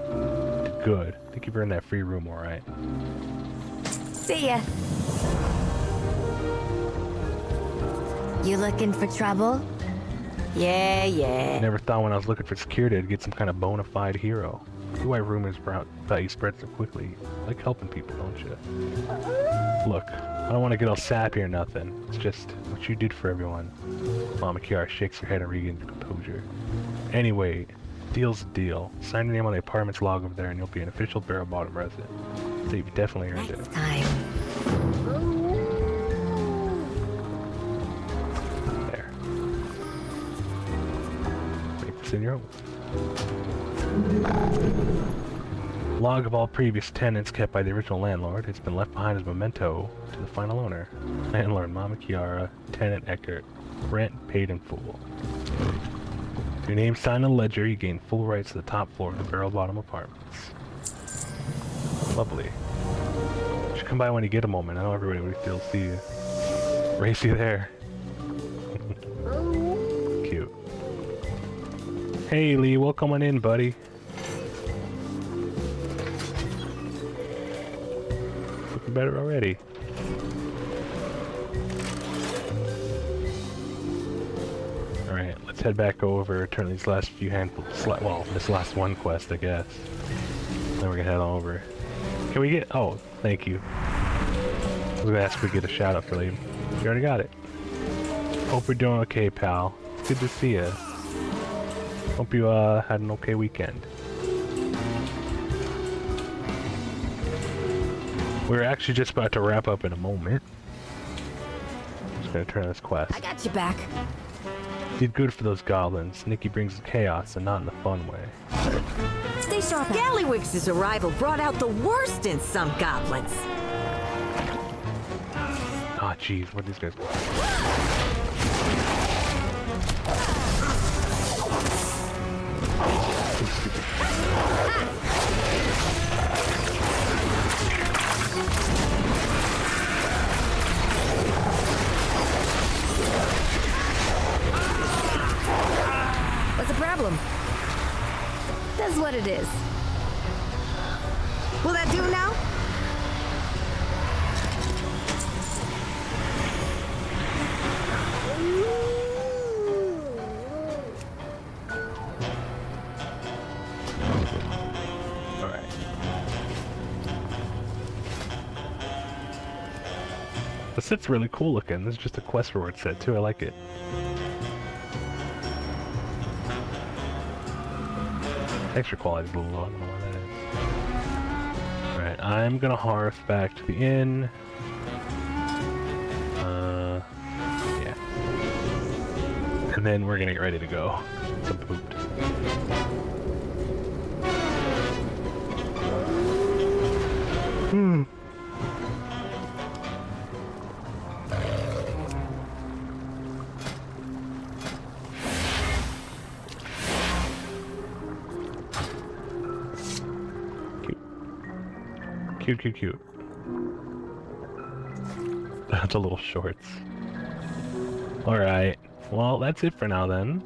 Good. I think you've earned that free room, alright. See ya. You looking for trouble? Yeah, yeah. Never thought when I was looking for security I'd get some kind of bona fide hero. See why rumors about you spread so quickly. You like helping people, don't you? Look, I don't want to get all sappy or nothing. It's just what you did for everyone. Mama Kiara shakes her head and regains composure. Anyway, deal's a deal. Sign your name on the apartment's log over there and you'll be an official Barrelbottom resident. So you've definitely earned it. Time. There. Make this in your own. Log of all previous tenants kept by the original landlord. It's been left behind as a memento to the final owner. Landlord Mama Kiara, tenant Eckert. Rent paid in full. With your name signed on the ledger, you gain full rights to the top floor of the Barrelbottom Apartments. Lovely. You should come by when you get a moment. I know everybody would feel to see you. Race you there. Cute. Hey Lee, welcome on in, buddy. Looking better already. Alright, let's head back over, turn these last few handfuls, well, this last one quest, I guess. Then we're gonna head on over. Can we get, oh, thank you. I was gonna ask if we get a shout out for Liam. You already got it. Hope you're doing okay, pal. It's good to see ya. Hope you, had an okay weekend. We're actually just about to wrap up in a moment. Gonna turn this quest. I got you back. Did good for those goblins. Nikki brings chaos and not in a fun way. Stay sharp. Gallywix's arrival brought out the worst in some goblins. Ah, jeez, what are these guys? What's the problem? That's what it is. Will that do now? Alright. The set's really cool looking. This is just a quest reward set too. I like it. Extra quality is a little low. I don't know why that is. Alright, I'm gonna hearth back to the inn. Yeah. And then we're gonna get ready to go. I'm pooped. Cute. That's a little shorts. Alright. Well, that's it for now then.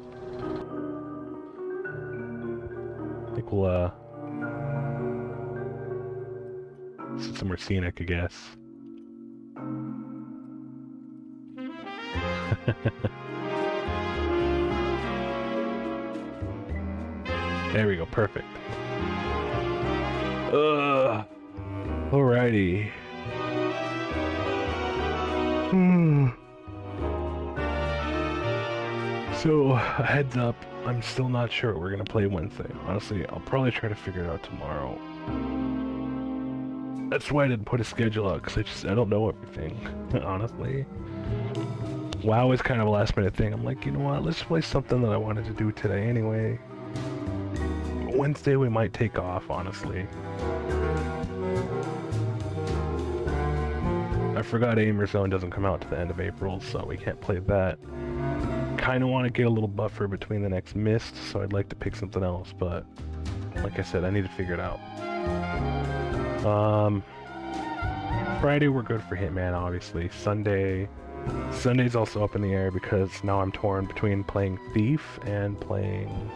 I think we'll, sit somewhere scenic, I guess. There we go, perfect. Alrighty. So, heads up, I'm still not sure what we're gonna play Wednesday. Honestly, I'll probably try to figure it out tomorrow. That's why I didn't put a schedule out, because I don't know everything, honestly. WoW is kind of a last minute thing. I'm like, you know what, let's play something that I wanted to do today anyway. Wednesday we might take off, honestly. I forgot Aimer Zone doesn't come out to the end of April, so we can't play that. Kind of want to get a little buffer between the next Mist, so I'd like to pick something else, but like I said, I need to figure it out. Friday we're good for Hitman, obviously. Sunday's also up in the air because now I'm torn between playing Thief and playing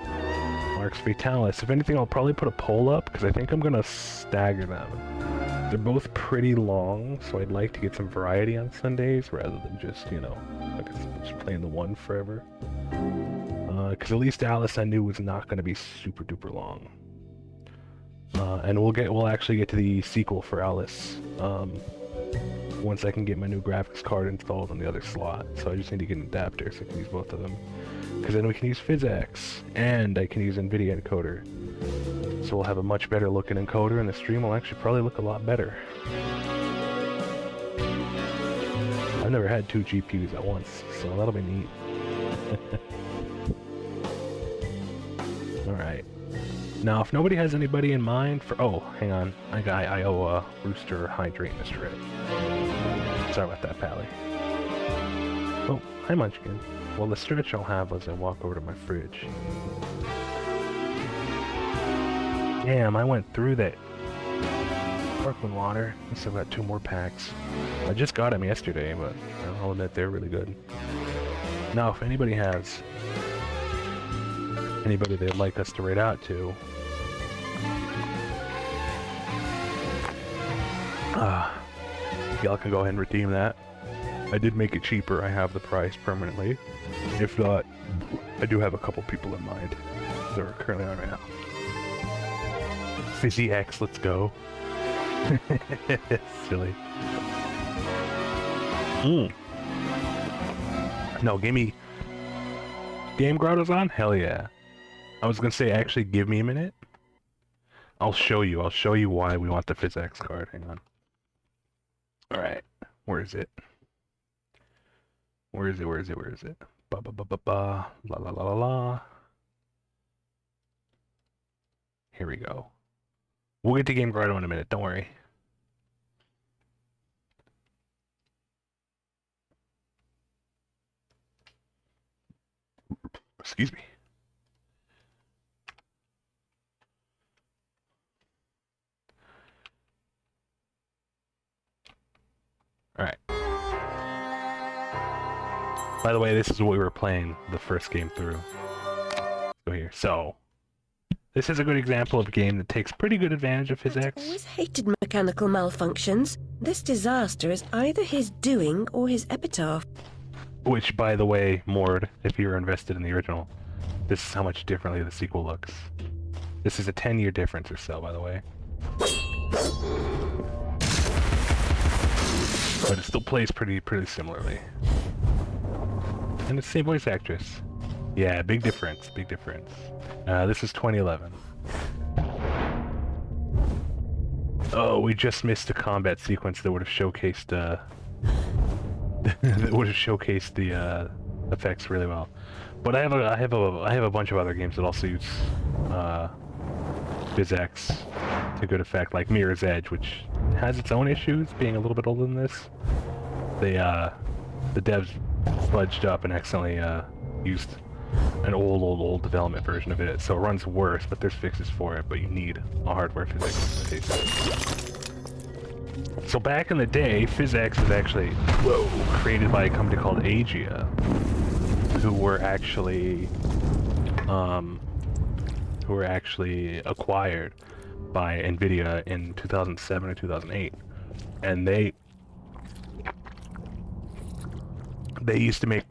Marks Fatalis. If anything, I'll probably put a poll up because I think I'm gonna stagger them. They're both pretty long, so I'd like to get some variety on Sundays rather than just, you know, like just playing the one forever. Because at least Alice I knew was not going to be super duper long. And we'll actually get to the sequel for Alice once I can get my new graphics card installed on the other slot. So I just need to get an adapter so I can use both of them. Because then we can use PhysX, and I can use NVIDIA encoder. So we'll have a much better looking encoder, and the stream will actually probably look a lot better. I've never had two GPUs at once, so that'll be neat. Alright. Now, if nobody has anybody in mind for... Oh, hang on. I owe Rooster Hydrate Mr. Red. Sorry about that, Pally. Oh, hi, Munchkin. Well, the stretch I'll have as I walk over to my fridge. Damn, I went through that. Sparkling water. I still got 2 more packs. I just got them yesterday, but I'll admit they're really good. Now, if anybody has anybody they'd like us to raid out to, y'all can go ahead and redeem that. I did make it cheaper. I have the price permanently. If not, I do have a couple people in mind that are currently on right now. Fizzy X, let's go. Silly. No, give me... Game Grotto's on? Hell yeah. I was gonna say, actually, give me a minute. I'll show you why we want the PhysX card. Hang on. Alright, where is it? Where is it? Where is it? Where is it? Ba ba ba ba ba. La la la la la. Here we go. We'll get to Game Grotto in a minute. Don't worry. Excuse me. All right. By the way, this is what we were playing the first game through. Let's go here. So, this is a good example of a game that takes pretty good advantage of physics. Always hated mechanical malfunctions. This disaster is either his doing or his epitaph. Which, by the way, Mord, if you're invested in the original, this is how much differently the sequel looks. This is a 10-year difference or so, by the way. But it still plays pretty similarly. And it's the same voice actress. Yeah, big difference, big difference. This is 2011. Oh, we just missed a combat sequence that would have showcased the effects really well. But I have a bunch of other games that also use PhysX to good effect, like Mirror's Edge, which has its own issues, being a little bit older than this. The devs fudged up and accidentally used an old development version of it, so it runs worse, but there's fixes for it, but you need a hardware physics implementation. So back in the day, PhysX was actually created by a company called Agia, who were actually acquired by NVIDIA in 2007 or 2008, and they used to make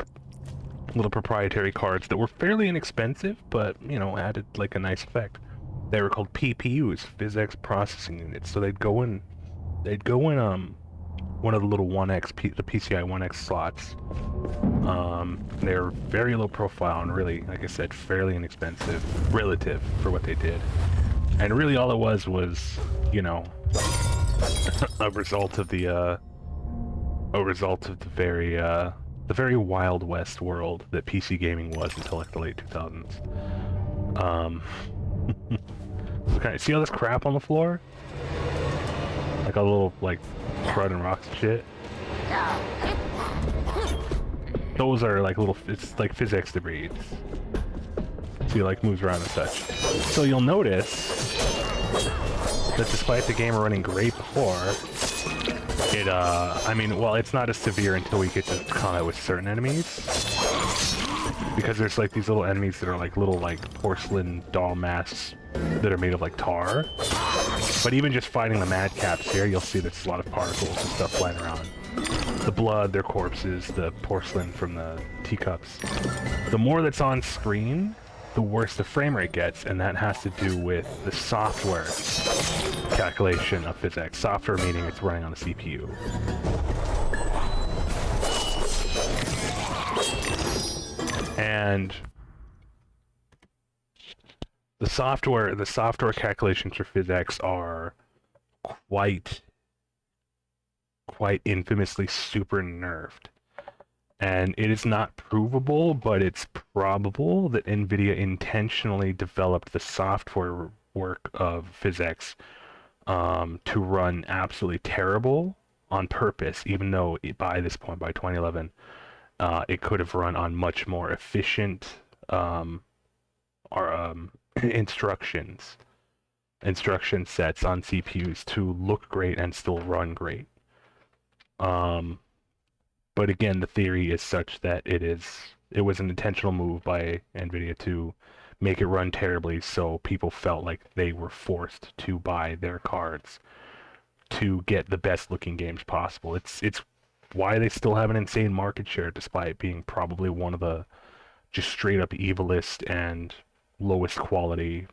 little proprietary cards that were fairly inexpensive, but you know, added like a nice effect. They were called PPUs, PhysX processing units. So they'd go in one of the little the PCI 1X slots. They're very low profile and really, like I said, fairly inexpensive relative for what they did. And really, all it was, you know, a result of the very Wild West world that PC gaming was until like the late 2000s. Okay, see all this crap on the floor? Like a little like crud and rocks and shit. Those are like little, it's like PhysX debris. See, it like moves around and such. So you'll notice that despite the game running great before, it, I mean, well, it's not as severe until we get to combat with certain enemies. Because there's like these little enemies that are like little like porcelain doll masks that are made of like tar. But even just fighting the madcaps here, you'll see there's a lot of particles and stuff flying around. The blood, their corpses, the porcelain from the teacups. The more that's on screen, the worse the frame rate gets, and that has to do with the software calculation of PhysX. Software meaning it's running on a CPU. And the software calculations for PhysX are quite infamously super nerfed. And it is not provable, but it's probable that NVIDIA intentionally developed the software work of PhysX to run absolutely terrible on purpose, even though by this point, by 2011, it could have run on much more efficient instruction sets on CPUs to look great and still run great. But again, the theory is such that it was an intentional move by NVIDIA to make it run terribly, so people felt like they were forced to buy their cards to get the best looking games possible. It's why they still have an insane market share, despite being probably one of the just straight up evilest and lowest quality,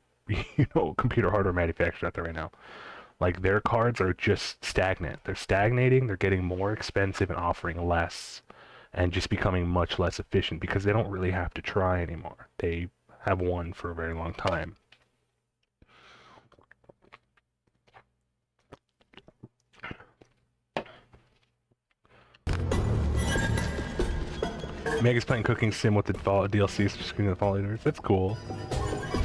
computer hardware manufacturers out there right now. Like, their cards are just stagnant. They're stagnating, they're getting more expensive and offering less, and just becoming much less efficient because they don't really have to try anymore. They have won for a very long time. Mega's playing Cooking Sim with the DLC screen of the Fall Leaders. That's cool.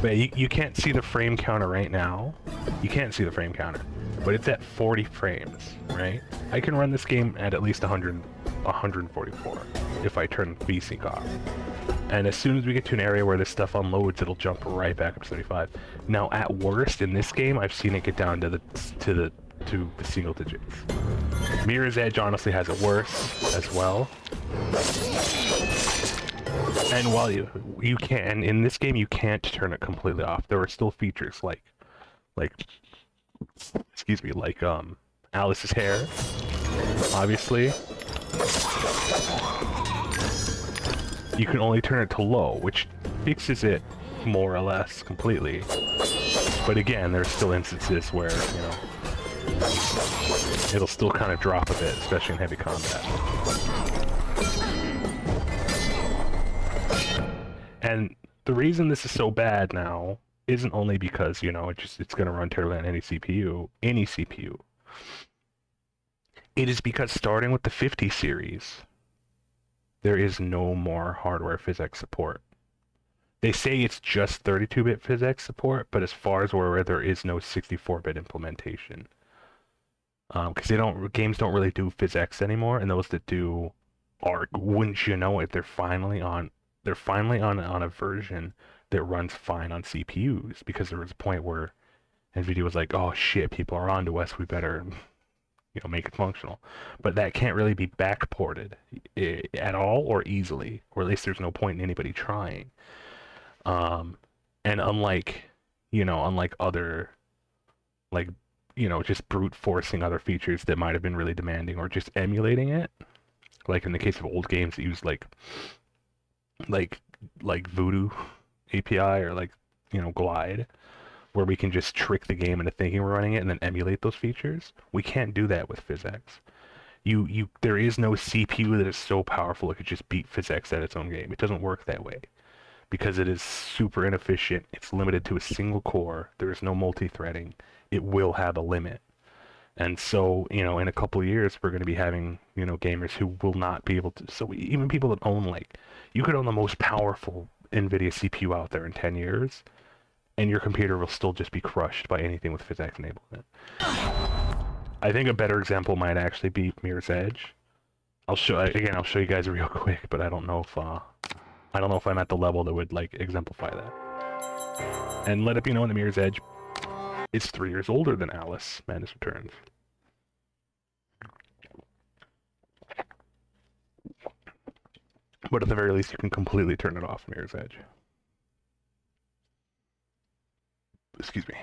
But you can't see the frame counter right now. You can't see the frame counter. But it's at 40 frames, right? I can run this game at least 144 if I turn VSync off. And as soon as we get to an area where this stuff unloads, it'll jump right back up to 35. Now, at worst, in this game, I've seen it get down to the single digits. Mirror's Edge honestly has it worse as well. And while you can, in this game, you can't turn it completely off. There are still features like excuse me, like Alice's hair, obviously. You can only turn it to low, which fixes it more or less completely. But again, there's still instances where, you know, it'll still kind of drop a bit, especially in heavy combat. And the reason this is so bad now isn't only because, you know, it's going to run terribly on any CPU. It is because starting with the 50 series, there is no more hardware PhysX support. They say it's just 32-bit PhysX support, but as far as we're aware, there is no 64-bit implementation. Because games don't really do PhysX anymore, and those that do are, wouldn't you know it, they're finally on a version that runs fine on CPUs, because there was a point where NVIDIA was like, oh shit, people are onto us, we better, you know, make it functional. But that can't really be backported at all or easily, or at least there's no point in anybody trying. And unlike other, like, you know, just brute forcing other features that might have been really demanding, or just emulating it, like in the case of old games that use like Voodoo API, or like, you know, Glide, where we can just trick the game into thinking we're running it and then emulate those features. We can't do that with PhysX. There is no CPU that is so powerful it could just beat PhysX at its own game. It doesn't work that way, because it is super inefficient. It's limited to a single core. There is no multi-threading. It will have a limit. And so, you know, in a couple of years, we're going to be having, you know, gamers who will not be able to. So even people that own, like, you could own the most powerful NVIDIA CPU out there in 10 years, and your computer will still just be crushed by anything with PhysX enablement. I think a better example might actually be Mirror's Edge. I'll show you guys real quick, but I don't know if I'm at the level that would, like, exemplify that. And let it be known that Mirror's Edge is 3 years older than Alice Madness Returns. But at the very least, you can completely turn it off, Mirror's Edge. Excuse me.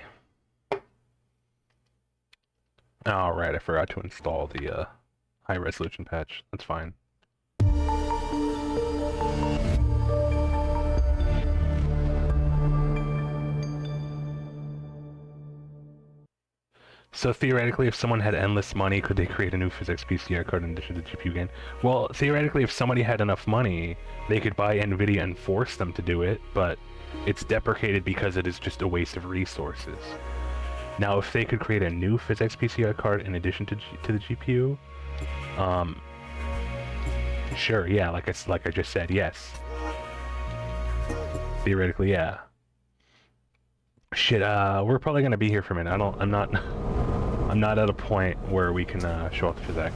Alright, I forgot to install the high resolution patch. That's fine. So theoretically, if someone had endless money, could they create a new PhysX PCI card in addition to the GPU gain? Well, theoretically, if somebody had enough money, they could buy NVIDIA and force them to do it, but it's deprecated because it is just a waste of resources. Now, if they could create a new PhysX PCI card in addition to the GPU, sure, yeah, like I just said, yes. Theoretically, yeah. Shit, we're probably gonna be here for a minute. I'm not at a point where we can show off the PhysX.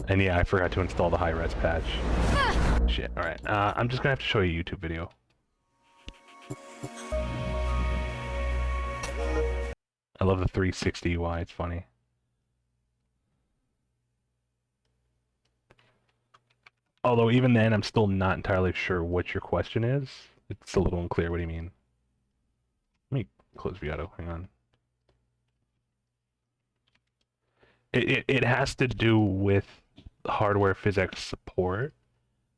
And yeah, I forgot to install the high-res patch. Shit, alright. I'm just gonna have to show you a YouTube video. I love the 360 UI, it's funny. Although even then, I'm still not entirely sure what your question is. It's a little unclear. What do you mean? Let me close Viato, hang on. It has to do with hardware PhysX support,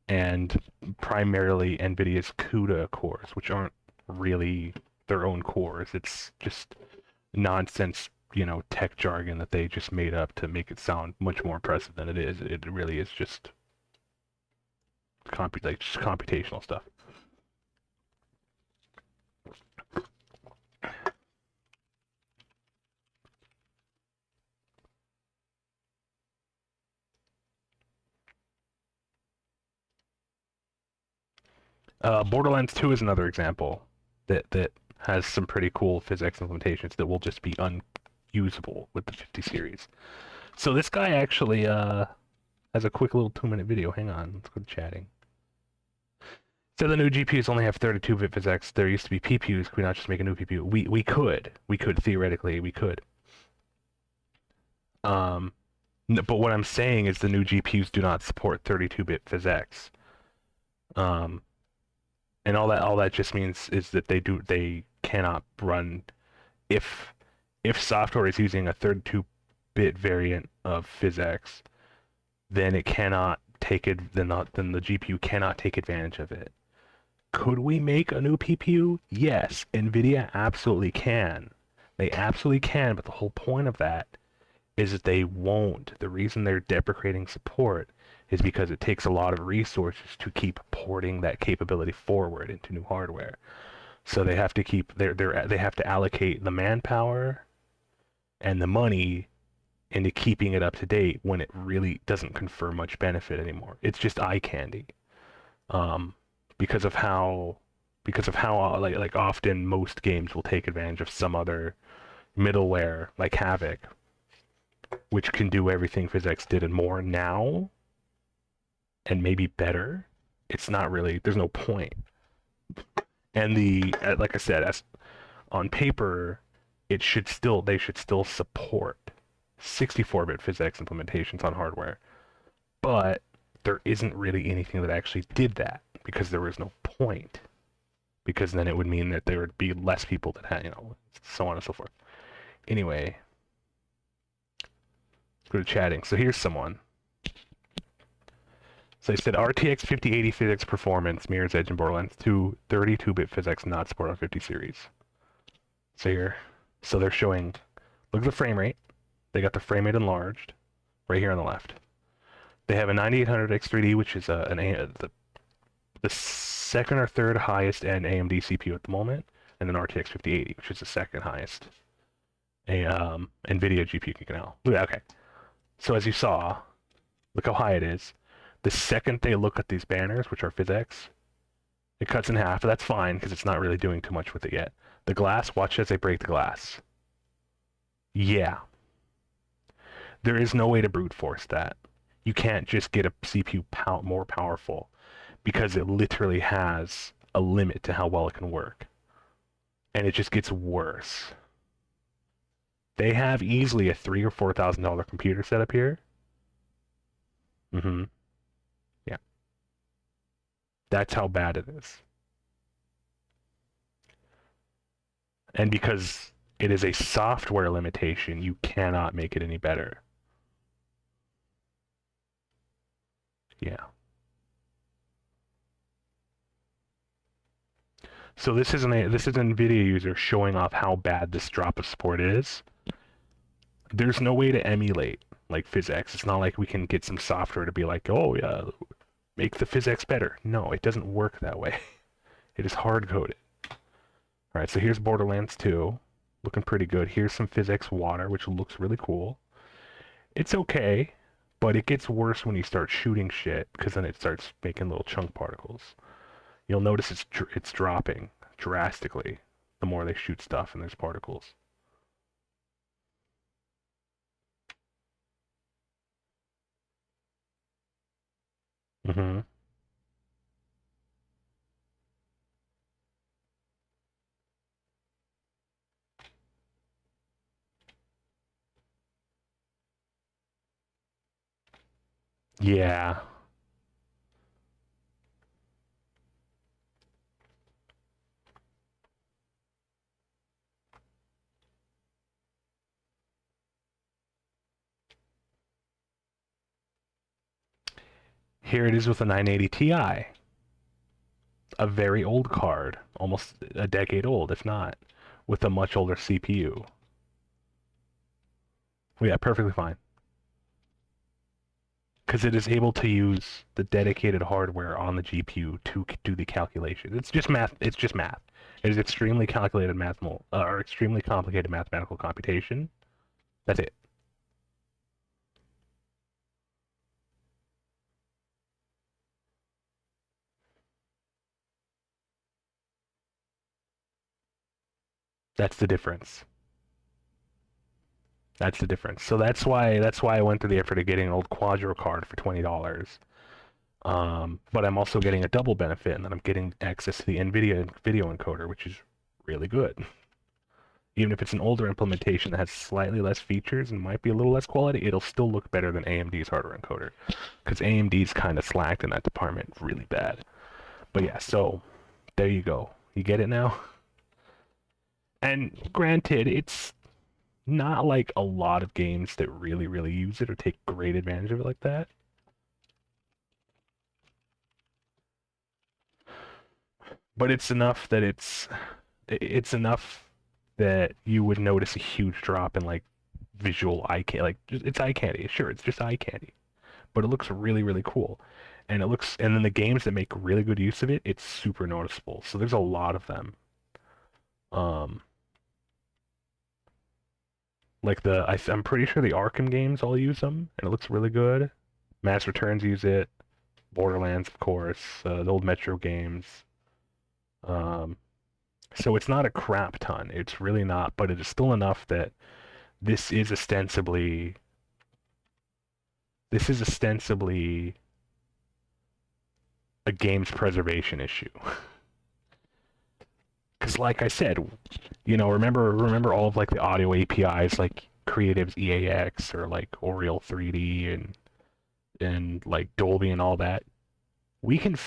and primarily NVIDIA's CUDA cores, which aren't really their own cores. It's just nonsense, you know, tech jargon that they just made up to make it sound much more impressive than it is. It really is just computational stuff. Borderlands 2 is another example that has some pretty cool physics implementations that will just be unusable with the 50 series. So this guy actually has a quick little 2-minute video. Hang on, let's go to chatting. So the new GPUs only have 32-bit physics. There used to be PPUs. Could we not just make a new PPU? We could theoretically we could. But what I'm saying is the new GPUs do not support 32-bit physics. And all that just means is that they cannot run if software is using a 32-bit variant of physics, then it cannot take it then the GPU cannot take advantage of it. Could we make a new PPU? Yes, NVIDIA absolutely can. They absolutely can, but the whole point of that is that they won't. The reason they're deprecating support is because it takes a lot of resources to keep porting that capability forward into new hardware. So they have to keep they have to allocate the manpower and the money into keeping it up to date when it really doesn't confer much benefit anymore. It's just eye candy. Because of how like often most games will take advantage of some other middleware like Havok, which can do everything PhysX did and more now, and maybe better. It's not really, there's no point. And like I said, as on paper, they should still support 64-bit PhysX implementations on hardware, but there isn't really anything that actually did that because there was no point. Because then it would mean that there would be less people that had, so on and so forth. Anyway, let's go to chatting. So here's someone. So they said RTX 5080 physics performance, Mirror's Edge, and Borderlands 2 32-bit physics not support on 50 series. So they're showing, look at the frame rate. They got the frame rate enlarged, right here on the left. They have a 9800 X3D, which is the second or third highest end AMD CPU at the moment, and an RTX 5080, which is the second highest NVIDIA GPU you can now. Okay, so as you saw, look how high it is. The second they look at these banners, which are PhysX, it cuts in half, but that's fine because it's not really doing too much with it yet. The glass, watch as they break the glass. Yeah. There is no way to brute force that. You can't just get a CPU more powerful because it literally has a limit to how well it can work. And it just gets worse. They have easily a $3,000 or $4,000 computer set up here. Yeah. That's how bad it is. And because it is a software limitation, you cannot make it any better. Yeah. So this is an NVIDIA user showing off how bad this drop of support is. There's no way to emulate like PhysX. It's not like we can get some software to be like, oh yeah, make the PhysX better. No, it doesn't work that way. It is hard-coded. Alright, so here's Borderlands 2. Looking pretty good. Here's some PhysX Water, which looks really cool. It's okay, but it gets worse when you start shooting shit, because then it starts making little chunk particles. You'll notice it's dropping drastically the more they shoot stuff and there's particles. Yeah. Here it is with a 980 Ti. A very old card, almost a decade old, if not, with a much older CPU. Yeah, perfectly fine. Because it is able to use the dedicated hardware on the GPU to do the calculation. It's just math. It's just math. It is extremely calculated extremely complicated mathematical computation. That's it. That's the difference. That's the difference. So that's why I went through the effort of getting an old Quadro card for $20. But I'm also getting a double benefit, and then I'm getting access to the NVIDIA video encoder, which is really good. Even if it's an older implementation that has slightly less features and might be a little less quality, it'll still look better than AMD's hardware encoder. Because AMD's kind of slacked in that department really bad. But yeah, so there you go. You get it now? And granted, it's not like a lot of games that really, really use it or take great advantage of it like that. But it's enough that it's enough that you would notice a huge drop in like visual eye candy. Like it's eye candy. Sure, it's just eye candy, but it looks really, really cool. And then the games that make really good use of it, it's super noticeable. So there's a lot of them. Like I'm pretty sure the Arkham games all use them, and it looks really good. Mass Returns use it. Borderlands, of course. The old Metro games. So it's not a crap ton. It's really not, but it is still enough that this is ostensibly a games preservation issue. Because like I said, remember all of like the audio APIs like Creative's EAX or like Oriole 3D and like Dolby and all that. We can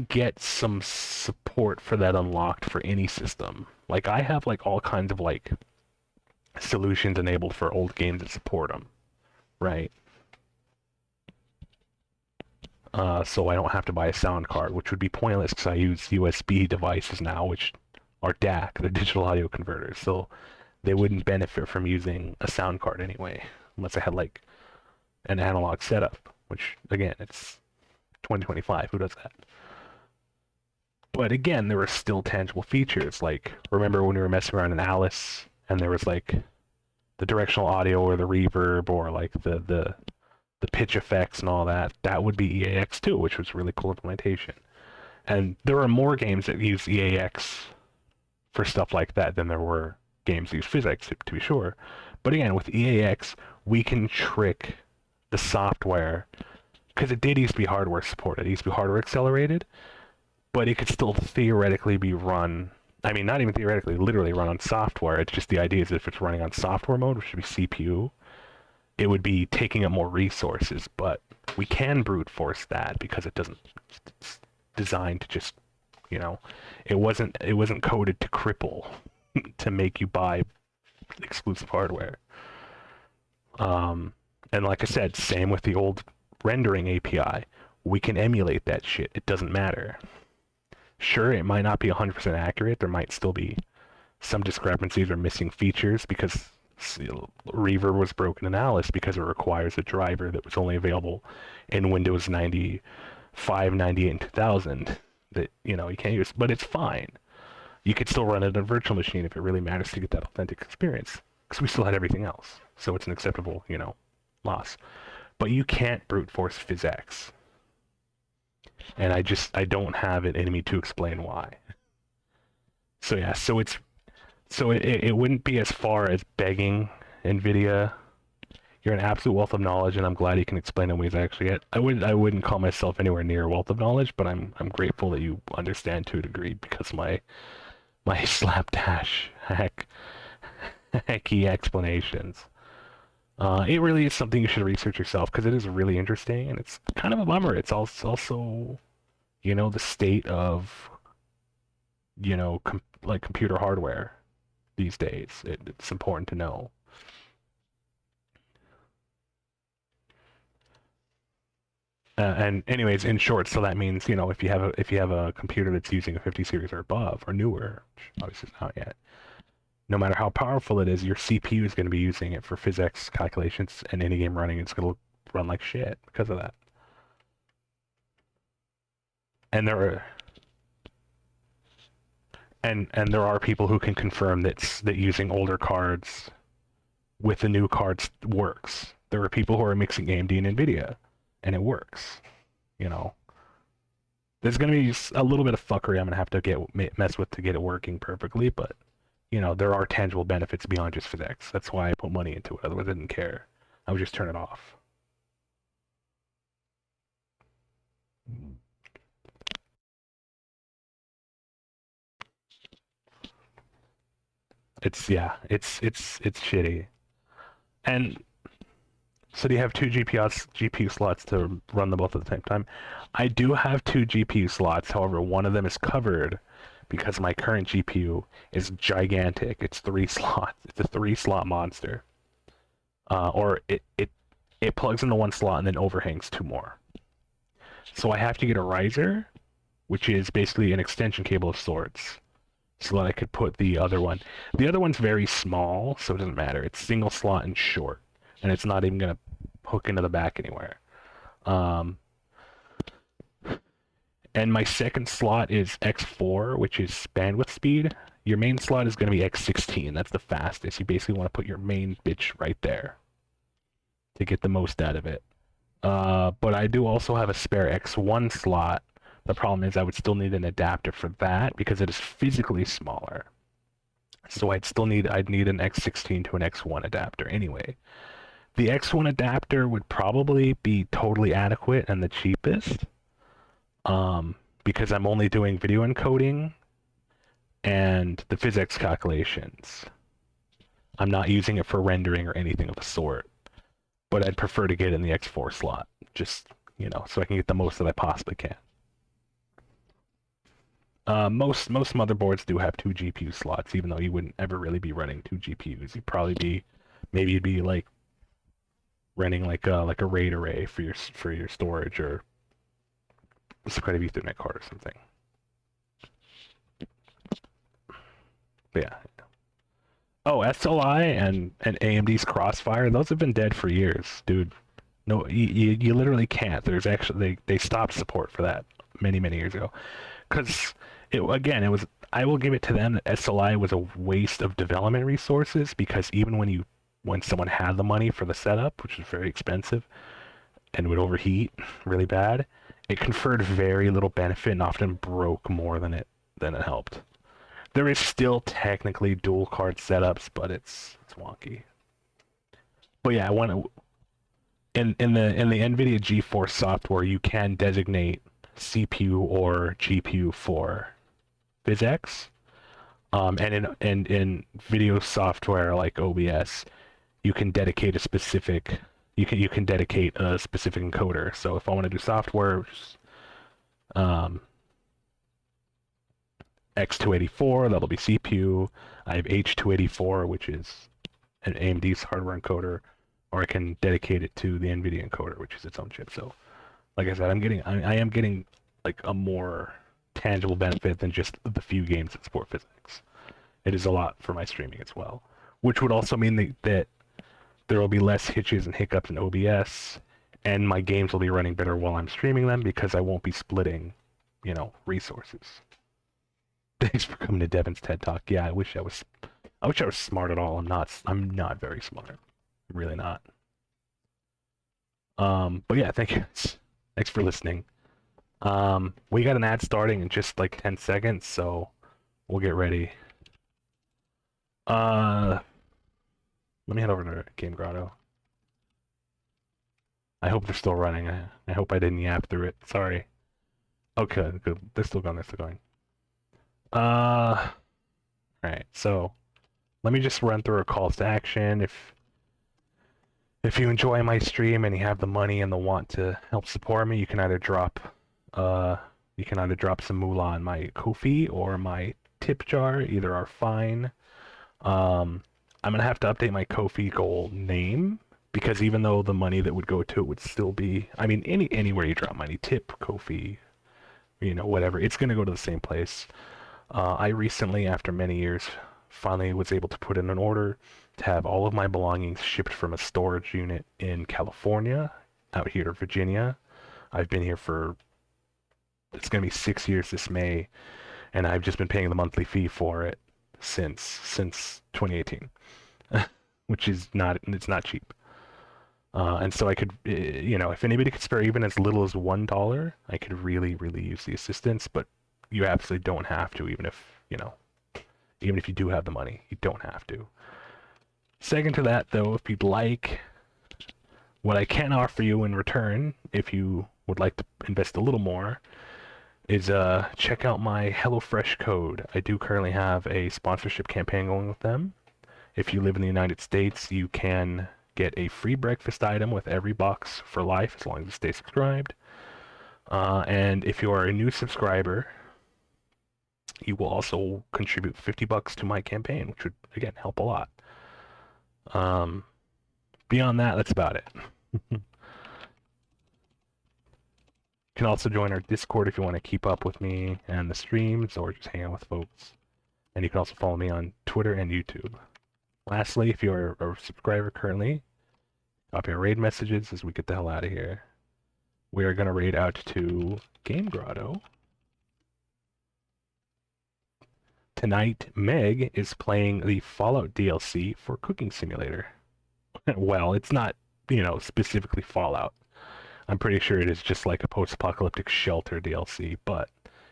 get some support for that unlocked for any system. Like I have like all kinds of like solutions enabled for old games that support them, right? So I don't have to buy a sound card, which would be pointless because I use USB devices now, which are DAC, the digital audio converters. So they wouldn't benefit from using a sound card anyway, unless I had like an analog setup, which again, it's 2025, who does that? But again, there were still tangible features. Like, remember when we were messing around in Alice, and there was like the directional audio or the reverb or like the pitch effects and all that. That would be EAX too, which was really cool implementation. And there are more games that use EAX for stuff like that than there were games that use physics, to be sure. But again, with EAX, we can trick the software, because it did used to be hardware supported. It used to be hardware accelerated, but it could still theoretically be run. I mean, not even theoretically, literally run on software. It's just the idea is if it's running on software mode, which would be CPU, it would be taking up more resources. But we can brute force that because it's designed to just, it wasn't coded to cripple, to make you buy exclusive hardware. And like I said, same with the old rendering API. We can emulate that shit. It doesn't matter. Sure, it might not be 100% accurate. There might still be some discrepancies or missing features because Reverb was broken in Alice because it requires a driver that was only available in Windows 95, 98, and 2000 that, you can't use. But it's fine. You could still run it on a virtual machine if it really matters to get that authentic experience, because we still had everything else. So it's an acceptable, loss. But you can't brute force PhysX. And I don't have it in me to explain why. So yeah, it wouldn't be as far as begging NVIDIA. You're an absolute wealth of knowledge, and I'm glad you can explain in ways I actually get. I wouldn't call myself anywhere near a wealth of knowledge, but I'm grateful that you understand to a degree, because my slapdash hacky explanations. It really is something you should research yourself, because it is really interesting, and it's kind of a bummer. It's also, the state of, computer hardware these days. It's important to know. And anyways, in short, so that means, if you have a computer that's using a 50 series or above, or newer, which obviously it's not yet, no matter how powerful it is, your CPU is going to be using it for physics calculations, and any game running, it's going to run like shit because of that. And there are people who can confirm that using older cards with the new cards works. There are people who are mixing AMD and NVIDIA, and it works. There's going to be a little bit of fuckery I'm going to have to mess with to get it working perfectly, but you know, there are tangible benefits beyond just physics. That's why I put money into it. Otherwise, I didn't care. I would just turn it off. It's shitty. And so do you have two GPU slots to run them both at the same time? I do have two GPU slots. However, one of them is covered because my current GPU is gigantic. It's 3 slots. It's a 3-slot monster. Or it plugs into 1 slot and then overhangs 2 more. So I have to get a riser, which is basically an extension cable of sorts, so that I could put the other one. The other one's very small, so it doesn't matter. It's single slot and short, and it's not even gonna hook into the back anywhere. And my second slot is X4, which is bandwidth speed. Your main slot is gonna be X16. That's the fastest. You basically want to put your main bitch right there to get the most out of it. But I do also have a spare X1 slot. The problem is I would still need an adapter for that because it is physically smaller. So I'd need an X16 to an X1 adapter anyway. The X1 adapter would probably be totally adequate and the cheapest, because I'm only doing video encoding and the physics calculations. I'm not using it for rendering or anything of the sort. But I'd prefer to get it in the X4 slot, just, you know, so I can get the most that I possibly can. Most motherboards do have 2 GPU slots, even though you wouldn't ever really be running 2 GPUs. Maybe you'd be like running like a RAID array for your storage, or some kind of Ethernet card or something. But yeah. Oh, SLI and AMD's Crossfire, those have been dead for years, dude. No, you literally can't. There's actually they stopped support for that many years ago, because it was. I will give it to them that SLI was a waste of development resources, because even when someone had the money for the setup, which was very expensive and would overheat really bad, it conferred very little benefit and often broke more than it helped. There is still technically dual card setups, but it's wonky. But yeah, in the NVIDIA GeForce software, you can designate CPU or GPU for PhysX. And in video software like OBS, you can dedicate a specific encoder. So if I want to do software, X284, that'll be CPU. I have H284, which is an AMD's hardware encoder, or I can dedicate it to the NVIDIA encoder, which is its own chip. So, like I said, I am getting like a more tangible benefit than just the few games that support physics. It is a lot for my streaming as well, which would also mean that there will be less hitches and hiccups in OBS, and my games will be running better while I'm streaming them because I won't be splitting, resources. Thanks for coming to Devin's TED Talk. Yeah, I wish I was smart at all. I'm not very smart. I'm really not. But yeah, thank you. Thanks for listening. We got an ad starting in just like 10 seconds, so we'll get ready. Let me head over to Game Grotto. I hope they're still running. I hope I didn't yap through it. Sorry. Okay, good. They're still going. Alright, so let me just run through our calls to action. If you enjoy my stream and you have the money and the want to help support me, you can either drop some moolah on my Ko-fi or my tip jar. Either are fine. I'm gonna have to update my Ko-fi goal name, because even though the money that would go to it would still be, anywhere you drop money, tip, Ko-fi, whatever, it's gonna go to the same place. I recently, after many years, finally was able to put in an order to have all of my belongings shipped from a storage unit in California, out here to Virginia. I've been here it's going to be 6 years this May, and I've just been paying the monthly fee for it since 2018, which is not cheap. And so I could, if anybody could spare even as little as $1, I could really, really use the assistance, but you absolutely don't have to, even Even if you do have the money, you don't have to. Second to that, though, if you'd like, what I can offer you in return, if you would like to invest a little more, is check out my HelloFresh code. I do currently have a sponsorship campaign going with them. If you live in the United States, you can get a free breakfast item with every box for life, as long as you stay subscribed. And if you are a new subscriber, you will also contribute $50 to my campaign, which would, again, help a lot. Beyond that, that's about it. You can also join our Discord if you want to keep up with me and the streams, or just hang out with folks. And you can also follow me on Twitter and YouTube. Lastly, if you're a subscriber currently, copy our raid messages as we get the hell out of here. We are going to raid out to Game Grotto. Tonight, Meg is playing the Fallout DLC for Cooking Simulator. Well, it's not, specifically Fallout. I'm pretty sure it is just like a post-apocalyptic shelter DLC, but,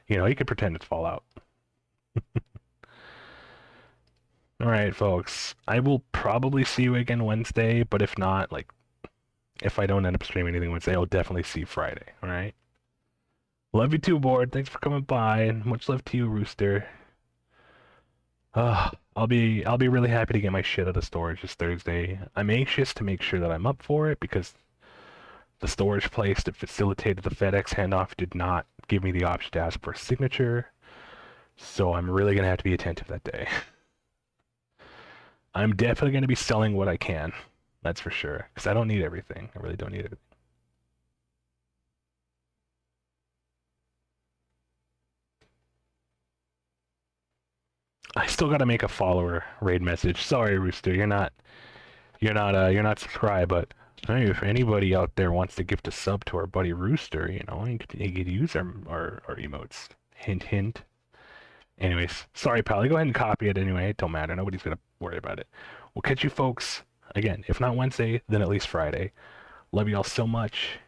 you can pretend it's Fallout. Alright, folks. I will probably see you again Wednesday, but if not, if I don't end up streaming anything Wednesday, I'll definitely see you Friday, alright? Love you too, Board. Thanks for coming by, and much love to you, Rooster. I'll be really happy to get my shit out of storage this Thursday. I'm anxious to make sure that I'm up for it, because the storage place that facilitated the FedEx handoff did not give me the option to ask for a signature, so I'm really going to have to be attentive that day. I'm definitely going to be selling what I can, that's for sure, because I don't need everything. I really don't need everything. I still got to make a follower raid message. Sorry, Rooster, you're not subscribed, but hey, if anybody out there wants to gift a sub to our buddy Rooster, you could use our emotes. Hint, hint. Anyways, sorry, pal. Go ahead and copy it anyway. It don't matter. Nobody's gonna worry about it. We'll catch you folks again. If not Wednesday, then at least Friday. Love you all so much.